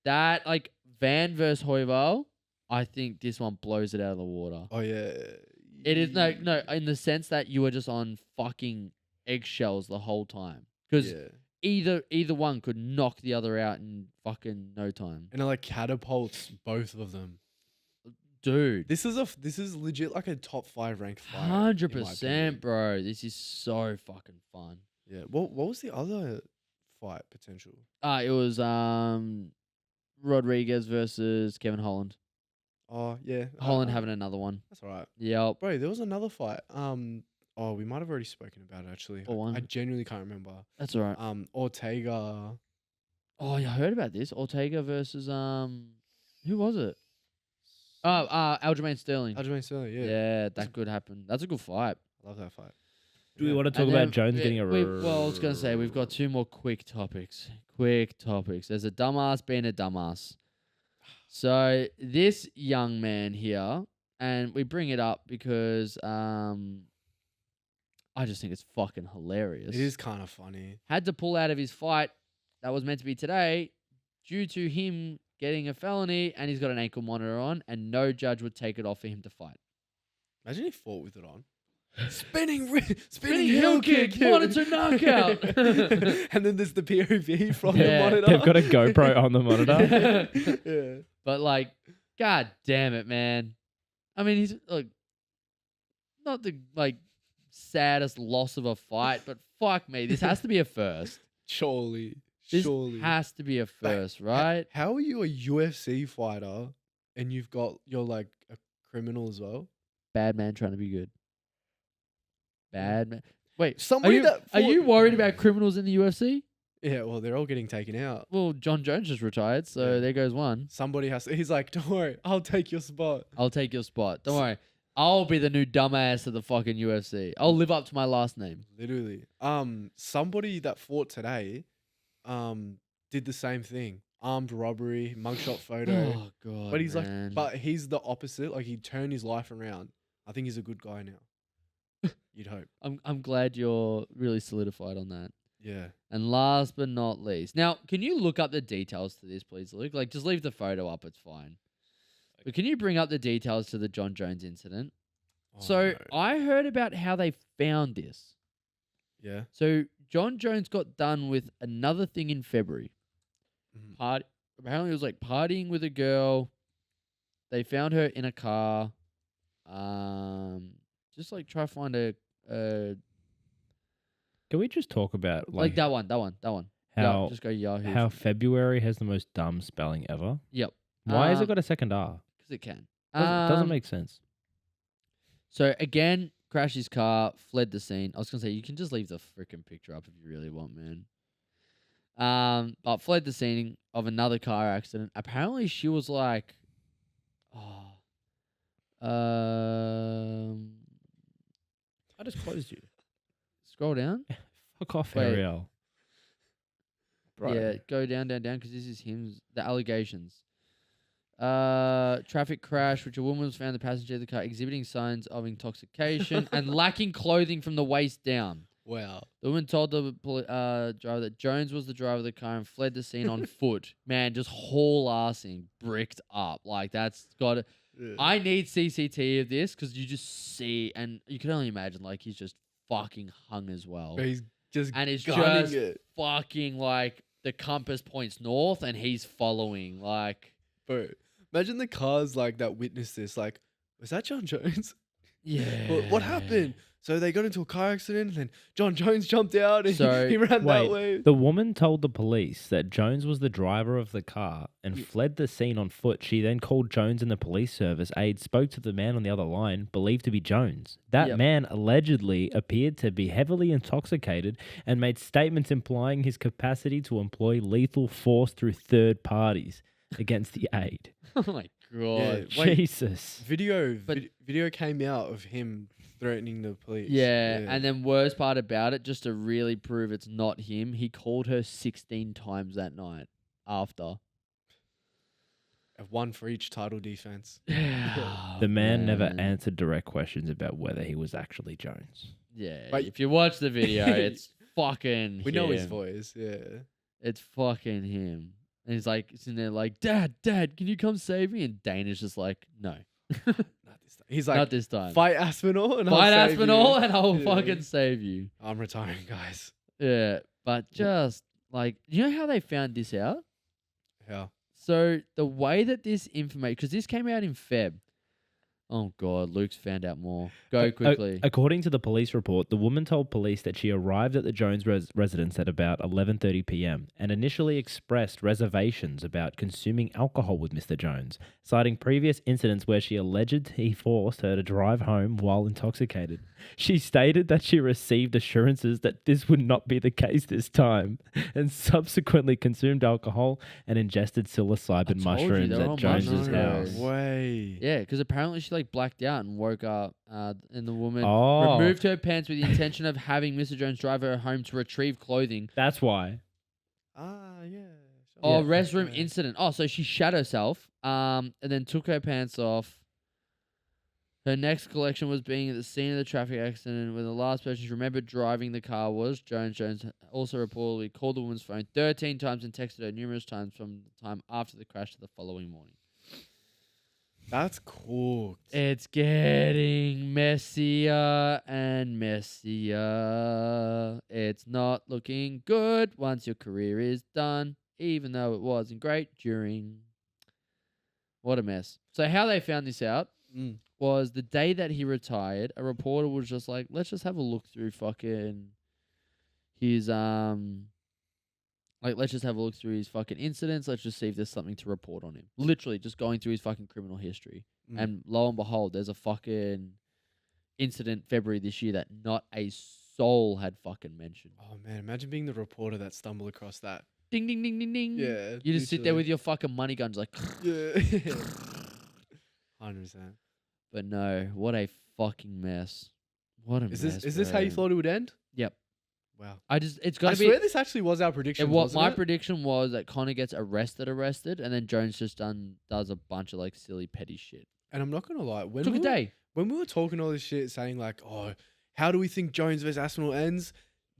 S2: That, like, Van versus Hoival, I think this one blows it out of the water.
S1: Oh yeah.
S2: It is no, in the sense that you were just on fucking eggshells the whole time. Because either one could knock the other out in fucking no time.
S1: And it like catapults both of them.
S2: Dude.
S1: This is legit like a top 5 ranked fight.
S2: 100%, bro. This is so fucking fun.
S1: Yeah. What was the other fight potential?
S2: It was Rodriguez versus Kevin Holland.
S1: Oh yeah.
S2: Holland having another one.
S1: That's all right.
S2: Yep.
S1: Bro, there was another fight. Oh, we might have already spoken about it actually.
S2: What one?
S1: I genuinely can't remember.
S2: That's all right.
S1: Ortega.
S2: Oh, yeah, I heard about this. Ortega versus who was it? Oh, Aljamain Sterling.
S1: Aljamain Sterling, yeah.
S2: Yeah, that could happen. That's a good fight.
S1: I love that fight.
S3: Do we want to talk
S2: And
S3: about
S2: then
S3: Jones getting a...
S2: well, I was going to say, we've got 2 more quick topics. There's a dumbass being a dumbass. So this young man here, and we bring it up because I just think it's fucking hilarious.
S1: It is kind of funny.
S2: Had to pull out of his fight that was meant to be today due to him getting a felony, and he's got an ankle monitor on, and no judge would take it off for him to fight.
S1: Imagine he fought with it on. Spinning
S2: heel kick, monitor knockout.
S1: And then there's the POV from the
S2: Yeah.
S1: monitor.
S3: They've got a GoPro on the monitor.
S1: Yeah.
S2: But, like, god damn it, man. I mean, he's like not the saddest loss of a fight, but fuck me, this has to be a first.
S1: Surely.
S2: This
S1: Surely.
S2: has to be a first, right?
S1: How are you a UFC fighter and you're like a criminal as well?
S2: Bad man trying to be good. Bad man. Wait,
S1: Somebody
S2: are you worried about criminals in the UFC?
S1: Yeah, well, they're all getting taken out.
S2: Well, John Jones just retired, so
S1: Yeah.
S2: there goes one.
S1: Somebody has to. He's like, don't worry, I'll take your spot.
S2: I'll take your spot. Don't worry. I'll be the new dumbass of the fucking UFC. I'll live up to my last name.
S1: Literally. Somebody that fought today, did the same thing. Armed robbery, mugshot photo.
S2: Oh god.
S1: But he's
S2: man.
S1: but he's the opposite. Like he turned his life around. I think he's a good guy now. You'd hope.
S2: I'm glad you're really solidified on that.
S1: Yeah.
S2: And last but not least, now can you look up the details to this, please, Luke? Like, just leave the photo up. It's fine. But can you bring up the details to the John Jones incident?
S1: Oh,
S2: So
S1: no.
S2: I heard about how they found this.
S1: Yeah.
S2: So John Jones got done with another thing in February.
S1: Mhm.
S2: Apparently, it was like partying with a girl. They found her in a car. Just like try to find a
S3: Can we just talk about
S2: like that one.
S3: how
S2: just go Yahoo.
S3: how February has the most dumb spelling ever?
S2: Yep.
S3: Why has it got a second R?
S2: Because it can.
S3: Doesn't make sense.
S2: So again, crashed his car, fled the scene. I was gonna say you can just leave the freaking picture up if you really want, man. But fled the scene of another car accident. Apparently, she was like,
S3: I just closed you.
S2: scroll down.
S3: Fuck off,
S2: Wait.
S3: Ariel. bro.
S2: Yeah, go down, because this is him. The allegations. Traffic crash, which a woman was found in the passenger of the car exhibiting signs of intoxication and lacking clothing from the waist down.
S1: Wow.
S2: The woman told the driver that Jones was the driver of the car and fled the scene on foot. Man, just haul assing, bricked up. Like, that's got to...
S1: Yeah.
S2: I need CCTV of this because you just see, and you can only imagine, like, he's just fucking hung as well.
S1: But he's just
S2: And it's
S1: gunning
S2: just
S1: it.
S2: fucking, like, the compass points north and he's following, like...
S1: Bro, imagine the cars like that witnessed this. Like, was that John Jones?
S2: Yeah.
S1: What happened? So they got into a car accident, and then John Jones jumped out, and
S2: So-
S1: he ran that way.
S3: The woman told the police that Jones was the driver of the car and fled the scene on foot. She then called Jones and the police service aide, spoke to the man on the other line, believed to be Jones. That
S2: Yep.
S3: man allegedly appeared to be heavily intoxicated and made statements implying his capacity to employ lethal force through third parties against the aide.
S2: Oh my God.
S1: Yeah. Wait.
S3: Jesus.
S1: Video came out of him threatening the police.
S2: Yeah, and then worst part about it, just to really prove it's not him, he called her 16 times that night after.
S1: One for each title defense.
S3: The man never answered direct questions about whether he was actually Jones.
S2: Yeah,
S1: But-
S2: if you watch the video, it's fucking
S1: We know his
S2: him.
S1: voice. Yeah.
S2: It's fucking him. And he's like, sitting there like, Dad, can you come save me? And Dana's just like, no.
S1: Not this time. He's like,
S2: Not this time.
S1: fight Aspinall and
S2: Fight
S1: I'll save
S2: Aspinall
S1: you.
S2: and I'll
S1: Yeah.
S2: fucking save you.
S1: I'm retiring, guys.
S2: Yeah, but just like, you know how they found this out?
S1: Yeah.
S2: So the way that this information, because this came out in Feb. Oh God, Luke's found out more. Go quickly.
S3: According to the police report, the woman told police that she arrived at the Jones residence at about 11:30 p.m. and initially expressed reservations about consuming alcohol with Mr. Jones, citing previous incidents where she alleged he forced her to drive home while intoxicated. She stated that she received assurances that this would not be the case this time and subsequently consumed alcohol and ingested psilocybin
S2: I told you,
S3: mushrooms
S2: they're
S3: at
S2: on
S3: Jones's
S2: mushrooms.
S3: house.
S1: Way.
S2: Yeah, because apparently she like blacked out and woke up, and the woman
S3: Oh.
S2: removed her pants with the intention of having Mr. Jones drive her home to retrieve clothing.
S3: That's why.
S1: Ah, yeah.
S2: Oh,
S3: Yeah.
S2: restroom incident. Oh, so she shat herself, and then took her pants off. Her next collection was being at the scene of the traffic accident when the last person she remembered driving the car was Jones. Jones also reportedly called the woman's phone 13 times and texted her numerous times from the time after the crash to the following morning.
S1: That's cool.
S2: It's getting messier and messier. It's not looking good once your career is done, even though it wasn't great during. What a mess. So how they found this out was the day that he retired, a reporter was just like, let's just have a look through fucking his let's just have a look through his fucking incidents. Let's just see if there's something to report on him. Literally just going through his fucking criminal history. And lo and behold, there's a fucking incident February this year that not a soul had fucking mentioned.
S1: Oh man, imagine being the reporter that stumbled across that.
S2: Ding, ding, ding, ding, ding.
S1: Yeah.
S2: You just sit there with your fucking money guns like...
S1: Yeah. 100%.
S2: But no, what a fucking mess. What a
S1: Is
S2: mess.
S1: this how you
S2: bro.
S1: thought it would end?
S2: Yep.
S1: Wow.
S2: It's
S1: I
S2: got to be...
S1: swear this actually was our prediction.
S2: My prediction was that Connor gets arrested, and then Jones just does a bunch of like silly petty shit.
S1: And I'm not gonna lie, when
S2: Took a day.
S1: when we were talking all this shit, saying like, "Oh, how do we think Jones versus Aspinall ends?"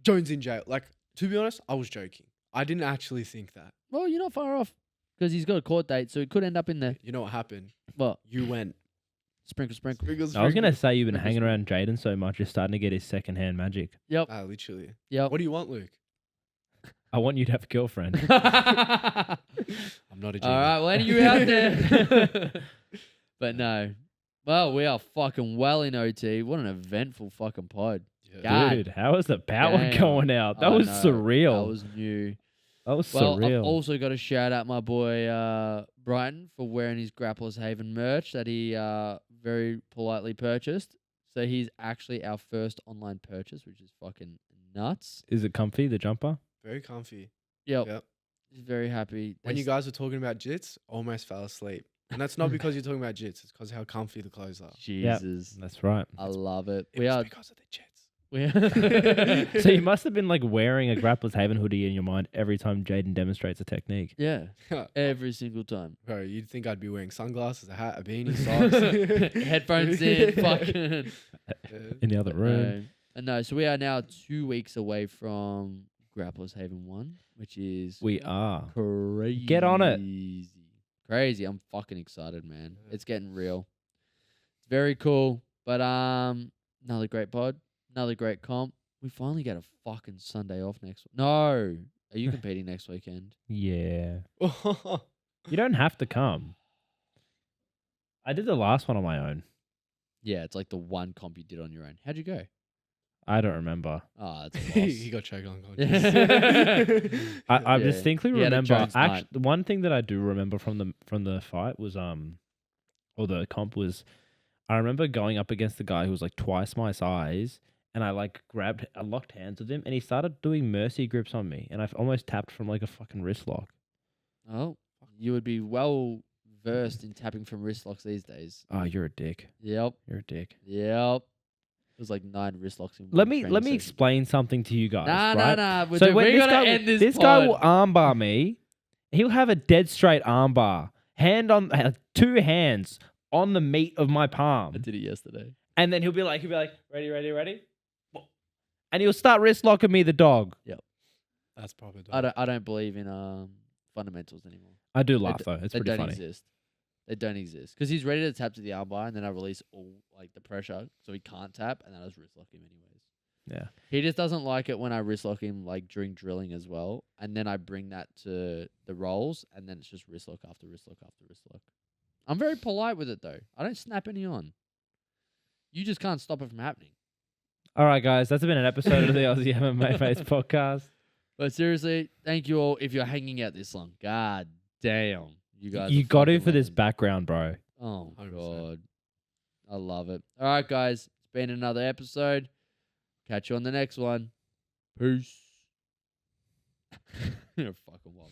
S1: Jones in jail. Like, to be honest, I was joking. I didn't actually think that.
S2: Well, you're not far off because he's got a court date, so he could end up in there.
S1: You know what happened?
S2: Well,
S1: You went.
S2: sprinkle.
S1: Sprinkles,
S3: I was going to
S1: sprinkles.
S3: say you've been
S2: Sprinkles.
S3: hanging around Jaden so much, you're starting to get his secondhand magic.
S2: Yep.
S1: Literally.
S2: Yep.
S1: What do you want, Luke?
S3: I want you to have a girlfriend.
S2: All
S1: I'm not a genius.
S2: right, well, any of you out there? But no. Well, we are fucking well in OT. What an eventful fucking pod.
S1: Yeah.
S2: God
S3: Dude, how is the power
S2: damn.
S3: going out? That
S2: I
S3: was
S2: know,
S3: surreal.
S2: That was new.
S3: That was
S2: Well,
S3: surreal.
S2: I've also got to shout out my boy Brighton for wearing his Grapplers Haven merch that he very politely purchased. So he's actually our first online purchase, which is fucking nuts.
S3: Is it comfy, the jumper?
S1: Very comfy.
S2: Yep. He's very happy.
S1: When you guys were talking about jits, almost fell asleep. And that's not because you're talking about jits. It's because how comfy the clothes are.
S2: Jesus.
S3: That's right.
S2: I love it.
S1: It
S2: We
S1: was
S2: are
S1: because of the jits.
S3: So you must have been like wearing a Grappler's Haven hoodie in your mind every time Jaden demonstrates a technique.
S2: Yeah, every single time.
S1: Bro, you'd think I'd be wearing sunglasses, a hat, a beanie, socks.
S2: Headphones in, fucking.
S3: In the other room.
S2: No, so we are now 2 weeks away from Grappler's Haven 1, which is
S3: We are.
S2: crazy.
S3: Get on it.
S2: Crazy. I'm fucking excited, man. It's getting real. It's very cool. But another great pod, another great comp. We finally get a fucking Sunday off next week. No. Are you competing next weekend?
S3: Yeah. You don't have to come. I did the last one on my own.
S2: Yeah, it's like the one comp you did on your own. How'd you go?
S3: I don't remember.
S2: Oh, that's a loss.
S1: He got choked unconscious.
S3: I distinctly
S2: He had a
S3: remember.
S2: Jones night.
S3: Actually, the one thing that I do remember from the fight was or the comp was, I remember going up against the guy who was like twice my size, and I locked hands with him, and he started doing mercy grips on me, and I almost tapped from like a fucking wrist lock.
S2: Oh, you would be well versed in tapping from wrist locks these days.
S3: Oh, you're a dick.
S2: Yep.
S3: You're a dick.
S2: Yep. It was like 9 wrist locks in one
S3: Let me
S2: training session.
S3: explain something to you guys.
S2: Nah.
S3: So when
S2: We're gonna end this
S3: guy
S2: pod.
S3: will armbar me, he'll have a dead straight armbar, two hands on the meat of my palm,
S2: I did it yesterday.
S3: and then he'll be like, ready, and he'll start wrist locking me, the dog.
S1: That's probably
S2: I don't believe in fundamentals anymure.
S3: I do laugh though; it's
S2: They
S3: pretty
S2: don't
S3: funny.
S2: exist. They don't exist because he's ready to tap to the armbar, and then I release all like the pressure, so he can't tap, and then I just wrist lock him anyways.
S3: Yeah,
S2: He just doesn't like it when I wrist lock him like during drilling as well, and then I bring that to the rolls, and then it's just wrist lock after wrist lock after wrist lock. I'm very polite with it though. I don't snap any on. You just can't stop it from happening.
S3: All right, guys, that's been an episode of the Aussie MMA Mates podcast.
S2: But seriously, thank you all if you're hanging out this long. God damn, you guys.
S3: You
S2: are
S3: got in
S2: fucking
S3: for this
S2: legends.
S3: background, bro.
S2: Oh
S1: 100%.
S2: God, I love it. All right, guys, it's been another episode. Catch you on the next one. Peace. You're a fucking wild.